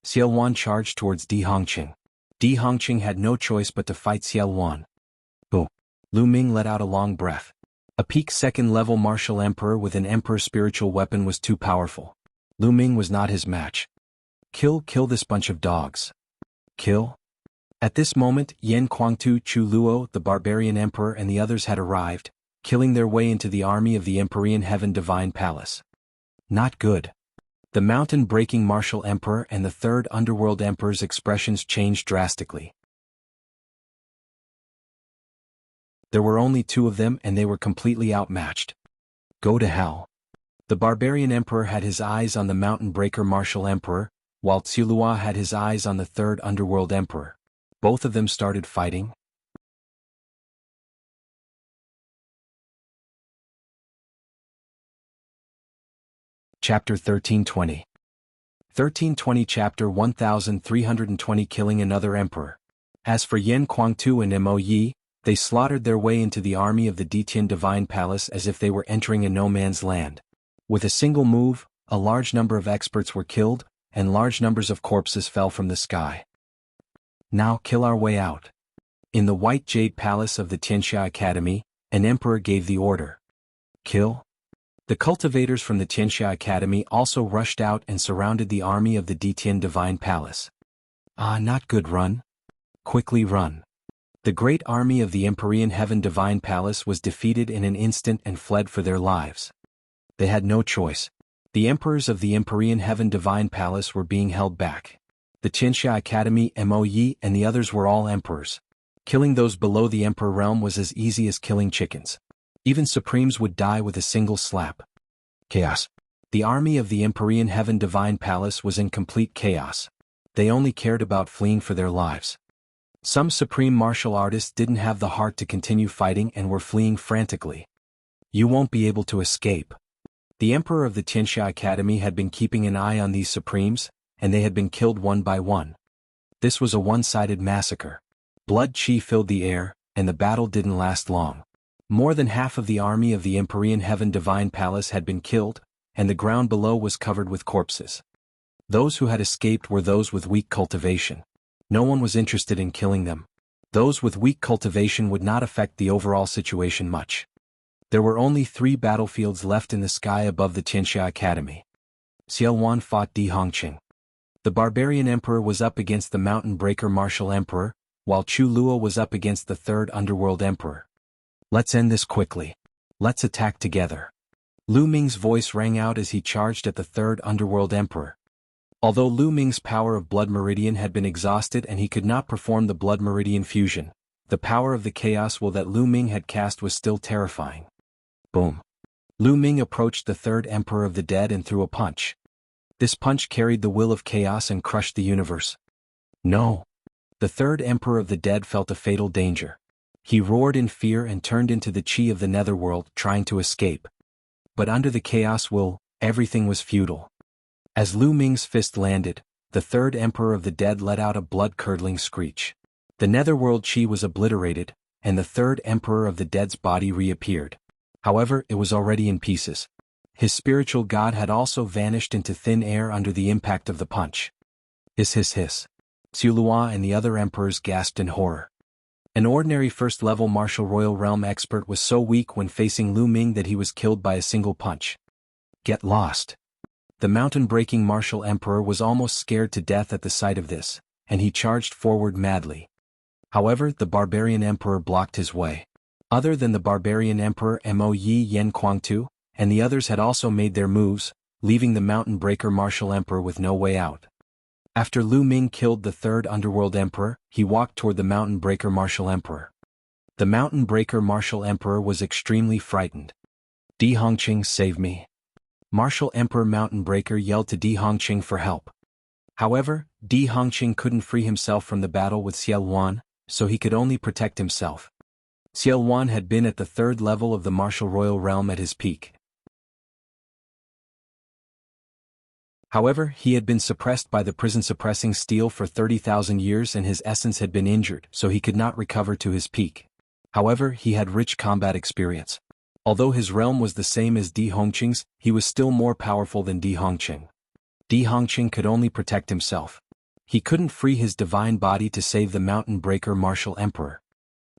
Xiao Wan charged towards Di Hongqing. Di Hongqing had no choice but to fight Xiao Wan. Oh! Lu Ming let out a long breath. A peak second-level martial emperor with an emperor's spiritual weapon was too powerful. Lu Ming was not his match. Kill this bunch of dogs. Kill? At this moment, Yan Kuangtu Chu Luo, the barbarian emperor, and the others had arrived, killing their way into the army of the Empyrean Heaven Divine Palace. Not good. The mountain-breaking martial emperor and the third underworld emperor's expressions changed drastically. There were only two of them and they were completely outmatched. Go to hell. The barbarian emperor had his eyes on the mountain breaker martial emperor, while Tsulua had his eyes on the third underworld emperor. Both of them started fighting. Chapter 1320. 1320 Chapter 1320 Killing Another Emperor. As for Yan Kuangtu and Mo Yi, they slaughtered their way into the army of the Detian Divine Palace as if they were entering a no-man's land. With a single move, a large number of experts were killed, and large numbers of corpses fell from the sky. Now kill our way out. In the White Jade Palace of the Tianxia Academy, an emperor gave the order. Kill? The cultivators from the Tianxia Academy also rushed out and surrounded the army of the Ditian Divine Palace. Ah, not good, run. Quickly run. The great army of the Empyrean Heaven Divine Palace was defeated in an instant and fled for their lives. They had no choice. The emperors of the Empyrean Heaven Divine Palace were being held back. The Tianxia Academy, Moyi, and the others were all emperors. Killing those below the emperor realm was as easy as killing chickens. Even supremes would die with a single slap. Chaos. The army of the Empyrean Heaven Divine Palace was in complete chaos. They only cared about fleeing for their lives. Some supreme martial artists didn't have the heart to continue fighting and were fleeing frantically. You won't be able to escape. The emperor of the Tianxia Academy had been keeping an eye on these supremes, and they had been killed one by one. This was a one-sided massacre. Blood chi filled the air, and the battle didn't last long. More than half of the army of the Empyrean Heaven Divine Palace had been killed, and the ground below was covered with corpses. Those who had escaped were those with weak cultivation. No one was interested in killing them. Those with weak cultivation would not affect the overall situation much. There were only 3 battlefields left in the sky above the Tianxia Academy. Xiaowan fought Di Hongqing. The barbarian emperor was up against the mountain breaker martial emperor, while Chu Luo was up against the third underworld emperor. Let's end this quickly. Let's attack together. Lu Ming's voice rang out as he charged at the third underworld emperor. Although Lu Ming's power of blood meridian had been exhausted and he could not perform the blood meridian fusion, the power of the chaos will that Lu Ming had cast was still terrifying. Boom. Lu Ming approached the third emperor of the dead and threw a punch. This punch carried the will of chaos and crushed the universe. No. The third emperor of the dead felt a fatal danger. He roared in fear and turned into the chi of the netherworld, trying to escape. But under the chaos will, everything was futile. As Lu Ming's fist landed, the third emperor of the dead let out a blood-curdling screech. The netherworld chi was obliterated, and the third emperor of the dead's body reappeared. However, it was already in pieces. His spiritual god had also vanished into thin air under the impact of the punch. Hiss hiss hiss. Xiulua and the other emperors gasped in horror. An ordinary first-level martial royal realm expert was so weak when facing Lu Ming that he was killed by a single punch. Get lost. The mountain-breaking martial emperor was almost scared to death at the sight of this, and he charged forward madly. However, the barbarian emperor blocked his way. Other than the barbarian emperor Mo Yi Yen Kuangtu, and the others had also made their moves, leaving the mountain breaker martial emperor with no way out. After Lu Ming killed the third underworld emperor, he walked toward the mountain breaker martial emperor. The mountain breaker martial emperor was extremely frightened. Di Hongqing, save me. Martial Emperor Mountain Breaker yelled to Di Hongqing for help. However, Di Hongqing couldn't free himself from the battle with Xiaowan, so he could only protect himself. Xiaowan had been at the third level of the martial royal realm at his peak. However, he had been suppressed by the prison-suppressing steel for 30,000 years and his essence had been injured, so he could not recover to his peak. However, he had rich combat experience. Although his realm was the same as Di Hongqing's, he was still more powerful than Di Hongqing. Di Hongqing could only protect himself. He couldn't free his divine body to save the mountain breaker martial emperor.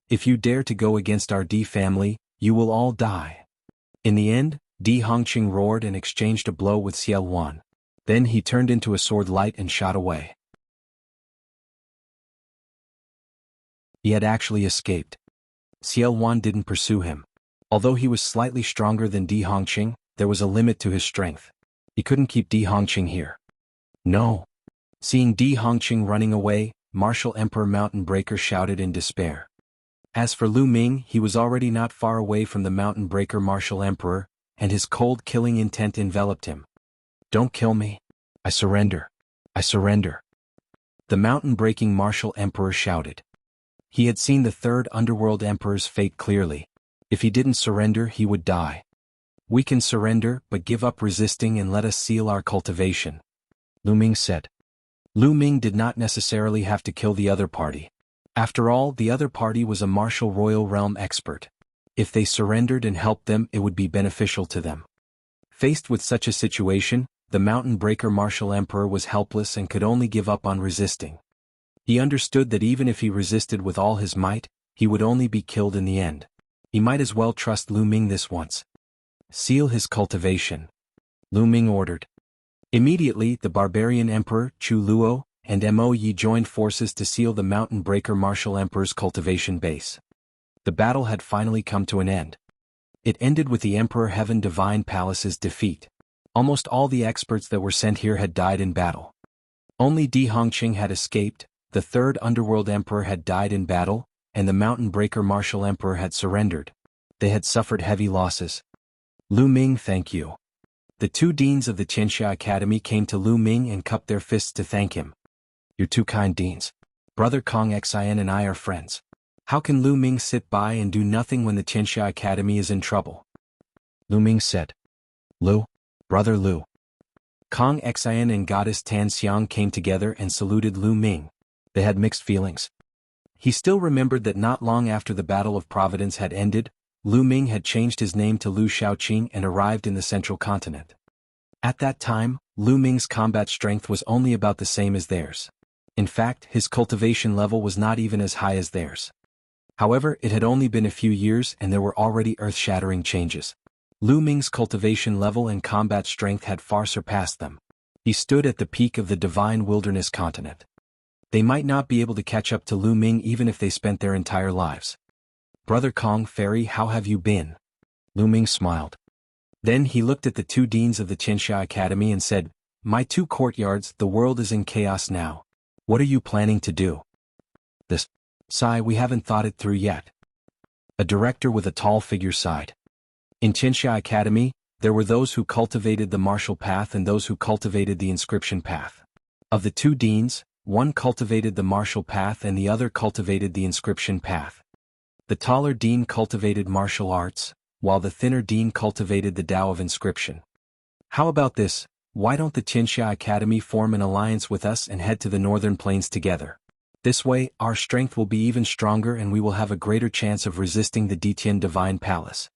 If you dare to go against our Di family, you will all die. In the end, Di Hongqing roared and exchanged a blow with Xiaowan. Then he turned into a sword light and shot away. He had actually escaped. Xiaowan didn't pursue him. Although he was slightly stronger than Di Hongqing, there was a limit to his strength. He couldn't keep Di Hongqing here. No. Seeing Di Hongqing running away, Martial Emperor Mountain Breaker shouted in despair. As for Lu Ming, he was already not far away from the Mountain Breaker Martial Emperor, and his cold killing intent enveloped him. Don't kill me. I surrender. I surrender. The mountain-breaking martial emperor shouted. He had seen the third underworld emperor's fate clearly. If he didn't surrender, he would die. We can surrender, but give up resisting and let us seal our cultivation, Lu Ming said. Lu Ming did not necessarily have to kill the other party. After all, the other party was a martial royal realm expert. If they surrendered and helped them, it would be beneficial to them. Faced with such a situation, the mountain breaker martial emperor was helpless and could only give up on resisting. He understood that even if he resisted with all his might, he would only be killed in the end. He might as well trust Lu Ming this once. Seal his cultivation, Lu Ming ordered. Immediately, the barbarian emperor, Chu Luo, and Mo Yi joined forces to seal the Mountain Breaker Martial Emperor's cultivation base. The battle had finally come to an end. It ended with the Emperor Heaven Divine Palace's defeat. Almost all the experts that were sent here had died in battle. Only Di Hongqing had escaped, the third Underworld Emperor had died in battle, and the Mountain Breaker Martial Emperor had surrendered. They had suffered heavy losses. Lu Ming, thank you. The two deans of the Qianxia Academy came to Lu Ming and cupped their fists to thank him. You're two kind deans. Brother Kong Xian and I are friends. How can Lu Ming sit by and do nothing when the Qianxia Academy is in trouble? Lu Ming said. Brother Lu. Kong Xian and Goddess Tan Xiang came together and saluted Lu Ming. They had mixed feelings. He still remembered that not long after the Battle of Providence had ended, Lu Ming had changed his name to Lu Shaoqing and arrived in the central continent. At that time, Lu Ming's combat strength was only about the same as theirs. In fact, his cultivation level was not even as high as theirs. However, it had only been a few years and there were already earth-shattering changes. Lu Ming's cultivation level and combat strength had far surpassed them. He stood at the peak of the divine wilderness continent. They might not be able to catch up to Lu Ming even if they spent their entire lives. Brother Kong Fairy, how have you been? Lu Ming smiled. Then he looked at the two deans of the Qianxia Academy and said, My two courtyards, the world is in chaos now. What are you planning to do? Sigh, we haven't thought it through yet. A director with a tall figure sighed. In Qianxia Academy, there were those who cultivated the martial path and those who cultivated the inscription path. Of the two deans, one cultivated the martial path and the other cultivated the inscription path. The taller dean cultivated martial arts, while the thinner dean cultivated the Tao of inscription. How about this? Why don't the Qianxia Academy form an alliance with us and head to the northern plains together? This way, our strength will be even stronger and we will have a greater chance of resisting the Ditian Divine Palace.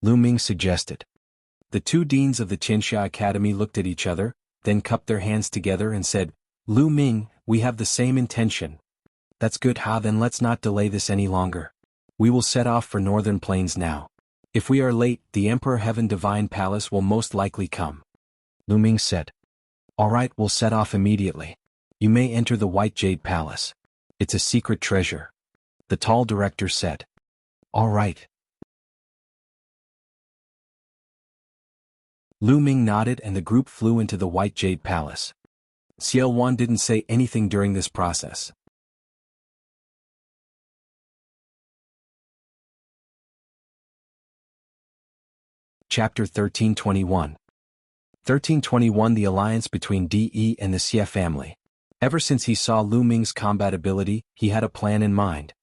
Lu Ming suggested. The two deans of the Qianxia Academy looked at each other, then cupped their hands together and said, Lu Ming, we have the same intention. That's good, then let's not delay this any longer. We will set off for northern plains now. If we are late, the Emperor Heaven Divine Palace will most likely come. Lu Ming said. All right, we'll set off immediately. You may enter the White Jade Palace. It's a secret treasure. The tall director said. All right. Lu Ming nodded and the group flew into the White Jade Palace. Xiao Wan didn't say anything during this process. Chapter 1321. 1321 The alliance between Di and the Xie family. Ever since he saw Lu Ming's combat ability, he had a plan in mind.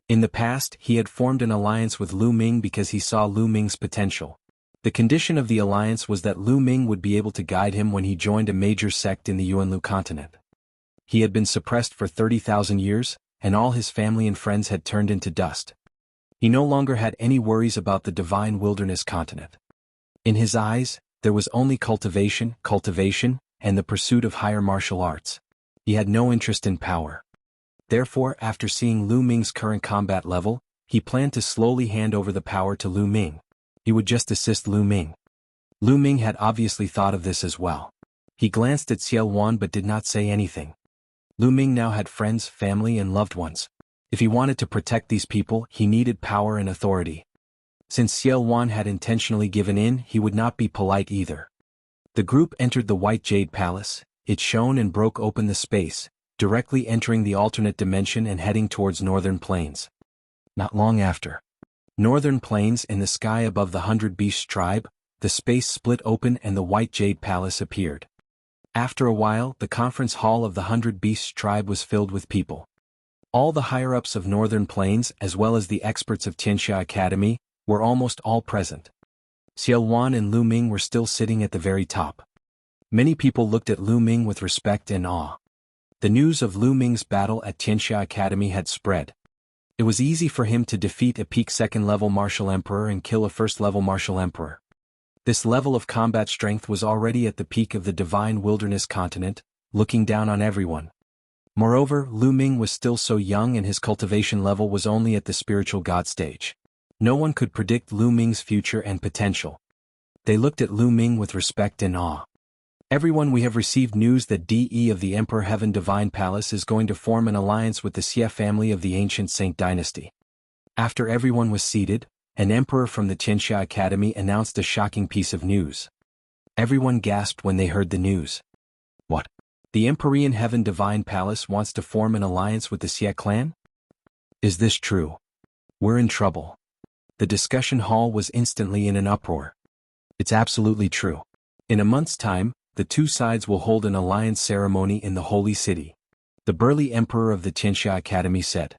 In the past, he had formed an alliance with Lu Ming because he saw Lu Ming's potential. The condition of the alliance was that Lu Ming would be able to guide him when he joined a major sect in the Yuanlu continent. He had been suppressed for 30,000 years, and all his family and friends had turned into dust. He no longer had any worries about the divine wilderness continent. In his eyes, there was only cultivation, and the pursuit of higher martial arts. He had no interest in power. Therefore, after seeing Lu Ming's current combat level, he planned to slowly hand over the power to Lu Ming. He would just assist Lu Ming. Lu Ming had obviously thought of this as well. He glanced at Xiao Wan but did not say anything. Lu Ming now had friends, family and loved ones. If he wanted to protect these people, he needed power and authority. Since Xiao Wan had intentionally given in, he would not be polite either. The group entered the White Jade Palace. It shone and broke open the space, directly entering the alternate dimension and heading towards northern plains. Not long after. Northern plains in the sky above the 100 Beasts tribe, the space split open and the White Jade Palace appeared. After a while, the conference hall of the 100 Beasts tribe was filled with people. All the higher-ups of northern plains as well as the experts of Qianxia Academy were almost all present. Xiao Wan and Lu Ming were still sitting at the very top. Many people looked at Lu Ming with respect and awe. The news of Lu Ming's battle at Qianxia Academy had spread. It was easy for him to defeat a peak second-level martial emperor and kill a first-level martial emperor. This level of combat strength was already at the peak of the divine wilderness continent, looking down on everyone. Moreover, Lu Ming was still so young and his cultivation level was only at the spiritual god stage. No one could predict Lu Ming's future and potential. They looked at Lu Ming with respect and awe. "Everyone, we have received news that DE of the Emperor Heaven Divine Palace is going to form an alliance with the Xie family of the ancient Saint Dynasty." After everyone was seated, an emperor from the Tianxia Academy announced a shocking piece of news. Everyone gasped when they heard the news. "What? The Empyrean Heaven Divine Palace wants to form an alliance with the Xie clan? Is this true? We're in trouble." The discussion hall was instantly in an uproar. "It's absolutely true. In a month's time, the two sides will hold an alliance ceremony in the Holy City," the burly emperor of the Tianxia Academy said.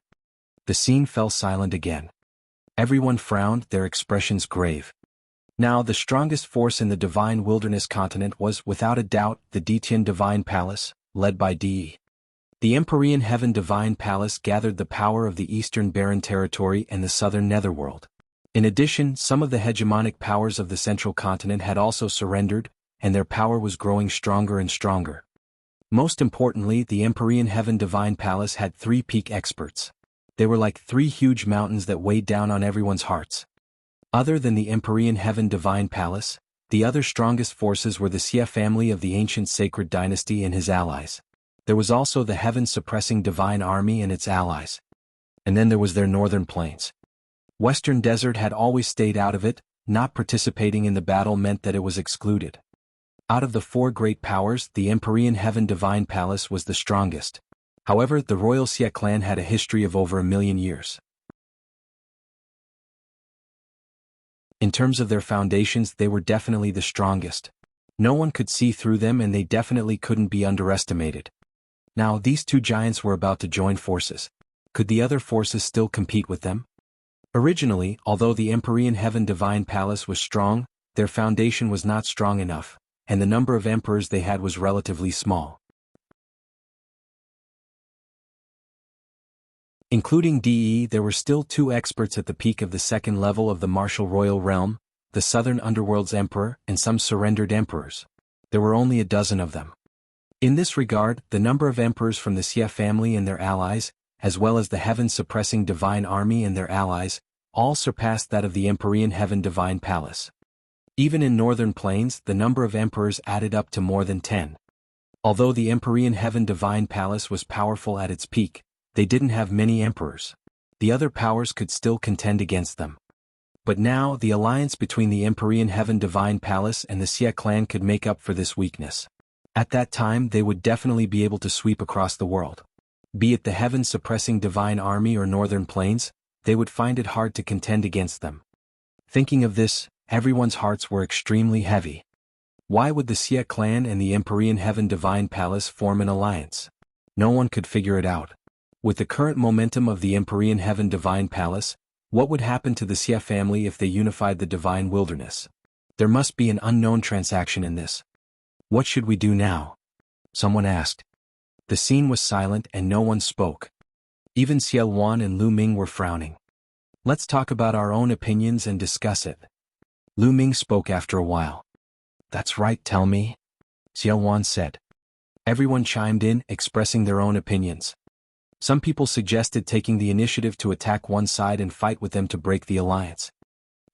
The scene fell silent again. Everyone frowned, their expressions grave. Now the strongest force in the Divine Wilderness continent was, without a doubt, the Detian Divine Palace, led by De. The Empyrean Heaven Divine Palace gathered the power of the Eastern Barren Territory and the Southern Netherworld. In addition, some of the hegemonic powers of the Central Continent had also surrendered, and their power was growing stronger and stronger. Most importantly, the Empyrean Heaven Divine Palace had 3 peak experts. They were like 3 huge mountains that weighed down on everyone's hearts. Other than the Empyrean Heaven Divine Palace, the other strongest forces were the Xie family of the ancient Sacred Dynasty and his allies. There was also the Heaven-suppressing Divine Army and its allies. And then there was their northern plains. Western Desert had always stayed out of it. Not participating in the battle meant that it was excluded. Out of the 4 great powers, the Empyrean Heaven Divine Palace was the strongest. However, the royal Xie clan had a history of over 1,000,000 years. In terms of their foundations, they were definitely the strongest. No one could see through them, and they definitely couldn't be underestimated. Now, these 2 giants were about to join forces. Could the other forces still compete with them? Originally, although the Empyrean Heaven Divine Palace was strong, their foundation was not strong enough, and the number of emperors they had was relatively small. Including DE, there were still 2 experts at the peak of the 2nd level of the martial royal realm, the Southern Underworld's emperor, and some surrendered emperors. There were only a dozen of them. In this regard, the number of emperors from the Xie family and their allies, as well as the heaven-suppressing Divine Army and their allies, all surpassed that of the Empyrean Heaven Divine Palace. Even in northern plains, the number of emperors added up to more than 10. Although the Empyrean Heaven Divine Palace was powerful at its peak, they didn't have many emperors. The other powers could still contend against them. But now, the alliance between the Empyrean Heaven Divine Palace and the Xie clan could make up for this weakness. At that time, they would definitely be able to sweep across the world. Be it the heaven-suppressing Divine Army or northern plains, they would find it hard to contend against them. Thinking of this, everyone's hearts were extremely heavy. Why would the Xie clan and the Empyrean Heaven Divine Palace form an alliance? No one could figure it out. With the current momentum of the Empyrean Heaven Divine Palace, what would happen to the Xie family if they unified the Divine Wilderness? There must be an unknown transaction in this. What should we do now? Someone asked. The scene was silent and no one spoke. Even Xiao Wan and Lu Ming were frowning. Let's talk about our own opinions and discuss it. Lu Ming spoke after a while. That's right, tell me. Xiao Wan said. Everyone chimed in, expressing their own opinions. Some people suggested taking the initiative to attack one side and fight with them to break the alliance.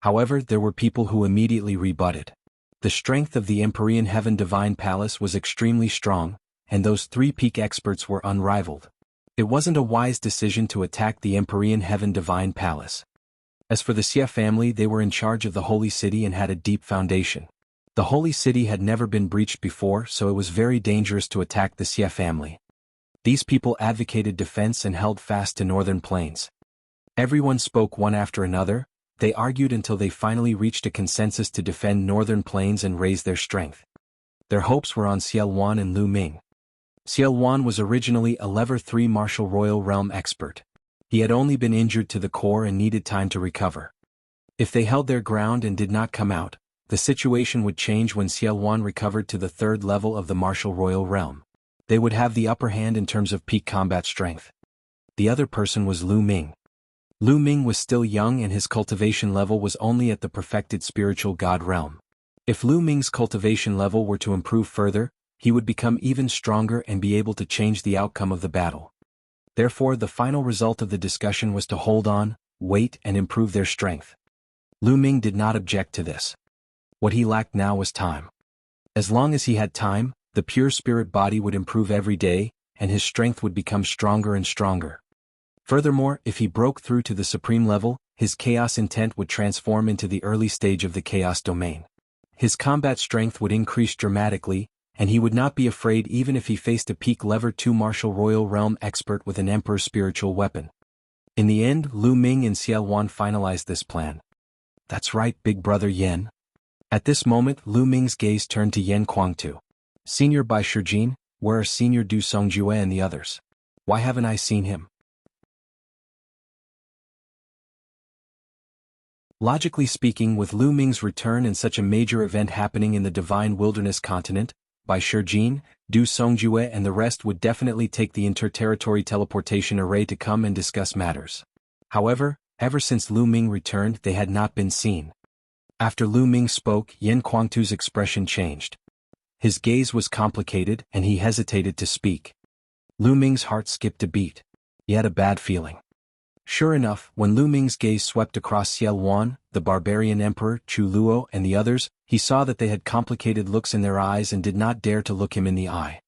However, there were people who immediately rebutted. The strength of the Empyrean Heaven Divine Palace was extremely strong, and those 3 peak experts were unrivaled. It wasn't a wise decision to attack the Empyrean Heaven Divine Palace. As for the Xie family, they were in charge of the Holy City and had a deep foundation. The Holy City had never been breached before, so it was very dangerous to attack the Xie family. These people advocated defense and held fast to northern plains. Everyone spoke one after another. They argued until they finally reached a consensus to defend northern plains and raise their strength. Their hopes were on Xiao Wan and Lu Ming. Xiao Wan was originally a Level 3 martial royal realm expert. He had only been injured to the core and needed time to recover. If they held their ground and did not come out, the situation would change when Xiao Wan recovered to the 3rd level of the martial royal realm. They would have the upper hand in terms of peak combat strength. The other person was Lu Ming. Lu Ming was still young and his cultivation level was only at the perfected spiritual god realm. If Lu Ming's cultivation level were to improve further, he would become even stronger and be able to change the outcome of the battle. Therefore, the final result of the discussion was to hold on, wait, and improve their strength. Lu Ming did not object to this. What he lacked now was time. As long as he had time, the pure spirit body would improve every day, and his strength would become stronger and stronger. Furthermore, if he broke through to the supreme level, his chaos intent would transform into the early stage of the chaos domain. His combat strength would increase dramatically, and he would not be afraid even if he faced a peak level 2 martial royal realm expert with an emperor's spiritual weapon. In the end, Lu Ming and Xiao Wan finalized this plan. That's right, big brother Yen. At this moment, Lu Ming's gaze turned to Yen Kuangtu. Senior Bai Shijin, where are Senior Du Songjue and the others? Why haven't I seen him? Logically speaking, with Lu Ming's return and such a major event happening in the Divine Wilderness continent, Bai Shijin, Du Songjue and the rest would definitely take the interterritory teleportation array to come and discuss matters. However, ever since Lu Ming returned, they had not been seen. After Lu Ming spoke, Yen Kuangtu's expression changed. His gaze was complicated and he hesitated to speak. Lu Ming's heart skipped a beat. He had a bad feeling. Sure enough, when Lu Ming's gaze swept across Xiao Wan, the barbarian emperor, Chu Luo and the others, he saw that they had complicated looks in their eyes and did not dare to look him in the eye.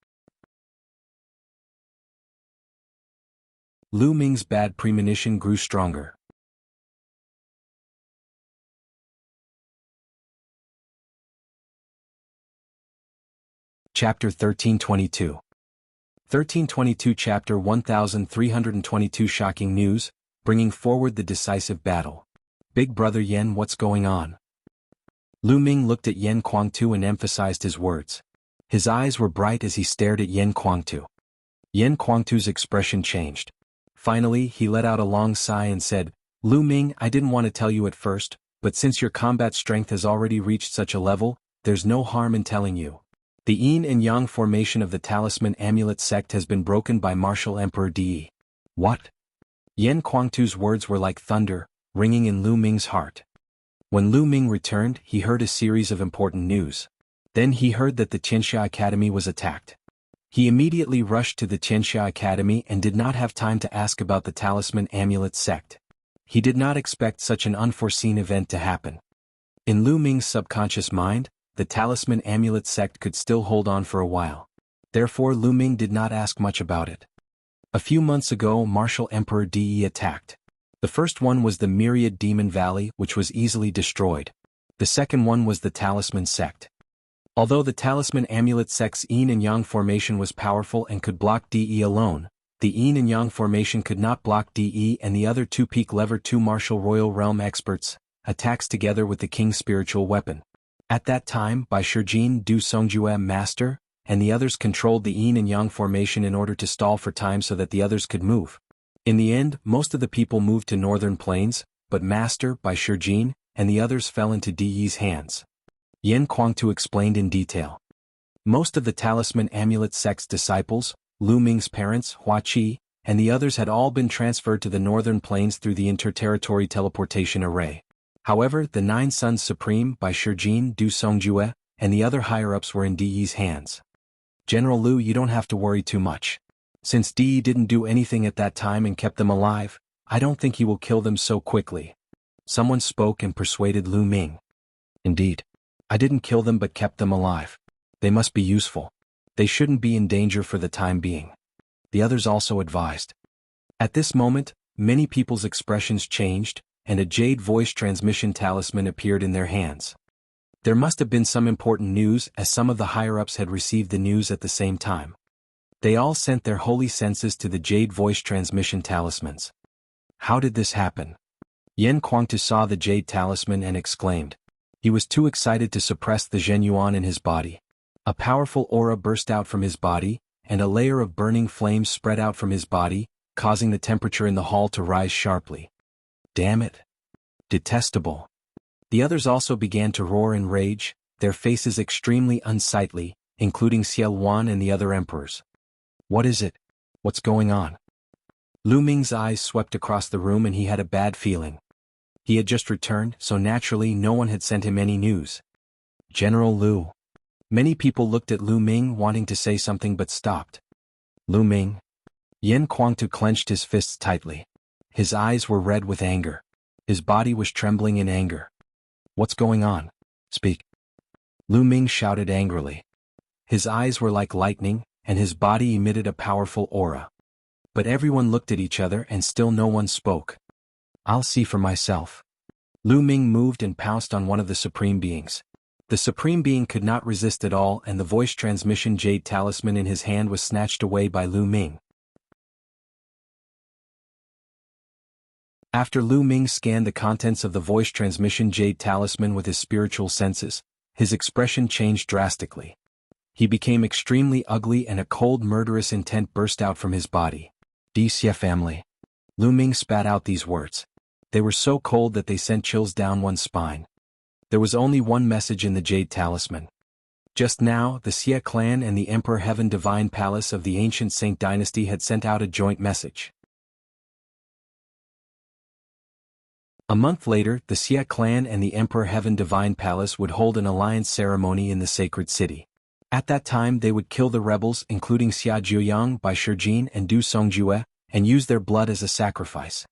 Lu Ming's bad premonition grew stronger. Chapter 1322. 1322 Chapter 1322 Shocking news, bringing forward the decisive battle. Big brother Yen, what's going on? Lu Ming looked at Yen Kuangtu and emphasized his words. His eyes were bright as he stared at Yen Kuangtu. Yen Kuangtu's expression changed. Finally, he let out a long sigh and said, Lu Ming, I didn't want to tell you at first, but since your combat strength has already reached such a level, there's no harm in telling you. The Yin and Yang formation of the Talisman Amulet sect has been broken by Martial Emperor Di. What? Yen Kuangtu's words were like thunder, ringing in Lu Ming's heart. When Lu Ming returned, he heard a series of important news. Then he heard that the Qianxia Academy was attacked. He immediately rushed to the Qianxia Academy and did not have time to ask about the Talisman Amulet sect. He did not expect such an unforeseen event to happen. In Lu Ming's subconscious mind, the Talisman Amulet sect could still hold on for a while. Therefore Lu Ming did not ask much about it. A few months ago, Martial Emperor Di attacked. The first one was the Myriad Demon Valley, which was easily destroyed. The second one was the Talisman sect. Although the Talisman Amulet sect's Yin and Yang formation was powerful and could block Di alone, the Yin and Yang formation could not block Di and the other two peak level 2 martial royal realm experts' attacks together with the king's spiritual weapon. At that time, Bai Shijin, Du Songjue Master, and the others controlled the Yin and Yang formation in order to stall for time so that the others could move. In the end, most of the people moved to northern plains, but Master, Bai Shijin, and the others fell into Di's hands. Yen Kuangtu explained in detail. Most of the Talisman Amulet sect's disciples, Lu Ming's parents, Hua Qi, and the others had all been transferred to the northern plains through the interterritory teleportation array. However, the Nine Sons Supreme, Bai Shijin, Du Songjue, and the other higher-ups were in Di's hands. General Lu, you don't have to worry too much. Since Di didn't do anything at that time and kept them alive, I don't think he will kill them so quickly. Someone spoke and persuaded Lu Ming. Indeed. I didn't kill them but kept them alive. They must be useful. They shouldn't be in danger for the time being. The others also advised. At this moment, many people's expressions changed, and a jade voice transmission talisman appeared in their hands. There must have been some important news, as some of the higher-ups had received the news at the same time. They all sent their holy senses to the jade voice transmission talismans. How did this happen? Yen Kuangtu saw the jade talisman and exclaimed. He was too excited to suppress the Zhenyuan in his body. A powerful aura burst out from his body, and a layer of burning flames spread out from his body, causing the temperature in the hall to rise sharply. Damn it! Detestable! The others also began to roar in rage, their faces extremely unsightly, including Xiao Wan and the other emperors. What is it? What's going on? Lu Ming's eyes swept across the room and he had a bad feeling. He had just returned, so naturally no one had sent him any news. General Lu. Many people looked at Lu Ming wanting to say something but stopped. Lu Ming. Yen Kuangtu clenched his fists tightly. His eyes were red with anger. His body was trembling in anger. What's going on? Speak. Lu Ming shouted angrily. His eyes were like lightning, and his body emitted a powerful aura. But everyone looked at each other and still no one spoke. I'll see for myself. Lu Ming moved and pounced on one of the Supreme Beings. The Supreme Being could not resist at all, and the voice transmission jade talisman in his hand was snatched away by Lu Ming. After Lu Ming scanned the contents of the voice transmission jade talisman with his spiritual senses, his expression changed drastically. He became extremely ugly and a cold murderous intent burst out from his body. Xie family. Lu Ming spat out these words. They were so cold that they sent chills down one's spine. There was only one message in the jade talisman. Just now, the Xie clan and the Emperor Heaven Divine Palace of the ancient Saint Dynasty had sent out a joint message. A month later, the Xie clan and the Emperor Heaven Divine Palace would hold an alliance ceremony in the sacred city. At that time they would kill the rebels including Xia Jiuyang by Shijin and Du Songjue, and use their blood as a sacrifice.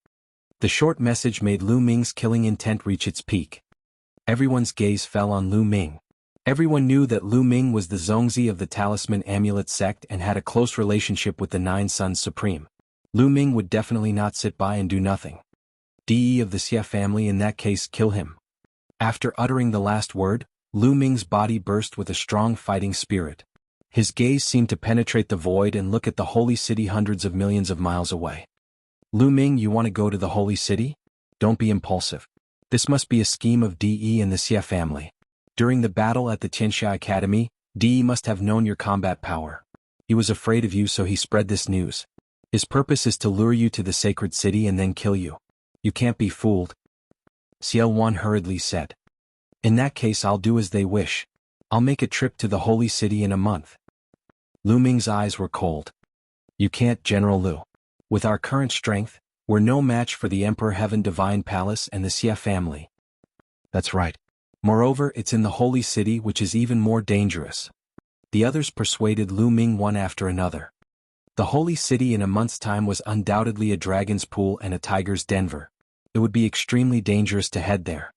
The short message made Lu Ming's killing intent reach its peak. Everyone's gaze fell on Lu Ming. Everyone knew that Lu Ming was the Zongzi of the Talisman Amulet sect and had a close relationship with the Nine Sons Supreme. Lu Ming would definitely not sit by and do nothing. De of the Xie family in that case kill him. After uttering the last word, Lu Ming's body burst with a strong fighting spirit. His gaze seemed to penetrate the void and look at the holy city hundreds of millions of miles away. Lu Ming, you want to go to the holy city? Don't be impulsive. This must be a scheme of De and the Xie family. During the battle at the Tianxia Academy, De must have known your combat power. He was afraid of you, so he spread this news. His purpose is to lure you to the sacred city and then kill you. You can't be fooled. Xiao Wan hurriedly said. In that case I'll do as they wish. I'll make a trip to the holy city in a month. Lu Ming's eyes were cold. You can't, General Lu. With our current strength, we're no match for the Emperor Heaven Divine Palace and the Xie family. That's right. Moreover, it's in the holy city, which is even more dangerous. The others persuaded Lu Ming one after another. The holy city in a month's time was undoubtedly a dragon's pool and a tiger's denver. It would be extremely dangerous to head there.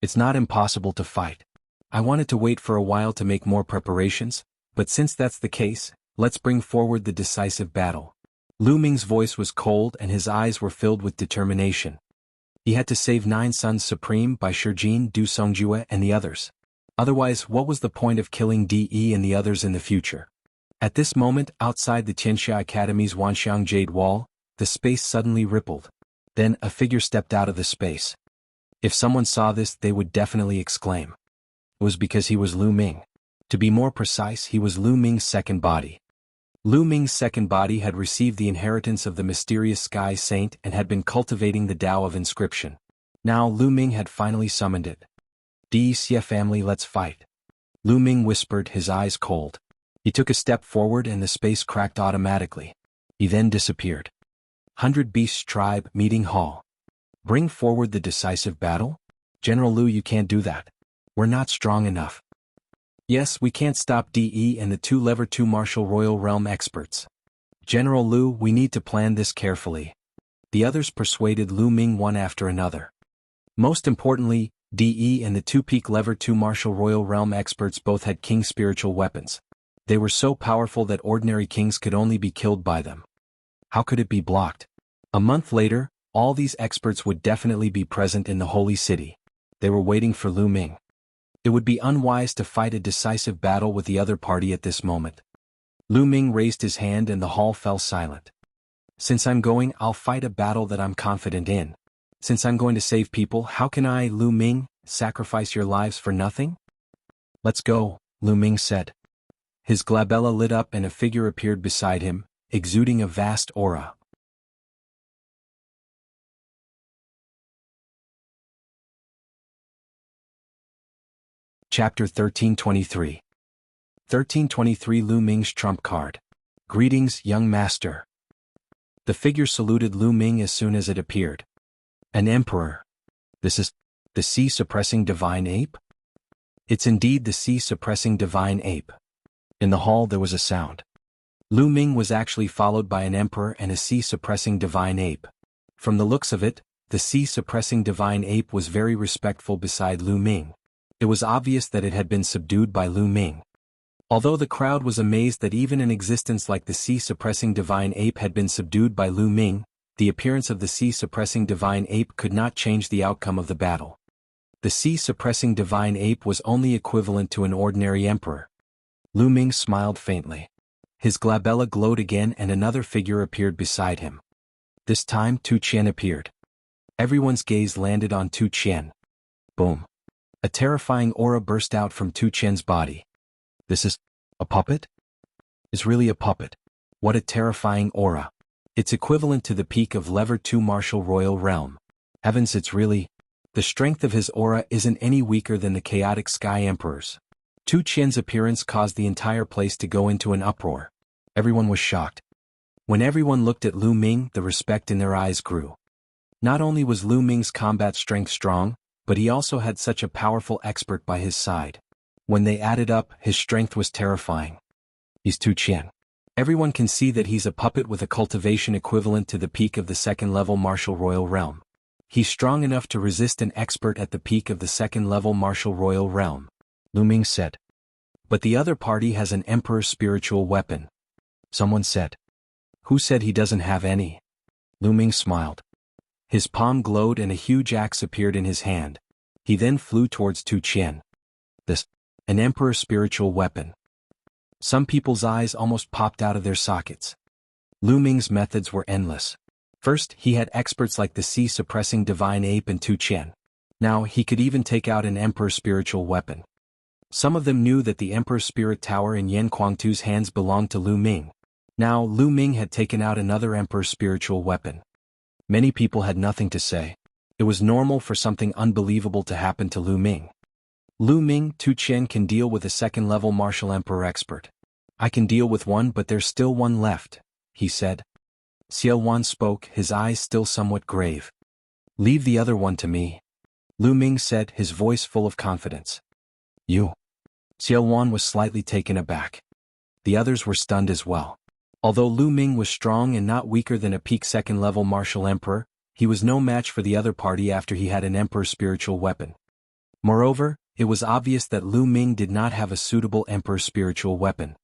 It's not impossible to fight. I wanted to wait for a while to make more preparations, but since that's the case, let's bring forward the decisive battle. Lu Ming's voice was cold and his eyes were filled with determination. He had to save Nine Sons Supreme by Shijin, Du Songjue and the others. Otherwise, what was the point of killing De and the others in the future? At this moment, outside the Tianxia Academy's Wanxiang Jade Wall, the space suddenly rippled. Then, a figure stepped out of the space. If someone saw this, they would definitely exclaim. It was because he was Lu Ming. To be more precise, he was Lu Ming's second body. Lu Ming's second body had received the inheritance of the mysterious Sky Saint and had been cultivating the Tao of Inscription. Now Lu Ming had finally summoned it. Xie family, let's fight. Lu Ming whispered, his eyes cold. He took a step forward and the space cracked automatically. He then disappeared. 100 Beasts Tribe Meeting Hall. Bring forward the decisive battle? General Lu, you can't do that. We're not strong enough. Yes, we can't stop De and the two Lever 2 Martial Royal Realm experts. General Lu, we need to plan this carefully. The others persuaded Lu Ming one after another. Most importantly, De and the two Peak Lever 2 Martial Royal Realm experts both had king spiritual weapons. They were so powerful that ordinary kings could only be killed by them. How could it be blocked? A month later, all these experts would definitely be present in the holy city. They were waiting for Lu Ming. It would be unwise to fight a decisive battle with the other party at this moment. Lu Ming raised his hand and the hall fell silent. Since I'm going, I'll fight a battle that I'm confident in. Since I'm going to save people, how can I, Lu Ming, sacrifice your lives for nothing? Let's go, Lu Ming said. His glabella lit up and a figure appeared beside him, exuding a vast aura. Chapter 1323. 1323 Lu Ming's Trump Card. Greetings, young master. The figure saluted Lu Ming as soon as it appeared. An emperor. This is the sea-suppressing divine ape? It's indeed the sea-suppressing divine ape. In the hall there was a sound. Lu Ming was actually followed by an emperor and a sea-suppressing divine ape. From the looks of it, the sea-suppressing divine ape was very respectful beside Lu Ming. It was obvious that it had been subdued by Lu Ming. Although the crowd was amazed that even an existence like the sea-suppressing divine ape had been subdued by Lu Ming, the appearance of the sea-suppressing divine ape could not change the outcome of the battle. The sea-suppressing divine ape was only equivalent to an ordinary emperor. Lu Ming smiled faintly. His glabella glowed again and another figure appeared beside him. This time Tu Qian appeared. Everyone's gaze landed on Tu Qian. Boom. A terrifying aura burst out from Tu Qian's body. This is a puppet? Is really a puppet. What a terrifying aura. It's equivalent to the peak of Lever 2 Martial Royal Realm. Heavens, it's really... The strength of his aura isn't any weaker than the chaotic Sky Emperor's. Tu Qian's appearance caused the entire place to go into an uproar. Everyone was shocked. When everyone looked at Lu Ming, the respect in their eyes grew. Not only was Lu Ming's combat strength strong, but he also had such a powerful expert by his side. When they added up, his strength was terrifying. He's Tu Qian. Everyone can see that he's a puppet with a cultivation equivalent to the peak of the second-level Martial Royal Realm. He's strong enough to resist an expert at the peak of the second-level Martial Royal Realm, Lu Ming said. But the other party has an Emperor's spiritual weapon. Someone said. Who said he doesn't have any? Lu Ming smiled. His palm glowed and a huge axe appeared in his hand. He then flew towards Tu Qian. An Emperor's spiritual weapon. Some people's eyes almost popped out of their sockets. Lu Ming's methods were endless. First, he had experts like the sea-suppressing divine ape and Tu Qian. Now, he could even take out an Emperor's spiritual weapon. Some of them knew that the Emperor's spirit tower in Yan Kuangtu's hands belonged to Lu Ming. Now, Lu Ming had taken out another Emperor's spiritual weapon. Many people had nothing to say. It was normal for something unbelievable to happen to Lu Ming. Lu Ming, Tu Qian can deal with a second-level martial emperor expert. I can deal with one, but there's still one left, he said. Xiao Wan spoke, his eyes still somewhat grave. Leave the other one to me, Lu Ming said, his voice full of confidence. You? Xiao Wan was slightly taken aback. The others were stunned as well. Although Lu Ming was strong and not weaker than a peak second-level martial emperor, he was no match for the other party after he had an emperor's spiritual weapon. Moreover, it was obvious that Lu Ming did not have a suitable emperor's spiritual weapon.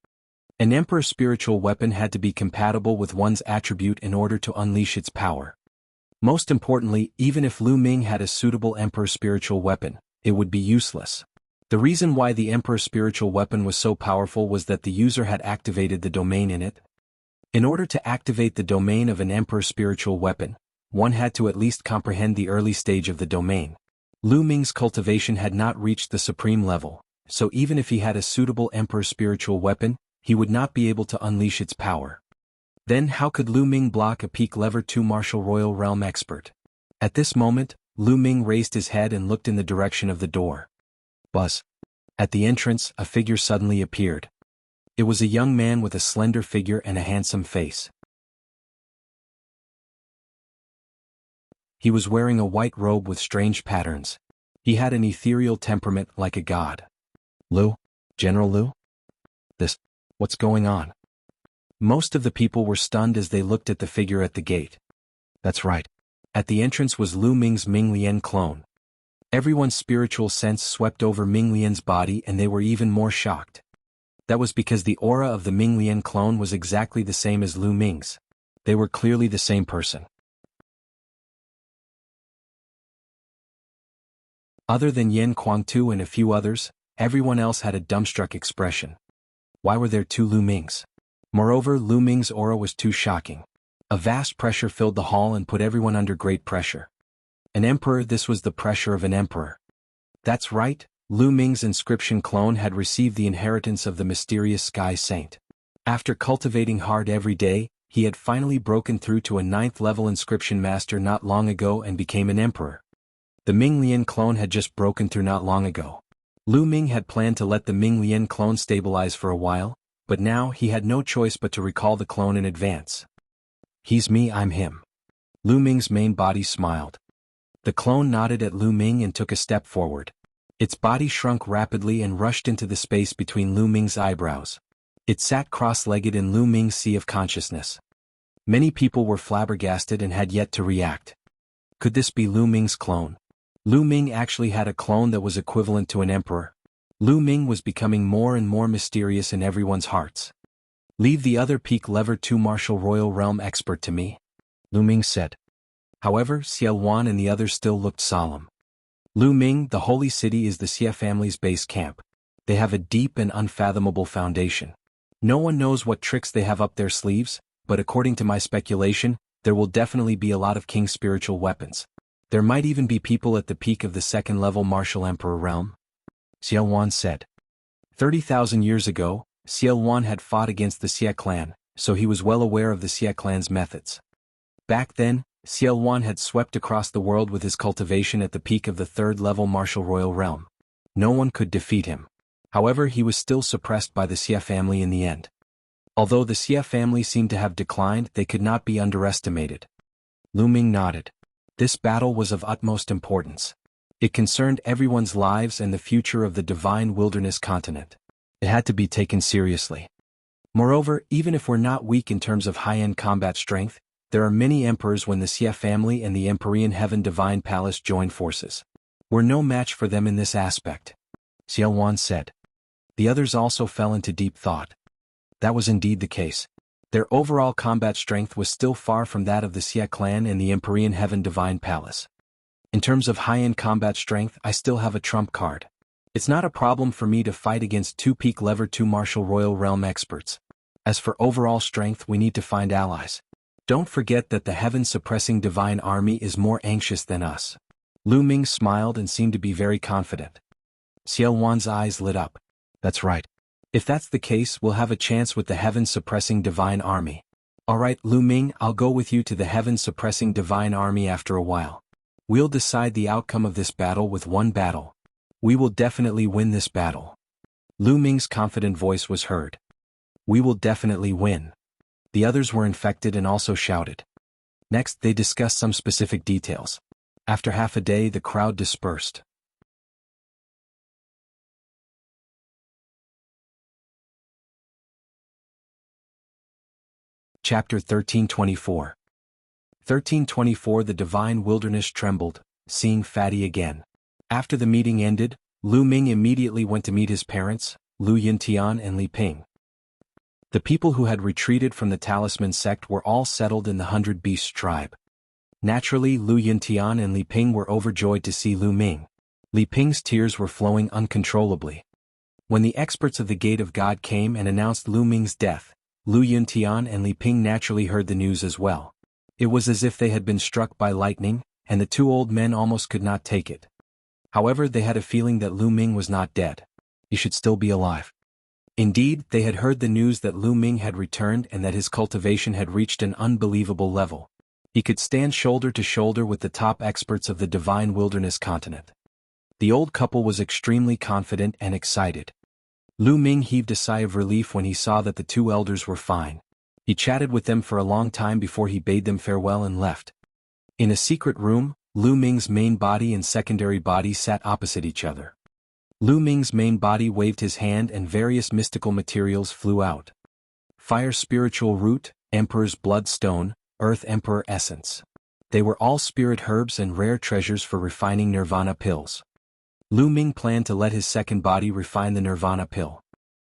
An emperor's spiritual weapon had to be compatible with one's attribute in order to unleash its power. Most importantly, even if Lu Ming had a suitable emperor's spiritual weapon, it would be useless. The reason why the emperor's spiritual weapon was so powerful was that the user had activated the domain in it. In order to activate the domain of an emperor's spiritual weapon, one had to at least comprehend the early stage of the domain. Lu Ming's cultivation had not reached the supreme level, so even if he had a suitable emperor's spiritual weapon, he would not be able to unleash its power. Then how could Lu Ming block a peak Lever 2 Martial Royal Realm expert? At this moment, Lu Ming raised his head and looked in the direction of the door. Buzz. At the entrance, a figure suddenly appeared. It was a young man with a slender figure and a handsome face. He was wearing a white robe with strange patterns. He had an ethereal temperament like a god. Lu? General Lu? What's going on? Most of the people were stunned as they looked at the figure at the gate. That's right. At the entrance was Lu Ming's Ming Lian clone. Everyone's spiritual sense swept over Ming Lian's body and they were even more shocked. That was because the aura of the Ming Lian clone was exactly the same as Lu Ming's. They were clearly the same person. Other than Yan Kuangtu and a few others, everyone else had a dumbstruck expression. Why were there two Lu Mings? Moreover, Lu Ming's aura was too shocking. A vast pressure filled the hall and put everyone under great pressure. An emperor, this was the pressure of an emperor. That's right, Lu Ming's inscription clone had received the inheritance of the mysterious Sky Saint. After cultivating hard every day, he had finally broken through to a 9th-level inscription master not long ago and became an emperor. The Ming Lian clone had just broken through not long ago. Lu Ming had planned to let the Ming Lian clone stabilize for a while, but now he had no choice but to recall the clone in advance. He's me, I'm him. Lu Ming's main body smiled. The clone nodded at Lu Ming and took a step forward. Its body shrunk rapidly and rushed into the space between Lu Ming's eyebrows. It sat cross-legged in Lu Ming's sea of consciousness. Many people were flabbergasted and had yet to react. Could this be Lu Ming's clone? Lu Ming actually had a clone that was equivalent to an emperor. Lu Ming was becoming more and more mysterious in everyone's hearts. Leave the other peak lever 2 martial royal realm expert to me, Lu Ming said. However, Xiao Wan and the others still looked solemn. Lu Ming, the holy city is the Xie family's base camp. They have a deep and unfathomable foundation. No one knows what tricks they have up their sleeves, but according to my speculation, there will definitely be a lot of king's spiritual weapons. There might even be people at the peak of the second-level martial emperor realm, Xiao Wan said. 30,000 years ago, Xiao Wan had fought against the Xie clan, so he was well aware of the Xie clan's methods. Back then, Xiao Wan had swept across the world with his cultivation at the peak of the third-level martial royal realm. No one could defeat him. However, he was still suppressed by the Xie family in the end. Although the Xie family seemed to have declined, they could not be underestimated. Lu Ming nodded. This battle was of utmost importance. It concerned everyone's lives and the future of the divine wilderness continent. It had to be taken seriously. Moreover, even if we're not weak in terms of high-end combat strength, there are many emperors when the Xie family and the Empyrean Heaven Divine Palace join forces. We're no match for them in this aspect, Xiao Wan said. The others also fell into deep thought. That was indeed the case. Their overall combat strength was still far from that of the Xie clan and the Empyrean Heaven Divine Palace. In terms of high-end combat strength, I still have a trump card. It's not a problem for me to fight against 2 peak lever 2 martial royal realm experts. As for overall strength, we need to find allies. Don't forget that the heaven-suppressing divine army is more anxious than us. Lu Ming smiled and seemed to be very confident. Xiao Wan's eyes lit up. That's right. If that's the case, we'll have a chance with the heaven-suppressing divine army. Alright, Lu Ming, I'll go with you to the heaven-suppressing divine army after a while. We'll decide the outcome of this battle with one battle. We will definitely win this battle. Lu Ming's confident voice was heard. We will definitely win. The others were infected and also shouted. Next, they discussed some specific details. After half a day, the crowd dispersed. Chapter 1324. 1324. The divine wilderness trembled, seeing Fatty again. After the meeting ended, Lu Ming immediately went to meet his parents, Lu Yintian and Li Ping. The people who had retreated from the Talisman sect were all settled in the 100 Beasts tribe. Naturally, Lu Yintian and Li Ping were overjoyed to see Lu Ming. Li Ping's tears were flowing uncontrollably. When the experts of the Gate of God came and announced Lu Ming's death, Lu Yintian and Li Ping naturally heard the news as well. It was as if they had been struck by lightning, and the 2 old men almost could not take it. However, they had a feeling that Lu Ming was not dead. He should still be alive. Indeed, they had heard the news that Lu Ming had returned and that his cultivation had reached an unbelievable level. He could stand shoulder to shoulder with the top experts of the divine wilderness continent. The old couple was extremely confident and excited. Lu Ming heaved a sigh of relief when he saw that the 2 elders were fine. He chatted with them for a long time before he bade them farewell and left. In a secret room, Lu Ming's main body and secondary body sat opposite each other. Lu Ming's main body waved his hand and various mystical materials flew out. Fire spiritual root, Emperor's blood stone, Earth Emperor essence. They were all spirit herbs and rare treasures for refining nirvana pills. Lu Ming planned to let his second body refine the nirvana pill.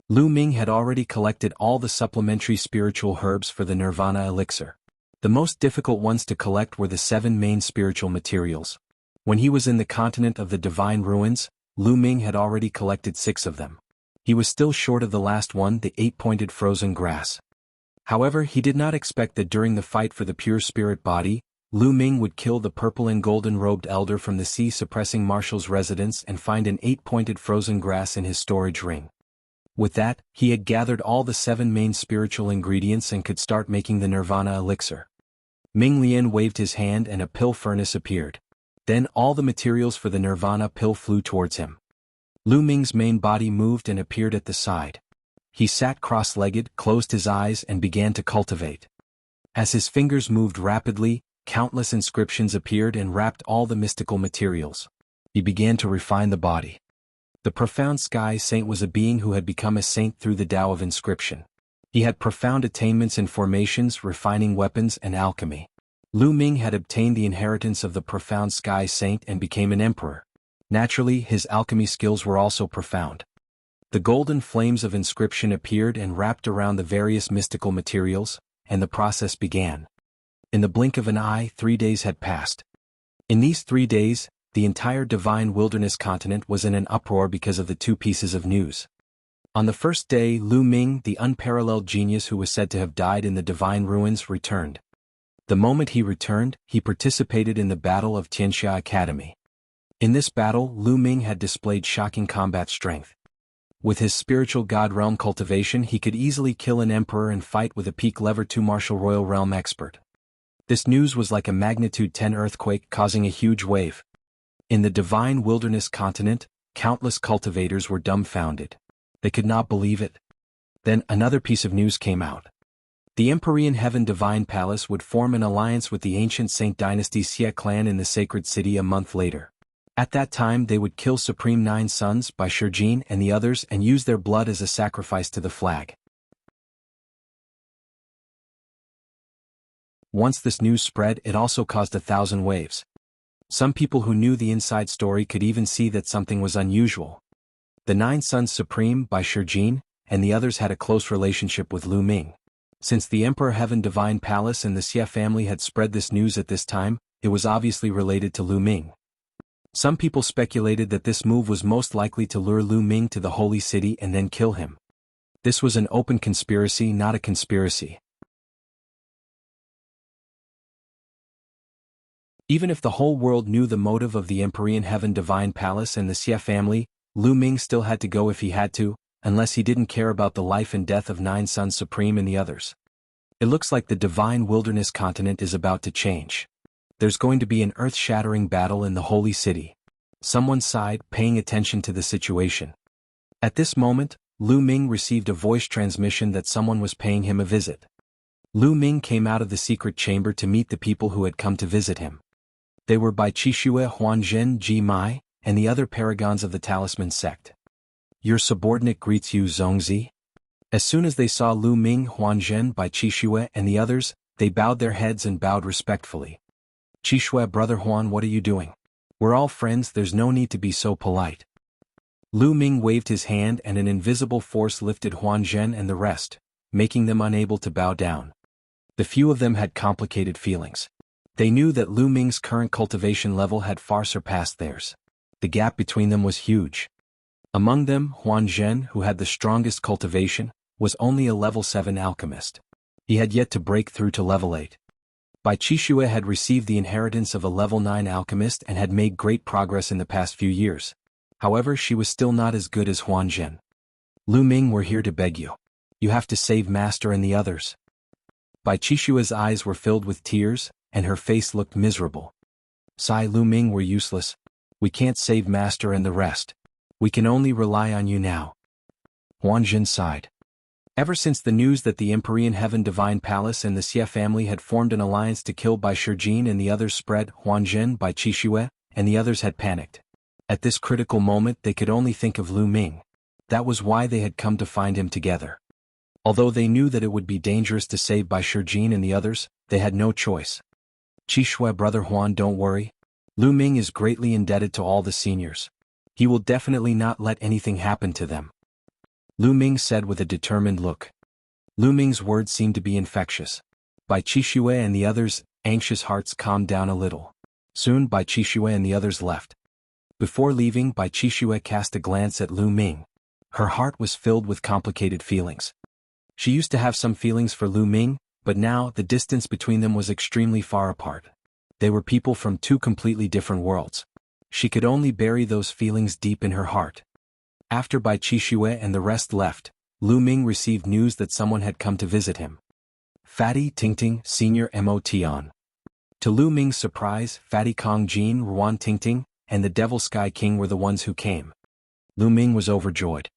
Lu Ming had already collected all the supplementary spiritual herbs for the nirvana elixir. The most difficult ones to collect were the 7 main spiritual materials. When he was in the continent of the divine ruins, Lu Ming had already collected 6 of them. He was still short of the last one, the 8-pointed frozen grass. However, he did not expect that during the fight for the pure spirit body, Lu Ming would kill the purple and golden-robed elder from the sea-suppressing marshal's residence and find an 8-pointed frozen grass in his storage ring. With that, he had gathered all the 7 main spiritual ingredients and could start making the nirvana elixir. Ming Lian waved his hand and a pill furnace appeared. Then all the materials for the nirvana pill flew towards him. Lu Ming's main body moved and appeared at the side. He sat cross-legged, closed his eyes and began to cultivate. As his fingers moved rapidly, countless inscriptions appeared and wrapped all the mystical materials. He began to refine the body. The profound sky saint was a being who had become a saint through the Tao of inscription. He had profound attainments in formations, refining weapons and alchemy. Lu Ming had obtained the inheritance of the profound Sky Saint and became an emperor. Naturally, his alchemy skills were also profound. The golden flames of inscription appeared and wrapped around the various mystical materials, and the process began. In the blink of an eye, 3 days had passed. In these 3 days, the entire divine wilderness continent was in an uproar because of the 2 pieces of news. On the first day, Lu Ming, the unparalleled genius who was said to have died in the divine ruins, returned. The moment he returned, he participated in the Battle of Tianxia Academy. In this battle, Lu Ming had displayed shocking combat strength. With his spiritual god realm cultivation, he could easily kill an emperor and fight with a peak level 2 martial royal realm expert. This news was like a magnitude 10 earthquake causing a huge wave. In the divine wilderness continent, countless cultivators were dumbfounded. They could not believe it. Then another piece of news came out. The Empyrean Heaven Divine Palace would form an alliance with the ancient Saint Dynasty Xie clan in the sacred city a month later. At that time they would kill Supreme Nine Sons by Shijin and the others and use their blood as a sacrifice to the flag. Once this news spread, it also caused 1,000 waves. Some people who knew the inside story could even see that something was unusual. The Nine Sons Supreme by Shijin and the others had a close relationship with Lu Ming. Since the Emperor Heaven Divine Palace and the Xie family had spread this news at this time, it was obviously related to Lu Ming. Some people speculated that this move was most likely to lure Lu Ming to the holy city and then kill him. This was an open conspiracy, not a conspiracy. Even if the whole world knew the motive of the Empyrean Heaven Divine Palace and the Xie family, Lu Ming still had to go if he had to, unless he didn't care about the life and death of Nine Sons Supreme and the others. It looks like the divine wilderness continent is about to change. There's going to be an earth-shattering battle in the holy city. Someone sighed, paying attention to the situation. At this moment, Lu Ming received a voice transmission that someone was paying him a visit. Lu Ming came out of the secret chamber to meet the people who had come to visit him. They were Bai Qixue, Huanzhen, Ji Mai, and the other paragons of the Talisman sect. Your subordinate greets you, Zhongzi. As soon as they saw Lu Ming, Huanzhen, Bai Qixue, and the others, they bowed their heads and bowed respectfully. Qixue, brother Huan, what are you doing? We're all friends, there's no need to be so polite. Lu Ming waved his hand and an invisible force lifted Huanzhen and the rest, making them unable to bow down. The few of them had complicated feelings. They knew that Lu Ming's current cultivation level had far surpassed theirs. The gap between them was huge. Among them, Huanzhen, who had the strongest cultivation, was only a level 7 alchemist. He had yet to break through to level 8. Bai Qixue had received the inheritance of a level 9 alchemist and had made great progress in the past few years. However, she was still not as good as Huanzhen. Lu Ming, we're here to beg you. You have to save Master and the others. Bai Qixue's eyes were filled with tears, and her face looked miserable. Sigh, Lu Ming, we're useless. We can't save Master and the rest. We can only rely on you now. Huanzhen sighed. Ever since the news that the Empyrean Heaven Divine Palace and the Xie family had formed an alliance to kill Bai Shijin and the others spread, Huanzhen, Bai Qixue, and the others had panicked. At this critical moment they could only think of Lu Ming. That was why they had come to find him together. Although they knew that it would be dangerous to save Bai Shijin and the others, they had no choice. Qixue, brother Huan, don't worry. Lu Ming is greatly indebted to all the seniors. He will definitely not let anything happen to them. Lu Ming said with a determined look. Lu Ming's words seemed to be infectious. Bai Qixue and the others' anxious hearts calmed down a little. Soon Bai Qixue and the others left. Before leaving, Bai Qixue cast a glance at Lu Ming. Her heart was filled with complicated feelings. She used to have some feelings for Lu Ming, but now the distance between them was extremely far apart. They were people from 2 completely different worlds. She could only bury those feelings deep in her heart. After Bai Qixue and the rest left, Lu Ming received news that someone had come to visit him. Fatty Tingting, Senior Motion. To Lu Ming's surprise, Fatty Kong Jin, Ruan Tingting, and the Devil Sky King were the ones who came. Lu Ming was overjoyed.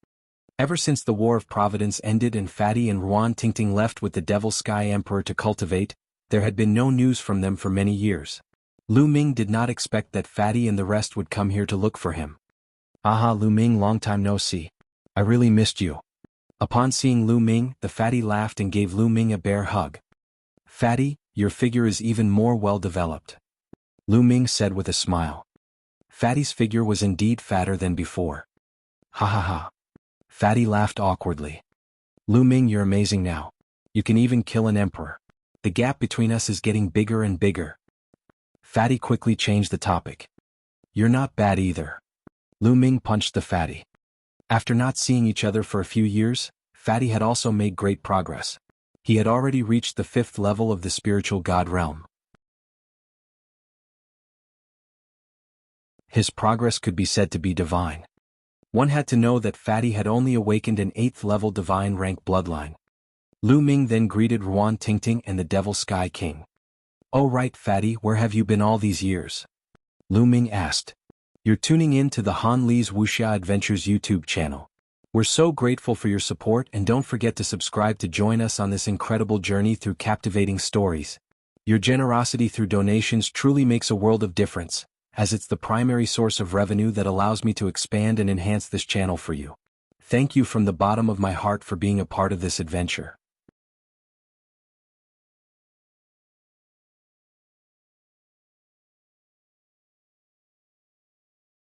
Ever since the War of Providence ended and Fatty and Ruan Tingting left with the Devil Sky Emperor to cultivate, there had been no news from them for many years. Lu Ming did not expect that Fatty and the rest would come here to look for him. Aha, Lu Ming, long time no see. I really missed you. Upon seeing Lu Ming, the Fatty laughed and gave Lu Ming a bear hug. Fatty, your figure is even more well-developed. Lu Ming said with a smile. Fatty's figure was indeed fatter than before. Ha ha ha. Fatty laughed awkwardly. Lu Ming, you're amazing now. You can even kill an emperor. The gap between us is getting bigger and bigger. Fatty quickly changed the topic. You're not bad either. Lu Ming punched the Fatty. After not seeing each other for a few years, Fatty had also made great progress. He had already reached the 5th level of the spiritual god realm. His progress could be said to be divine. One had to know that Fatty had only awakened an 8th level divine rank bloodline. Lu Ming then greeted Ruan Tingting and the Devil Sky King. Oh right, Fatty, where have you been all these years? Lu Ming asked. You're tuning in to the Han Li's Wuxia Adventures YouTube channel. We're so grateful for your support, and don't forget to subscribe to join us on this incredible journey through captivating stories. Your generosity through donations truly makes a world of difference, as it's the primary source of revenue that allows me to expand and enhance this channel for you. Thank you from the bottom of my heart for being a part of this adventure.